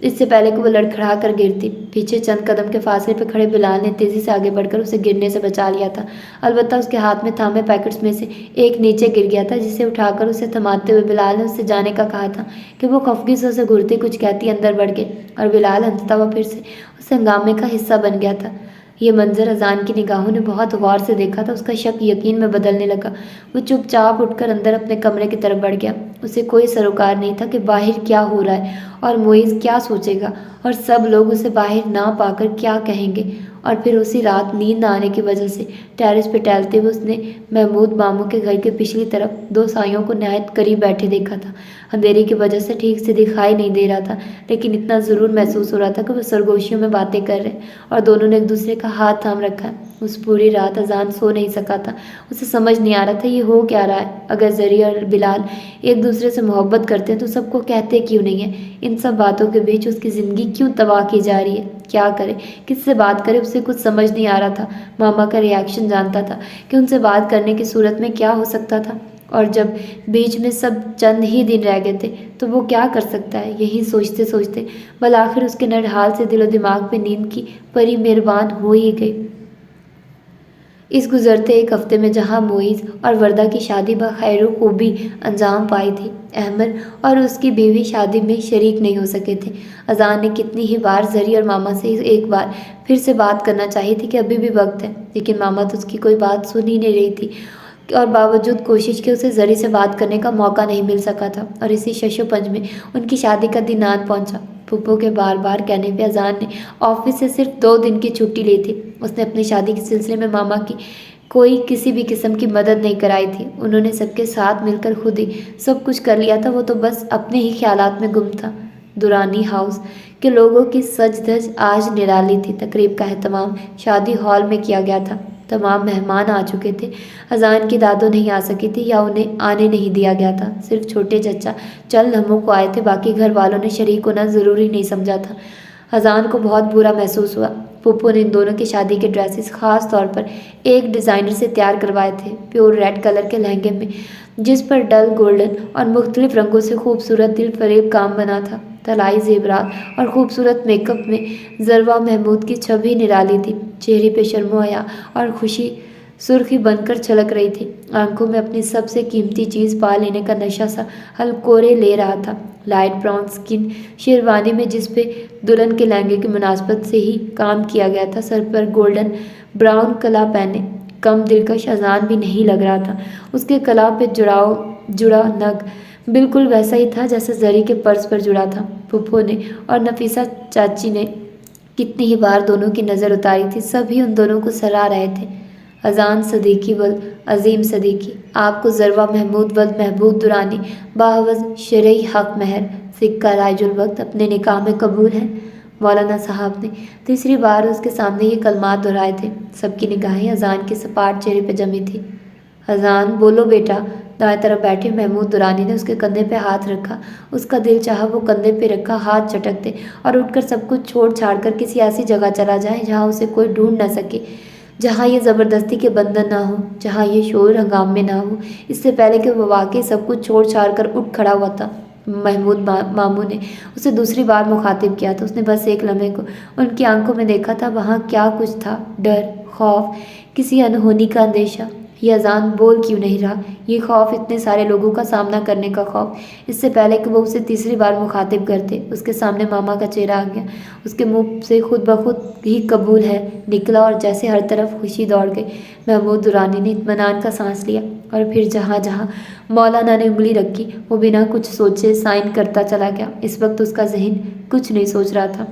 اس سے پہلے کہ وہ لڑکھڑا کر گرتی۔ پیچھے چند قدم کے فاصلے پہ کھڑے بلال نے تیزی سے آگے بڑھ کر اسے گرنے سے بچا لیا تھا، البتہ اس کے ہاتھ میں تھامے پیکٹس میں سے ایک نیچے گر گیا تھا، جسے اٹھا کر اسے تھماتے ہوئے بلال نے اس سے جانے کا کہا تھا کہ وہ خفگی سے اسے گھرتی کچھ کہتی اندر بڑھ گئی، اور بلال ہنستا ہوا پھر سے اس ہنگامے کا حصہ بن گیا تھا۔ یہ منظر اذان کی نگاہوں نے بہت غور سے دیکھا تھا۔ اس کا شک یقین میں بدلنے لگا۔ وہ چپ چاپ اٹھ کر اندر اپنے کمرے کی طرف بڑھ گیا۔ اسے کوئی سروکار نہیں تھا کہ باہر کیا ہو رہا ہے اور موئز کیا سوچے گا، اور سب لوگ اسے باہر نہ پا کر کیا کہیں گے۔ اور پھر اسی رات نیند نہ آنے کی وجہ سے ٹیرس پہ ٹہلتے ہوئے اس نے محمود ماموں کے گھر کے پچھلی طرف دو سائیوں کو نہایت قریب بیٹھے دیکھا تھا۔ اندھیرے کی وجہ سے ٹھیک سے دکھائی نہیں دے رہا تھا، لیکن اتنا ضرور محسوس ہو رہا تھا کہ وہ سرگوشیوں میں باتیں کر رہے اور دونوں نے ایک دوسرے کا ہاتھ تھام رکھا ہے۔ اس پوری رات اذان سو نہیں سکا تھا۔ اسے سمجھ نہیں آ رہا تھا یہ ہو کیا رہا ہے۔ اگر زری اور بلال ایک دوسرے سے محبت کرتے ہیں تو سب کو کہتے کیوں نہیں ہیں؟ ان سب باتوں کے بیچ اس کی زندگی کیوں تباہ کی جا رہی ہے؟ کیا کرے، کس سے بات کرے، اسے کچھ سمجھ نہیں آ رہا تھا۔ ماما کا ریاکشن جانتا تھا کہ ان سے بات کرنے کی صورت میں کیا ہو سکتا تھا، اور جب بیچ میں سب چند ہی دن رہ گئے تھے تو وہ کیا کر سکتا ہے۔ یہی سوچتے سوچتے بالآخر اس کے نرحال سے دل و دماغ پہ نیند کی پری مہربان ہو ہی گئی۔ اس گزرتے ایک ہفتے میں جہاں موئز اور وردہ کی شادی بخیر و خوبی انجام پائی تھی، احمد اور اس کی بیوی شادی میں شریک نہیں ہو سکے تھے۔ اذان نے کتنی ہی بار زری اور ماما سے ایک بار پھر سے بات کرنا چاہی تھی کہ ابھی بھی وقت ہے، لیکن ماما تو اس کی کوئی بات سن ہی نہیں رہی تھی، اور باوجود کوشش کے اسے زری سے بات کرنے کا موقع نہیں مل سکا تھا۔ اور اسی شش و پنج میں ان کی شادی کا دن آن پہنچا۔ پھپھو کے بار بار کہنے پہ اذان نے آفس سے صرف 2 دن کی چھٹی لی تھی۔ اس نے اپنی شادی کے سلسلے میں ماما کی کوئی کسی بھی قسم کی مدد نہیں کرائی تھی۔ انہوں نے سب کے ساتھ مل کر خود ہی سب کچھ کر لیا تھا۔ وہ تو بس اپنے ہی خیالات میں گم تھا۔ دورانی ہاؤس کے لوگوں کی سج دھج آج نرالی تھی۔ تقریب کا اہتمام شادی ہال میں کیا گیا تھا۔ تمام مہمان آ چکے تھے۔ اذان کی دادو نہیں آ سکی تھی یا انہیں آنے نہیں دیا گیا تھا۔ صرف چھوٹے چچا چند لمحوں کو آئے تھے، باقی گھر والوں نے شریک ہونا ضروری نہیں سمجھا تھا۔ اذان کو بہت برا محسوس ہوا۔ پھپھو نے ان دونوں کی شادی کے ڈریسز خاص طور پر ایک ڈیزائنر سے تیار کروائے تھے، پیور ریڈ کلر کے لہنگے میں جس پر ڈل گولڈن اور مختلف رنگوں سے خوبصورت دل فریب کام بنا تھا۔ طلائی زیورات اور خوبصورت میک اپ میں ذروہ محمود کی چھبی نرالی تھی۔ چہرے پہ شرم و حیا اور خوشی سرخی بن کر چھلک رہی تھی۔ آنکھوں میں اپنی سب سے قیمتی چیز پا لینے کا نشہ سا ہلکورے لے رہا تھا۔ لائٹ براؤن سکن شیروانی میں جس پہ دلہن کے لہنگے کی مناسبت سے ہی کام کیا گیا تھا، سر پر گولڈن براؤن کلا پہنے کم دلکش اذان بھی نہیں لگ رہا تھا۔ اس کے کلاں پہ جڑا نگ بالکل ویسا ہی تھا جیسے زری کے پرس پر جڑا تھا۔ پھپھو نے اور نفیسہ چاچی نے کتنی ہی بار دونوں کی نظر اتاری تھی، سبھی ان دونوں کو سراہ رہے تھے۔ اذان صدیقی ولد عظیم صدیقی، آپ کو ذروہ محمود ولد محبوب درانی باہوز شرعی حق مہر سکہ رائج الوقت اپنے نکاح میں قبول ہے؟ مولانا صاحب نے تیسری بار اس کے سامنے یہ کلمات دہرائے تھے۔ سب کی نگاہیں اذان کے سپاٹ چہرے پہ جمی تھی۔ اذان بولو بیٹا۔ دائیں طرف بیٹھے محمود درانی نے اس کے کندھے پہ ہاتھ رکھا۔ اس کا دل چاہا وہ کندھے پہ رکھا ہاتھ چٹک دے اور اٹھ کر سب کچھ چھوڑ چھاڑ کر کسی ایسی جگہ چلا جائے جہاں اسے کوئی ڈھونڈ نہ سکے، جہاں یہ زبردستی کے بندھن نہ ہو، جہاں یہ شور ہنگامے نہ ہو۔ اس سے پہلے کہ وہ واقعی سب کچھ چھوڑ چھاڑ کر اٹھ کھڑا ہوا تھا، محمود ماموں نے اسے دوسری بار مخاطب کیا تھا۔ اس نے بس ایک لمحے کو ان کی آنکھوں میں دیکھا تھا، وہاں کیا کچھ تھا، ڈر، خوف، کسی انہونی کا اندیشہ۔ یہ اذان بول کیوں نہیں رہا؟ یہ خوف، اتنے سارے لوگوں کا سامنا کرنے کا خوف۔ اس سے پہلے کہ وہ اسے تیسری بار مخاطب کرتے، اس کے سامنے ماما کا چہرہ آ گیا۔ اس کے منہ سے خود بخود ہی قبول ہے نکلا اور جیسے ہر طرف خوشی دوڑ گئی۔ محمود درانی نے اطمینان کا سانس لیا اور پھر جہاں جہاں مولانا نے انگلی رکھی وہ بنا کچھ سوچے سائن کرتا چلا گیا۔ اس وقت اس کا ذہن کچھ نہیں سوچ رہا تھا۔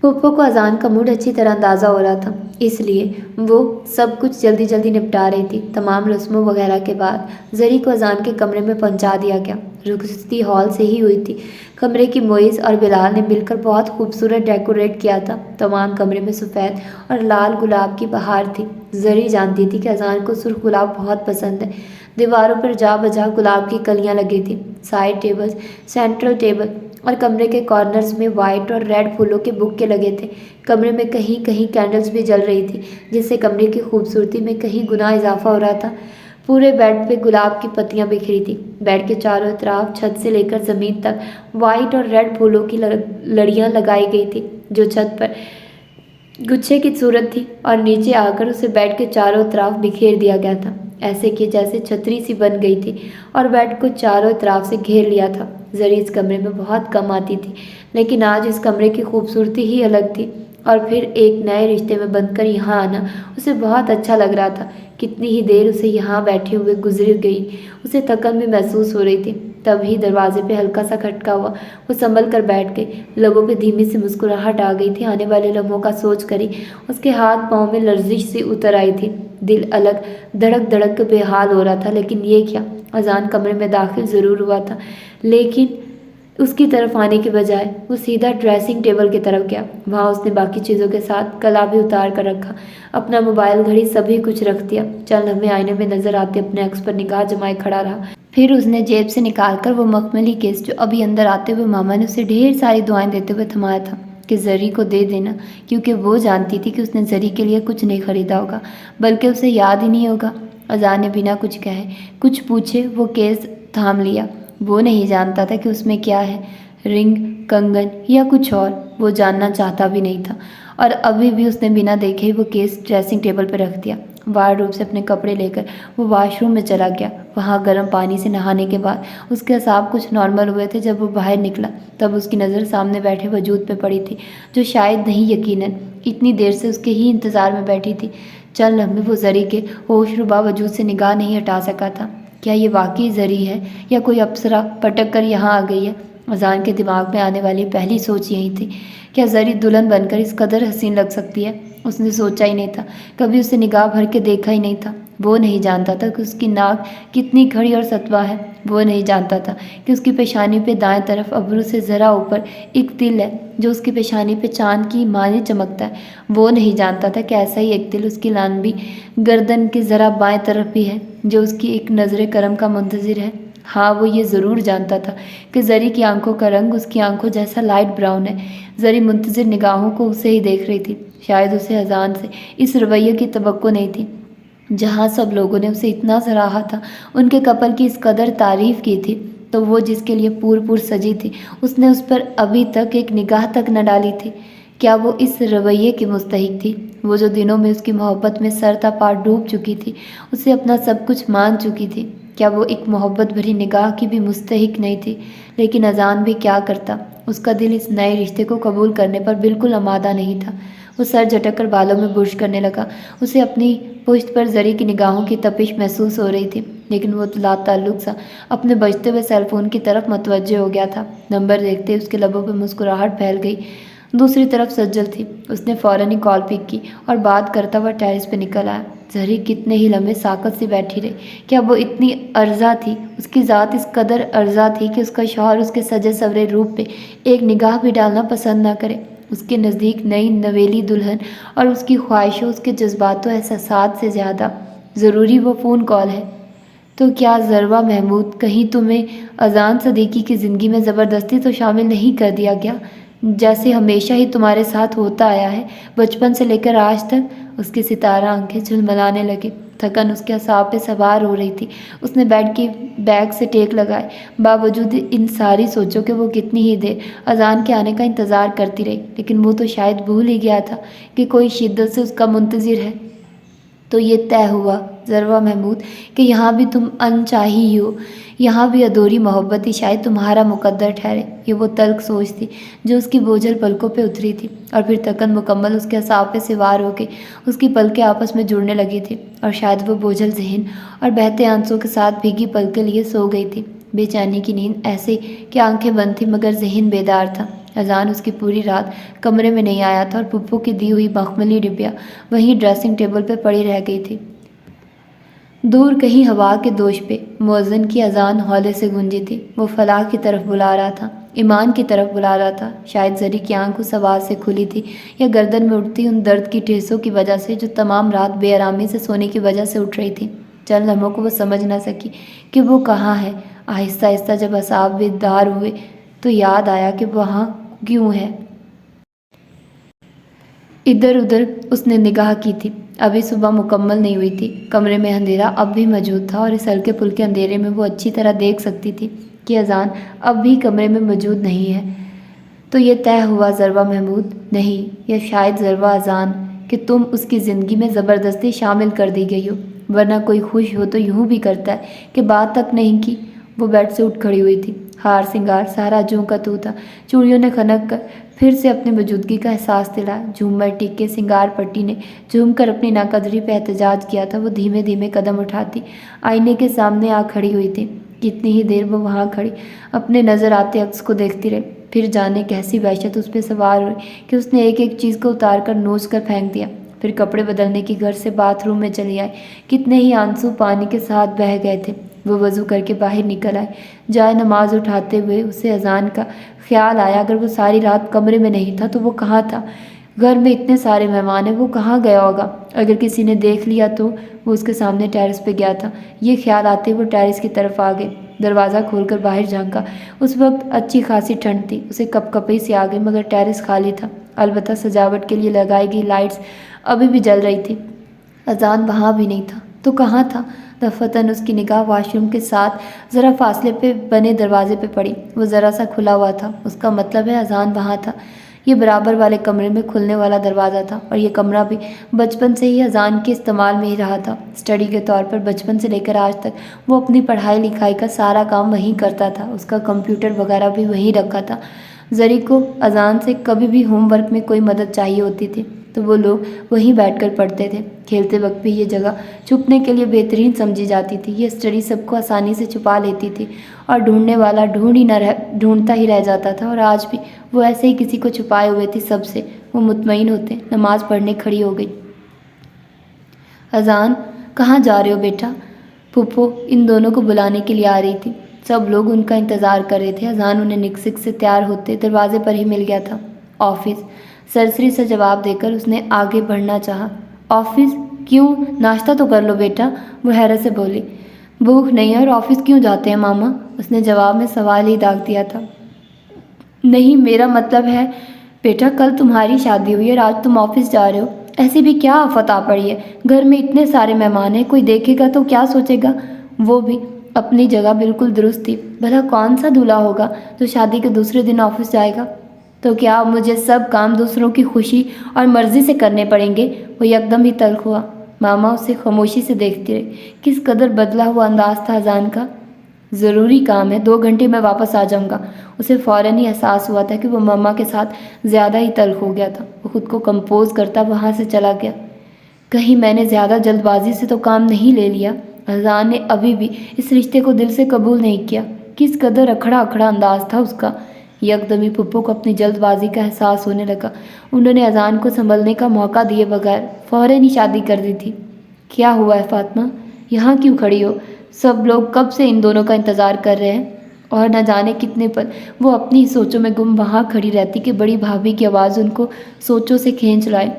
پھپھو کو اذان کا موڈ اچھی طرح اندازہ ہو رہا تھا، اس لیے وہ سب کچھ جلدی جلدی نپٹا رہی تھی۔ تمام رسموں وغیرہ کے بعد زری کو اذان کے کمرے میں پہنچا دیا گیا۔ رخصتی ہال سے ہی ہوئی تھی۔ کمرے کی معز اور بلال نے مل کر بہت خوبصورت ڈیکوریٹ کیا تھا۔ تمام کمرے میں سفید اور لال گلاب کی بہار تھی۔ زری جانتی تھی کہ اذان کو سرخ گلاب بہت پسند ہے۔ دیواروں پر جا بجا گلاب کی کلیاں لگی تھیں۔ سائڈ ٹیبلز، سینٹرل ٹیبل اور کمرے کے کارنرز میں وائٹ اور ریڈ پھولوں کے بکے لگے تھے۔ کمرے میں کہیں کہیں کینڈلز بھی جل رہی تھی، جس سے کمرے کی خوبصورتی میں کہیں گنا اضافہ ہو رہا تھا۔ پورے بیڈ پہ گلاب کی پتیاں بکھری تھیں۔ بیڈ کے چاروں اطراف چھت سے لے کر زمین تک وائٹ اور ریڈ پھولوں کی لڑیاں لگائی گئی تھیں، جو چھت پر گچھے کی صورت تھی اور نیچے آ کر اسے بیڈ کے چاروں اطراف بکھیر دیا گیا تھا، ایسے کہ جیسے چھتری سی بن گئی تھی اور بیڈ کو چاروں اطراف سے گھیر لیا تھا۔ زری اس کمرے میں بہت کم آتی تھی، لیکن آج اس کمرے کی خوبصورتی ہی الگ تھی، اور پھر ایک نئے رشتے میں بندھ کر یہاں آنا اسے بہت اچھا لگ رہا تھا۔ کتنی ہی دیر اسے یہاں بیٹھے ہوئے گزر گئی، اسے تھکن بھی محسوس ہو رہی تھی۔ تبھی دروازے پہ ہلکا سا کھٹکا ہوا، وہ سنبھل کر بیٹھ گئی۔ لبوں پہ دھیمی سی مسکراہٹ آ گئی تھی۔ آنے والے لمحوں کا سوچ کر ہی اس کے ہاتھ پاؤں میں لرزش سی اتر آئی تھی۔ دل الگ دھڑک دھڑک کے بے حال ہو رہا تھا، لیکن یہ کیا؟ اذان کمرے میں داخل ضرور ہوا تھا، لیکن اس کی طرف آنے کے بجائے وہ سیدھا ڈریسنگ ٹیبل کی طرف گیا۔ وہاں اس نے باقی چیزوں کے ساتھ کلا بھی اتار کر رکھا، اپنا موبائل، گھڑی، سبھی کچھ رکھ دیا۔ چند لمحے آئینے میں نظر آتے اپنے عکس پر نگاہ جمائے کھڑا رہا۔ پھر اس نے جیب سے نکال کر وہ مخملی کیس جو ابھی اندر آتے ہوئے ماما نے اسے ڈھیر ساری دعائیں دیتے ہوئے تھمایا تھا کہ زری کو دے دینا، کیونکہ وہ جانتی تھی کہ اس نے زری کے لیے کچھ نہیں خریدا ہوگا، بلکہ اسے یاد ہی نہیں ہوگا۔ اذان نے بنا کچھ کہے، کچھ پوچھے وہ کیس تھام لیا۔ وہ نہیں جانتا تھا کہ اس میں کیا ہے، رنگ، کنگن یا کچھ اور، وہ جاننا چاہتا بھی نہیں تھا، اور ابھی بھی اس نے بنا دیکھے وہ کیس ڈریسنگ ٹیبل پر رکھ دیا۔ وارڈروب سے اپنے کپڑے لے کر وہ واش روم میں چلا گیا۔ وہاں گرم پانی سے نہانے کے بعد اس کے اعصاب کچھ نارمل ہوئے تھے۔ جب وہ باہر نکلا تب اس کی نظر سامنے بیٹھے وجود پہ پڑی تھی، جو شاید نہیں، یقیناً اتنی دیر سے اس کے ہی انتظار میں بیٹھی تھی۔ چند لمحے وہ زری کے ہوش ربا وجود سے نگاہ نہیں ہٹا سکا تھا۔ کیا یہ واقعی زری ہے یا کوئی اپسرا پٹک کر یہاں آ گئی ہے؟ اذان کے دماغ میں آنے والی پہلی سوچ یہی تھی، کیا زری دلہن بن کر اس قدر حسین لگ سکتی ہے؟ اس نے سوچا ہی نہیں تھا، کبھی اسے نگاہ بھر کے دیکھا ہی نہیں تھا۔ وہ نہیں جانتا تھا کہ اس کی ناک کتنی کھڑی اور ستوا ہے۔ وہ نہیں جانتا تھا کہ اس کی پیشانی پہ دائیں طرف ابرو سے ذرا اوپر ایک تل ہے جو اس کی پیشانی پہ چاند کی مانند چمکتا ہے۔ وہ نہیں جانتا تھا کہ ایسا ہی ایک تل اس کی لانبی گردن کے ذرا بائیں طرف بھی ہے، جو اس کی ایک نظر کرم کا منتظر ہے۔ ہاں، وہ یہ ضرور جانتا تھا کہ زری کی آنکھوں کا رنگ اس کی آنکھوں جیسا لائٹ براؤن ہے۔ زری منتظر نگاہوں کو اسے ہی دیکھ رہی تھی۔ شاید اسے اذان سے اس رویے کی توقع نہیں تھی۔ جہاں سب لوگوں نے اسے اتنا سراہا تھا، ان کے کپل کی اس قدر تعریف کی تھی، تو وہ جس کے لیے پور سجی تھی، اس نے اس پر ابھی تک ایک نگاہ تک نہ ڈالی تھی۔ کیا وہ اس رویے کی مستحق تھی؟ وہ جو دنوں میں اس کی محبت میں سر تا پار ڈوب چکی تھی، اسے اپنا سب کچھ مان چکی تھی، کیا وہ ایک محبت بھری نگاہ کی بھی مستحق نہیں تھی؟ لیکن اذان بھی کیا کرتا، اس کا دل اس نئے رشتے کو قبول کرنے پر بالکل آمادہ نہیں تھا۔ وہ سر جھٹک کر بالوں میں برش کرنے لگا۔ اسے اپنی پشت پر زری کی نگاہوں کی تپش محسوس ہو رہی تھی، لیکن وہ لا تعلق سا اپنے بجتے ہوئے سیل فون کی طرف متوجہ ہو گیا تھا۔ نمبر دیکھتے اس کے لبوں پہ مسکراہٹ پھیل گئی۔ دوسری طرف سجل تھی۔ اس نے فوراً ہی کال پک کی اور بات کرتا ہوا ٹیرس پہ نکل آیا۔ زہری کتنے ہی لمحے ساکت سے بیٹھی رہی۔ کیا وہ اتنی ارزاں تھی؟ اس کی ذات اس قدر ارزاں تھی کہ اس کا شوہر اس کے سجے سورے روپ پہ ایک نگاہ بھی ڈالنا پسند نہ کرے؟ اس کے نزدیک نئی نویلی دلہن اور اس کی خواہشوں، اس کے جذبات و احساسات سے زیادہ ضروری وہ فون کال ہے۔ تو کیا ضربہ محمود، کہیں تمہیں اذان صدیقی کی زندگی میں زبردستی تو شامل نہیں کر دیا گیا، جیسے ہمیشہ ہی تمہارے ساتھ ہوتا آیا ہے، بچپن سے لے کر آج تک؟ اس کی ستارہ آنکھیں جھلملانے لگی۔ تھکن اس کے اعصاب پہ سوار ہو رہی تھی۔ اس نے بیڈ کی بیگ سے ٹیک لگائے، باوجود ان ساری سوچوں کے وہ کتنی ہی دیر اذان کے آنے کا انتظار کرتی رہی، لیکن وہ تو شاید بھول ہی گیا تھا کہ کوئی شدت سے اس کا منتظر ہے۔ تو یہ طے ہوا ضربہ محمود کہ یہاں بھی تم انچاہی ہی ہو، یہاں بھی ادھوری محبت ہی شاید تمہارا مقدر ٹھہرے۔ یہ وہ تلخ سوچ تھی جو اس کی بوجھل پلکوں پہ اتری تھی، اور پھر تکن مکمل اس کے اعصاب پہ سوار ہو کے اس کی پلکیں آپس میں جڑنے لگی تھی، اور شاید وہ بوجھل ذہن اور بہتے آنسوں کے ساتھ بھیگی پلکیں لیے سو گئی تھی۔ بے چینی کی نیند ایسے کہ آنکھیں بند تھیں مگر ذہن بیدار تھا۔ اذان اس کی پوری رات کمرے میں نہیں آیا تھا، اور پھپھو کی دی ہوئی مخملی ڈبیا وہیں ڈریسنگ ٹیبل پہ پڑی رہ گئی تھی۔ دور کہیں ہوا کے دوش پہ مؤذن کی اذان ہولے سے گونجی تھی۔ وہ فلاح کی طرف بلا رہا تھا، ایمان کی طرف بلا رہا تھا۔ شاید زری کی آنکھ اس آواز سے کھلی تھی، یا گردن میں اٹھتی ان درد کی ٹھیسوں کی وجہ سے جو تمام رات بے آرامی سے سونے کی وجہ سے اٹھ رہی تھی۔ چند لمحوں کو وہ سمجھ نہ سکی کہ وہ کہاں ہے۔ آہستہ آہستہ جب اعصاب بیدار ہوئے تو یاد آیا کہ وہاں کیوں ہے۔ ادھر ادھر اس نے نگاہ کی تھی۔ ابھی صبح مکمل نہیں ہوئی تھی۔ کمرے میں اندھیرا اب بھی موجود تھا، اور اس ہلکے پھلکے اندھیرے میں وہ اچھی طرح دیکھ سکتی تھی کہ اذان اب بھی کمرے میں موجود نہیں ہے۔ تو یہ طے ہوا ضربہ محمود، نہیں، یا شاید ضربہ اذان، کہ تم اس کی زندگی میں زبردستی شامل کر دی گئی ہو، ورنہ کوئی خوش ہو تو یوں بھی کرتا ہے کہ بات تک نہیں کی۔ وہ بیڈ سے اٹھ کھڑی ہوئی تھی۔ ہار سنگار سارا جوں کا تو تھا۔ چوڑیوں نے کھنک کر پھر سے اپنی موجودگی کا احساس دلایا۔ جھومر، ٹکے، سنگار پٹی نے جھوم کر اپنی ناقدری پہ احتجاج کیا تھا۔ وہ دھیمے دھیمے قدم اٹھاتی آئینے کے سامنے آ کھڑی ہوئی تھی۔ کتنی ہی دیر وہ وہاں کھڑی اپنے نظر آتے عکس کو دیکھتی رہی، پھر جانے کیسی وحشت اس پہ سوار ہوئی کہ اس نے ایک ایک چیز کو اتار کر نوچ کر پھینک دیا۔ پھر کپڑے بدلنے کی گھر سے باتھ روم میں چلی آئی۔ کتنے ہی آنسو پانی کے ساتھ بہہ گئے تھے۔ وہ وضو کر کے باہر نکل آئی۔ جائے نماز اٹھاتے ہوئے اسے اذان کا خیال آیا، اگر وہ ساری رات کمرے میں نہیں تھا تو وہ کہاں تھا؟ گھر میں اتنے سارے مہمان ہیں، وہ کہاں گیا ہوگا؟ اگر کسی نے دیکھ لیا تو؟ وہ اس کے سامنے ٹیرس پہ گیا تھا۔ یہ خیال آتے وہ ٹیرس کی طرف آ گئے۔ دروازہ کھول کر باہر جھانکا۔ اس وقت اچھی خاصی ٹھنڈ تھی۔ اسے کپ کپی سی آ گئی، مگر ٹیرس خالی تھا۔ البتہ سجاوٹ کے لیے لگائی گئی لائٹس ابھی بھی جل رہی تھی۔ اذان وہاں بھی نہیں تھا تو کہاں تھا؟ دفعتاً اس کی نگاہ واش روم کے ساتھ ذرا فاصلے پہ بنے دروازے پہ پڑی۔ وہ ذرا سا کھلا ہوا تھا، اس کا مطلب ہے اذان وہاں تھا۔ یہ برابر والے کمرے میں کھلنے والا دروازہ تھا، اور یہ کمرہ بھی بچپن سے ہی اذان کے استعمال میں ہی رہا تھا۔ اسٹڈی کے طور پر بچپن سے لے کر آج تک وہ اپنی پڑھائی لکھائی کا سارا کام وہیں کرتا تھا۔ اس کا کمپیوٹر وغیرہ بھی وہیں رکھا تھا۔ زری کو اذان سے کبھی بھی ہوم ورک میں کوئی مدد چاہیے ہوتی تھی تو وہ لوگ وہیں بیٹھ کر پڑھتے تھے۔ کھیلتے وقت بھی یہ جگہ چھپنے کے لیے بہترین سمجھی جاتی تھی۔ یہ اسٹڈی سب کو آسانی سے چھپا لیتی تھی، اور ڈھونڈنے والا ڈھونڈتا ہی رہ جاتا تھا، اور آج بھی وہ ایسے ہی کسی کو چھپائے ہوئے تھی سب سے۔ وہ مطمئن ہوتے نماز پڑھنے کھڑی ہو گئی۔ اذان، کہاں جا رہے ہو بیٹا؟ پھپھو ان دونوں کو بلانے کے لیے آ رہی تھی۔ سب لوگ ان کا انتظار کر رہے تھے۔ اذان انہیں نکسک سے تیار ہوتے دروازے پر ہی مل گیا تھا۔ آفس، سرسری سے جواب دے کر اس نے آگے بڑھنا چاہا۔ آفس کیوں؟ ناشتہ تو کر لو بیٹا، وہ حیرت سے بولی۔ بھوک نہیں ہے، اور آفس کیوں جاتے ہیں ماما؟ اس نے جواب میں سوال ہی داغ دیا تھا۔ نہیں، میرا مطلب ہے بیٹا کل تمہاری شادی ہوئی اور آج تم آفس جا رہے ہو، ایسی بھی کیا آفت آ پڑی ہے؟ گھر میں اتنے سارے مہمان ہیں، کوئی دیکھے گا تو کیا سوچے گا؟ وہ بھی اپنی جگہ بالکل درست تھی۔ بھلا کون سا دولہا ہوگا جو شادی کے دوسرے دن آفس جائے گا؟ تو کیا مجھے سب کام دوسروں کی خوشی اور مرضی سے کرنے پڑیں گے؟ وہ یکدم ہی تلخ ہوا۔ ماما اسے خاموشی سے دیکھتی رہی۔ کس قدر بدلا ہوا انداز تھا اذان کا۔ ضروری کام ہے، 2 گھنٹے میں واپس آ جاؤں گا۔ اسے فوراً ہی احساس ہوا تھا کہ وہ مما کے ساتھ زیادہ ہی تلخ ہو گیا تھا۔ وہ خود کو کمپوز کرتا وہاں سے چلا گیا۔ کہیں میں نے زیادہ جلد بازی سے تو کام نہیں لے لیا؟ اذان نے ابھی بھی اس رشتے کو دل سے قبول نہیں کیا۔ کس قدر اکھڑا اکھڑا انداز تھا اس کا۔ یکدمی پھپھو کو اپنی جلد بازی کا احساس ہونے لگا۔ انہوں نے اذان کو سنبھلنے کا موقع دیے بغیر فوراً ہی شادی کر دی تھی۔ کیا ہوا ہے فاطمہ؟ یہاں کیوں کھڑی ہو؟ سب لوگ کب سے ان دونوں کا انتظار کر رہے ہیں، اور نہ جانے کتنے پل وہ اپنی سوچوں میں گم وہاں کھڑی رہتی کہ بڑی بھابھی کی آواز ان کو سوچوں سے کھینچ لائے۔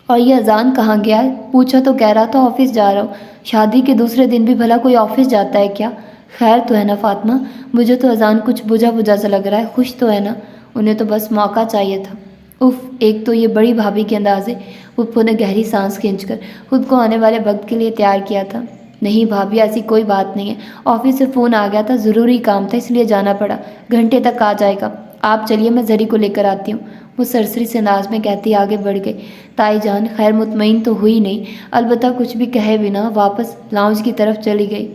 اور یہ اذان کہاں گیا ہے؟ پوچھا تو کہہ رہا تھا آفس جا رہا ہوں۔ شادی کے دوسرے دن بھی بھلا کوئی آفس جاتا ہے کیا؟ خیر تو ہے نا فاطمہ؟ مجھے تو اذان کچھ بجھا بجھا سا لگ رہا ہے۔ خوش تو ہے نا؟ انہیں تو بس موقع چاہیے تھا۔ اف، ایک تو یہ بڑی بھابھی کے اندازے۔ پھپھو نے گہری سانس کھینچ کر خود کو آنے والے وقت کے لیے تیار کیا تھا۔ نہیں بھابھی، ایسی کوئی بات نہیں ہے، آفس سے فون آ گیا تھا، ضروری کام تھا اس لیے جانا پڑا، گھنٹے تک آ جائے گا۔ آپ چلیے، میں زری کو لے کر آتی ہوں، وہ سرسری سے انداز میں کہتی آگے بڑھ گئی۔ تائی جان خیر مطمئن تو ہوئی نہیں، البتہ کچھ بھی کہے بنا واپس لاؤنج کی طرف چلی گئی۔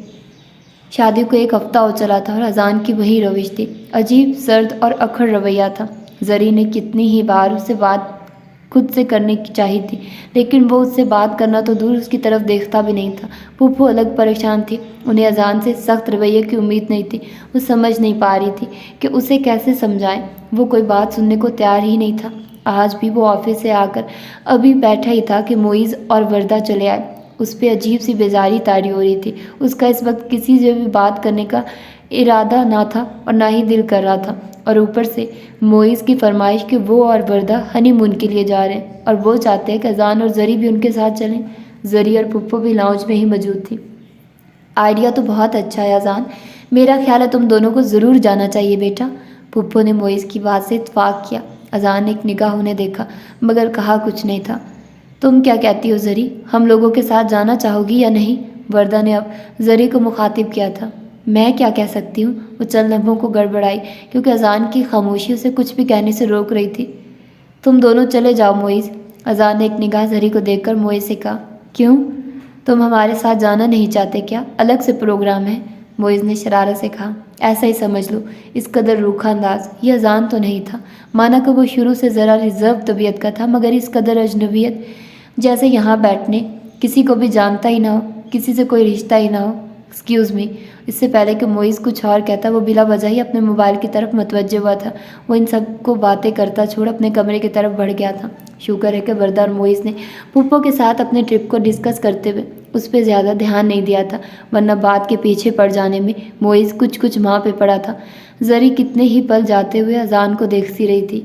شادی کو 1 ہفتہ ہو چلا تھا اور اذان کی وہی روش تھی۔ عجیب سرد اور اکھڑ رویہ تھا۔ زری نے کتنی ہی بار اس سے بات خود سے کرنے کی چاہی تھی، لیکن وہ اس سے بات کرنا تو دور اس کی طرف دیکھتا بھی نہیں تھا۔ پھپھو الگ پریشان تھی، انہیں اذان سے سخت رویے کی امید نہیں تھی۔ وہ سمجھ نہیں پا رہی تھی کہ اسے کیسے سمجھائیں، وہ کوئی بات سننے کو تیار ہی نہیں تھا۔ آج بھی وہ آفس سے آ کر ابھی بیٹھا ہی تھا کہ معیز اور وردہ چلے آئے۔ اس پہ عجیب سی بیزاری طاری ہو رہی تھی۔ اس کا اس وقت کسی سے بھی بات کرنے کا ارادہ نہ تھا اور نہ ہی دل کر رہا تھا، اور اوپر سے معیز کی فرمائش کہ وہ اور وردہ ہنی مون کے لیے جا رہے ہیں اور وہ چاہتے ہیں کہ اذان اور زری بھی ان کے ساتھ چلیں۔ زری اور پھپھو بھی لاؤنج میں ہی موجود تھی۔ آئیڈیا تو بہت اچھا ہے اذان، میرا خیال ہے تم دونوں کو ضرور جانا چاہیے بیٹا۔ پھپھو نے معیز کی بات سے اتفاق کیا۔ اذان نے ایک نگاہ انہیں دیکھا مگر کہا کچھ نہیں تھا۔ تم کیا کہتی ہو زری، ہم لوگوں کے ساتھ جانا چاہو گی یا نہیں؟ وردہ نے اب زری کو مخاطب کیا تھا۔ میں کیا کہہ سکتی ہوں؟ وہ چند لمحوں کو گڑبڑائی کیونکہ اذان کی خاموشی اسے کچھ بھی کہنے سے روک رہی تھی۔ تم دونوں چلے جاؤ معیز، اذان نے ایک نگاہ زری کو دیکھ کر معیز سے کہا۔ کیوں؟ تم ہمارے ساتھ جانا نہیں چاہتے کیا؟ الگ سے پروگرام ہے؟ معیز نے شرارت سے کہا۔ ایسا ہی سمجھ لو، اس قدر روکھا انداز یہ اذان تو نہیں تھا، مانا کہ وہ شروع سے ذرا ریزرو طبیعت کا تھا، مگر اس قدر اجنبیت جیسے یہاں بیٹھنے کسی کو بھی جانتا ہی نہ ہو، کسی سے کوئی رشتہ ہی نہ ہو۔ Excuse me. اس سے پہلے کہ معیز کچھ اور کہتا وہ بلا وجہ ہی اپنے موبائل کی طرف متوجہ ہوا تھا۔ وہ ان سب کو باتیں کرتا چھوڑ اپنے کمرے کی طرف بڑھ گیا تھا۔ شکر ہے کہ وردہ اور معیز نے پھپھو کے ساتھ اپنے ٹرپ کو ڈسکس کرتے ہوئے اس پہ زیادہ دھیان نہیں دیا تھا، ورنہ بات کے پیچھے پڑ جانے میں معیز کچھ ماں پہ پڑا تھا۔ زری کتنے ہی پل جاتے ہوئے اذان کو دیکھتی رہی تھی۔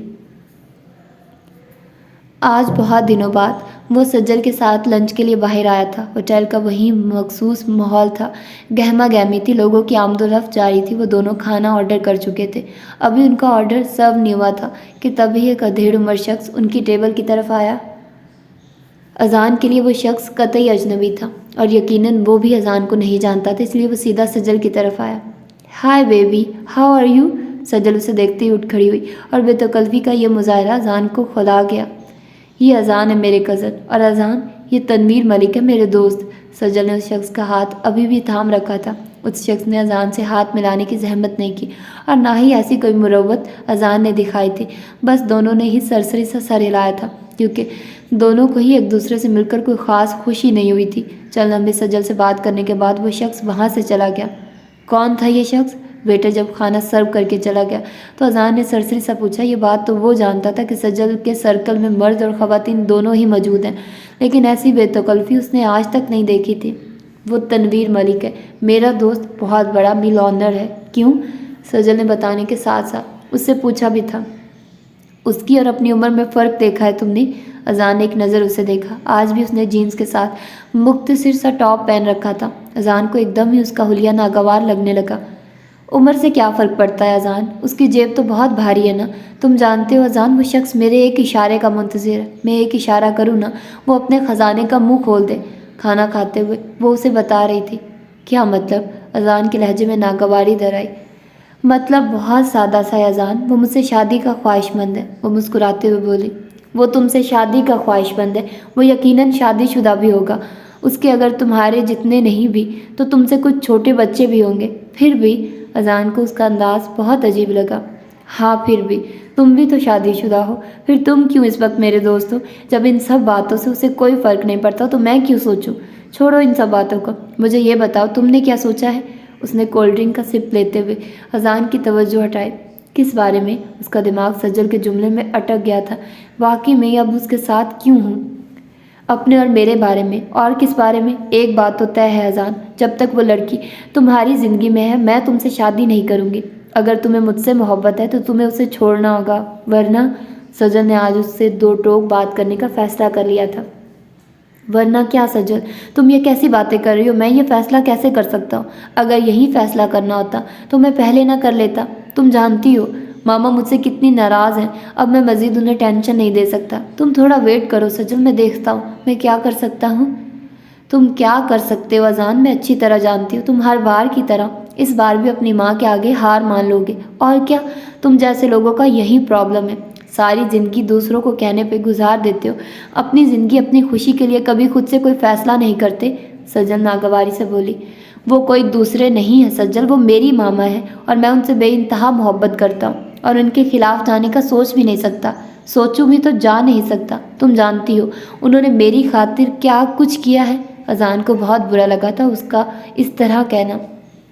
آج بہت دنوں بعد وہ سجل کے ساتھ لنچ کے لیے باہر آیا تھا۔ ہوٹل کا وہی مخصوص ماحول تھا، گہما گہمی تھی، لوگوں کی آمد و رفت جاری تھی۔ وہ دونوں کھانا آرڈر کر چکے تھے، ابھی ان کا آرڈر سرو نہیں ہوا تھا کہ تبھی ایک ادھیڑ عمر شخص ان کی ٹیبل کی طرف آیا۔ اذان کے لیے وہ شخص قطعی اجنبی تھا اور یقیناً وہ بھی اذان کو نہیں جانتا تھا، اس لیے وہ سیدھا سجل کی طرف آیا۔ ہائے بیبی، ہاؤ آر یو؟ سجل اسے دیکھتے ہی اٹھ کھڑی ہوئی اور بے تکلفی کا یہ مظاہرہ اذان کو کھلا گیا۔ یہ اذان ہے میرے کزن، اور اذان یہ تنویر ملک ہے میرے دوست۔ سجل نے اس شخص کا ہاتھ ابھی بھی تھام رکھا تھا۔ اس شخص نے اذان سے ہاتھ ملانے کی زحمت نہیں کی اور نہ ہی ایسی کوئی مروت اذان نے دکھائی تھی، بس دونوں نے ہی سرسری سا سر ہلایا تھا کیونکہ دونوں کو ہی ایک دوسرے سے مل کر کوئی خاص خوشی نہیں ہوئی تھی۔ چند لمحے سجل سے بات کرنے کے بعد وہ شخص وہاں سے چلا گیا۔ کون تھا یہ شخص؟ بیٹا جب کھانا سرو کر کے چلا گیا تو اذان نے سرسری سا پوچھا۔ یہ بات تو وہ جانتا تھا کہ سجل کے سرکل میں مرد اور خواتین دونوں ہی موجود ہیں، لیکن ایسی بے تکلفی اس نے آج تک نہیں دیکھی تھی۔ وہ تنویر ملک ہے، میرا دوست، بہت بڑا ملونر ہے۔ کیوں؟ سجل نے بتانے کے ساتھ ساتھ اس سے پوچھا بھی تھا۔ اس کی اور اپنی عمر میں فرق دیکھا ہے تم نے؟ اذان نے ایک نظر اسے دیکھا۔ آج بھی اس نے جینز کے ساتھ مختصر سا ٹاپ پہن رکھا تھا۔ اذان کو ایک دم ہی اس کا حلیہ ناگوار لگنے لگا۔ عمر سے کیا فرق پڑتا ہے اذان؟ اس کی جیب تو بہت بھاری ہے نا؟ تم جانتے ہو اذان، وہ شخص میرے ایک اشارے کا منتظر ہے، میں ایک اشارہ کروں نا وہ اپنے خزانے کا منہ کھول دے۔ کھانا کھاتے ہوئے وہ اسے بتا رہی تھی۔ کیا مطلب؟ اذان کے لہجے میں ناگواری در آئی۔ مطلب بہت سادہ سا ہے اذان، وہ مجھ سے شادی کا خواہش مند ہے۔ وہ مسکراتے ہوئے بولی۔ وہ تم سے شادی کا خواہش مند ہے، وہ یقیناً شادی شدہ بھی ہوگا۔ اس کے اگر تمہارے جتنے نہیں بھی تو تم سے کچھ چھوٹے بچے بھی ہوں گے، پھر بھی اذان کو اس کا انداز بہت عجیب لگا۔ ہاں پھر بھی تم بھی تو شادی شدہ ہو، پھر تم کیوں اس وقت میرے دوست ہو؟ جب ان سب باتوں سے اسے کوئی فرق نہیں پڑتا تو میں کیوں سوچوں؟ چھوڑو ان سب باتوں کو، مجھے یہ بتاؤ تم نے کیا سوچا ہے؟ اس نے کولڈ ڈرنک کا سپ لیتے ہوئے اذان کی توجہ ہٹائی۔ کس بارے میں؟ اس کا دماغ سجل کے جملے میں اٹک گیا تھا۔ واقعی میں اب اس کے ساتھ کیوں ہوں؟ اپنے اور میرے بارے میں۔ اور کس بارے میں؟ ایک بات تو طے ہے اذان، جب تک وہ لڑکی تمہاری زندگی میں ہے میں تم سے شادی نہیں کروں گی۔ اگر تمہیں مجھ سے محبت ہے تو تمہیں اسے چھوڑنا ہوگا، ورنہ سجل نے آج اس سے دو ٹوک بات کرنے کا فیصلہ کر لیا تھا۔ ورنہ کیا سجل، تم یہ کیسی باتیں کر رہی ہو؟ میں یہ فیصلہ کیسے کر سکتا ہوں؟ اگر یہی فیصلہ کرنا ہوتا تو میں پہلے نہ کر لیتا۔ تم جانتی ہو ماما مجھ سے کتنی ناراض ہیں، اب میں مزید انہیں ٹینشن نہیں دے سکتا۔ تم تھوڑا ویٹ کرو سجل، میں دیکھتا ہوں میں کیا کر سکتا ہوں۔ تم کیا کر سکتے ہو اذان، میں اچھی طرح جانتی ہوں۔ تم ہر بار کی طرح اس بار بھی اپنی ماں کے آگے ہار مان لو گے۔ اور کیا، تم جیسے لوگوں کا یہی پرابلم ہے، ساری زندگی دوسروں کو کہنے پہ گزار دیتے ہو، اپنی زندگی اپنی خوشی کے لیے کبھی خود سے کوئی فیصلہ نہیں کرتے۔ سجل ناگواری سے بولی۔ وہ کوئی دوسرے نہیں ہے سجل، وہ میری ماما ہے اور میں ان سے بے انتہا محبت کرتا ہوں اور ان کے خلاف جانے کا سوچ بھی نہیں سکتا۔ سوچوں بھی تو جا نہیں سکتا۔ تم جانتی ہو انہوں نے میری خاطر کیا کچھ کیا ہے۔ اذان کو بہت برا لگا تھا اس کا اس طرح کہنا۔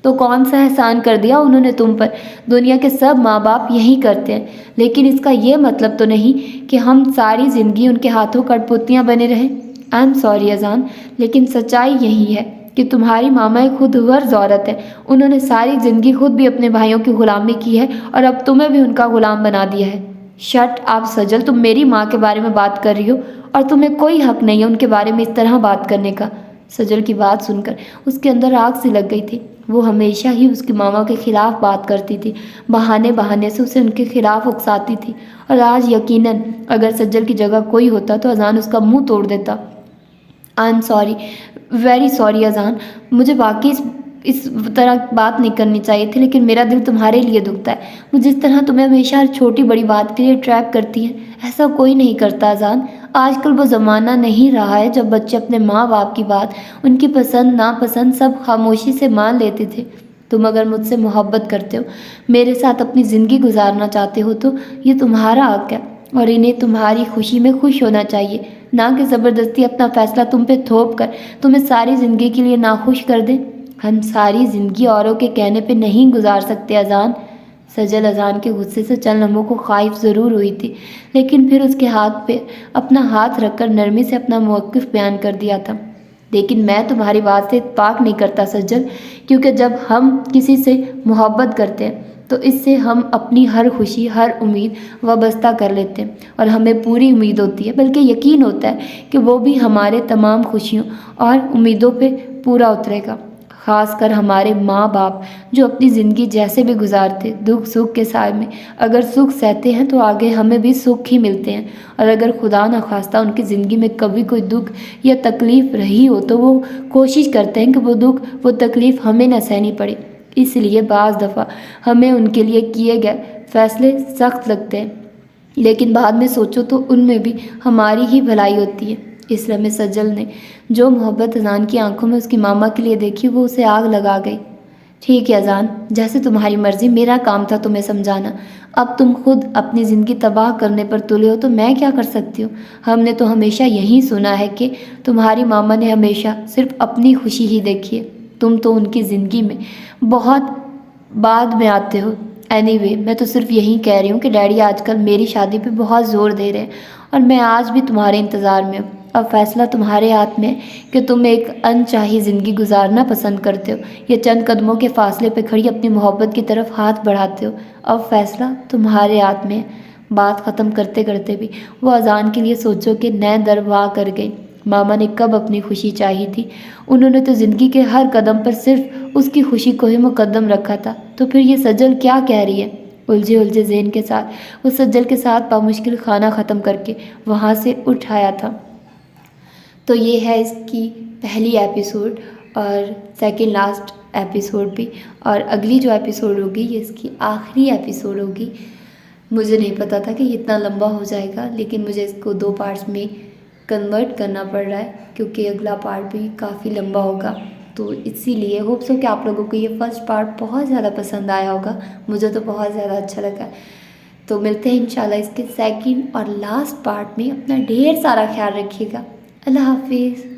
تو کون سا احسان کر دیا انہوں نے تم پر؟ دنیا کے سب ماں باپ یہی کرتے ہیں، لیکن اس کا یہ مطلب تو نہیں کہ ہم ساری زندگی ان کے ہاتھوں کٹ پتلیاں بنے رہیں۔ آئی ایم سوری اذان، لیکن سچائی یہی ہے کہ تمہاری ماما ایک خود غرض عورت ہے۔ انہوں نے ساری زندگی خود بھی اپنے بھائیوں کی غلامی کی ہے اور اب تمہیں بھی ان کا غلام بنا دیا ہے۔ شٹ اپ سجل، تم میری ماں کے بارے میں بات کر رہی ہو اور تمہیں کوئی حق نہیں ہے ان کے بارے میں اس طرح بات کرنے کا۔ سجل کی بات سن کر اس کے اندر آگ سی لگ گئی تھی۔ وہ ہمیشہ ہی اس کی ماما کے خلاف بات کرتی تھی، بہانے بہانے سے اسے ان کے خلاف اکساتی تھی، اور آج یقیناً اگر سجل کی جگہ کوئی ہوتا تو اذان اس کا منہ توڑ دیتا۔ I am sorry, very sorry اذان، مجھے واقعی اس طرح بات نہیں کرنی چاہیے تھی، لیکن میرا دل تمہارے لیے دکھتا ہے۔ وہ جس طرح تمہیں ہمیشہ ہر چھوٹی بڑی بات کے لیے ٹریپ کرتی ہے، ایسا کوئی نہیں کرتا اذان۔ آج کل وہ زمانہ نہیں رہا ہے جب بچے اپنے ماں باپ کی بات، ان کی پسند ناپسند سب خاموشی سے مان لیتے تھے۔ تم اگر مجھ سے محبت کرتے ہو، میرے ساتھ اپنی زندگی گزارنا چاہتے ہو تو یہ تمہارا حق ہے، اور انہیں تمہاری خوشی میں خوش ہونا چاہیے، نہ کہ زبردستی اپنا فیصلہ تم پہ تھوپ کر تمہیں ساری زندگی کے لیے ناخوش کر دیں۔ ہم ساری زندگی اوروں کے کہنے پہ نہیں گزار سکتے اذان۔ سجل اذان کے غصے سے چند لمحوں کو خائف ضرور ہوئی تھی، لیکن پھر اس کے ہاتھ پہ اپنا ہاتھ رکھ کر نرمی سے اپنا موقف بیان کر دیا تھا۔ لیکن میں تمہاری بات سے اتفاق نہیں کرتا سجل، کیونکہ جب ہم کسی سے محبت کرتے ہیں تو اس سے ہم اپنی ہر خوشی ہر امید وابستہ کر لیتے ہیں، اور ہمیں پوری امید ہوتی ہے، بلکہ یقین ہوتا ہے کہ وہ بھی ہمارے تمام خوشیوں اور امیدوں پہ پورا اترے گا۔ خاص کر ہمارے ماں باپ جو اپنی زندگی جیسے بھی گزارتے، دکھ سکھ کے سائے میں اگر سکھ سہتے ہیں تو آگے ہمیں بھی سکھ ہی ملتے ہیں، اور اگر خدا نخواستہ ان کی زندگی میں کبھی کوئی دکھ یا تکلیف رہی ہو تو وہ کوشش کرتے ہیں کہ وہ دکھ وہ تکلیف ہمیں نہ سہنی پڑے۔ اس لیے بعض دفعہ ہمیں ان کے لیے کیے گئے فیصلے سخت لگتے ہیں، لیکن بعد میں سوچو تو ان میں بھی ہماری ہی بھلائی ہوتی ہے۔ اس لمحے سجل نے جو محبت اذان کی آنکھوں میں اس کی ماما کے لیے دیکھی وہ اسے آگ لگا گئی۔ ٹھیک ہے اذان، جیسے تمہاری مرضی، میرا کام تھا تمہیں سمجھانا۔ اب تم خود اپنی زندگی تباہ کرنے پر تلے ہو تو میں کیا کر سکتی ہوں؟ ہم نے تو ہمیشہ یہی سنا ہے کہ تمہاری ماما نے ہمیشہ صرف اپنی خوشی ہی دیکھی ہے، تم تو ان کی زندگی میں بہت بعد میں آتے ہو۔ اینی وے، میں تو صرف یہی کہہ رہی ہوں کہ ڈیڈی آج کل میری شادی پہ بہت زور دے رہے ہیں، اور میں آج بھی تمہارے انتظار میں ہوں۔ اب فیصلہ تمہارے ہاتھ میں ہے کہ تم ایک انچاہی زندگی گزارنا پسند کرتے ہو یا چند قدموں کے فاصلے پہ کھڑی اپنی محبت کی طرف ہاتھ بڑھاتے ہو۔ اب فیصلہ تمہارے ہاتھ میں ہے۔ بات ختم کرتے کرتے بھی وہ اذان کے لیے سوچو کہ نئے در وا کر گئی۔ ماما نے کب اپنی خوشی چاہی تھی؟ انہوں نے تو زندگی کے ہر قدم پر صرف اس کی خوشی کو ہی مقدم رکھا تھا۔ تو پھر یہ سجل کیا کہہ رہی ہے؟ الجھے الجھے ذہن کے ساتھ وہ سجل کے ساتھ بامشکل کھانا ختم کر کے وہاں سے اٹھ آیا تھا۔ تو یہ ہے اس کی پہلی ایپیسوڈ اور سیکنڈ لاسٹ ایپیسوڈ بھی، اور اگلی جو ایپیسوڈ ہوگی یہ اس کی آخری ایپیسوڈ ہوگی۔ مجھے نہیں پتا تھا کہ یہ اتنا لمبا ہو جائے گا، لیکن مجھے اس کو 2 پارٹس میں کنورٹ کرنا پڑ رہا ہے کیونکہ اگلا پارٹ بھی کافی لمبا ہوگا۔ تو اسی لیے ہوپس ہو کہ آپ لوگوں کو یہ فرسٹ پارٹ بہت زیادہ پسند آیا ہوگا، مجھے تو بہت زیادہ اچھا لگا۔ تو ملتے ہیں انشاءاللہ اس کے سیکنڈ اور لاسٹ پارٹ میں۔ اپنا ڈھیر سارا خیال رکھیے گا۔ اللہ حافظ۔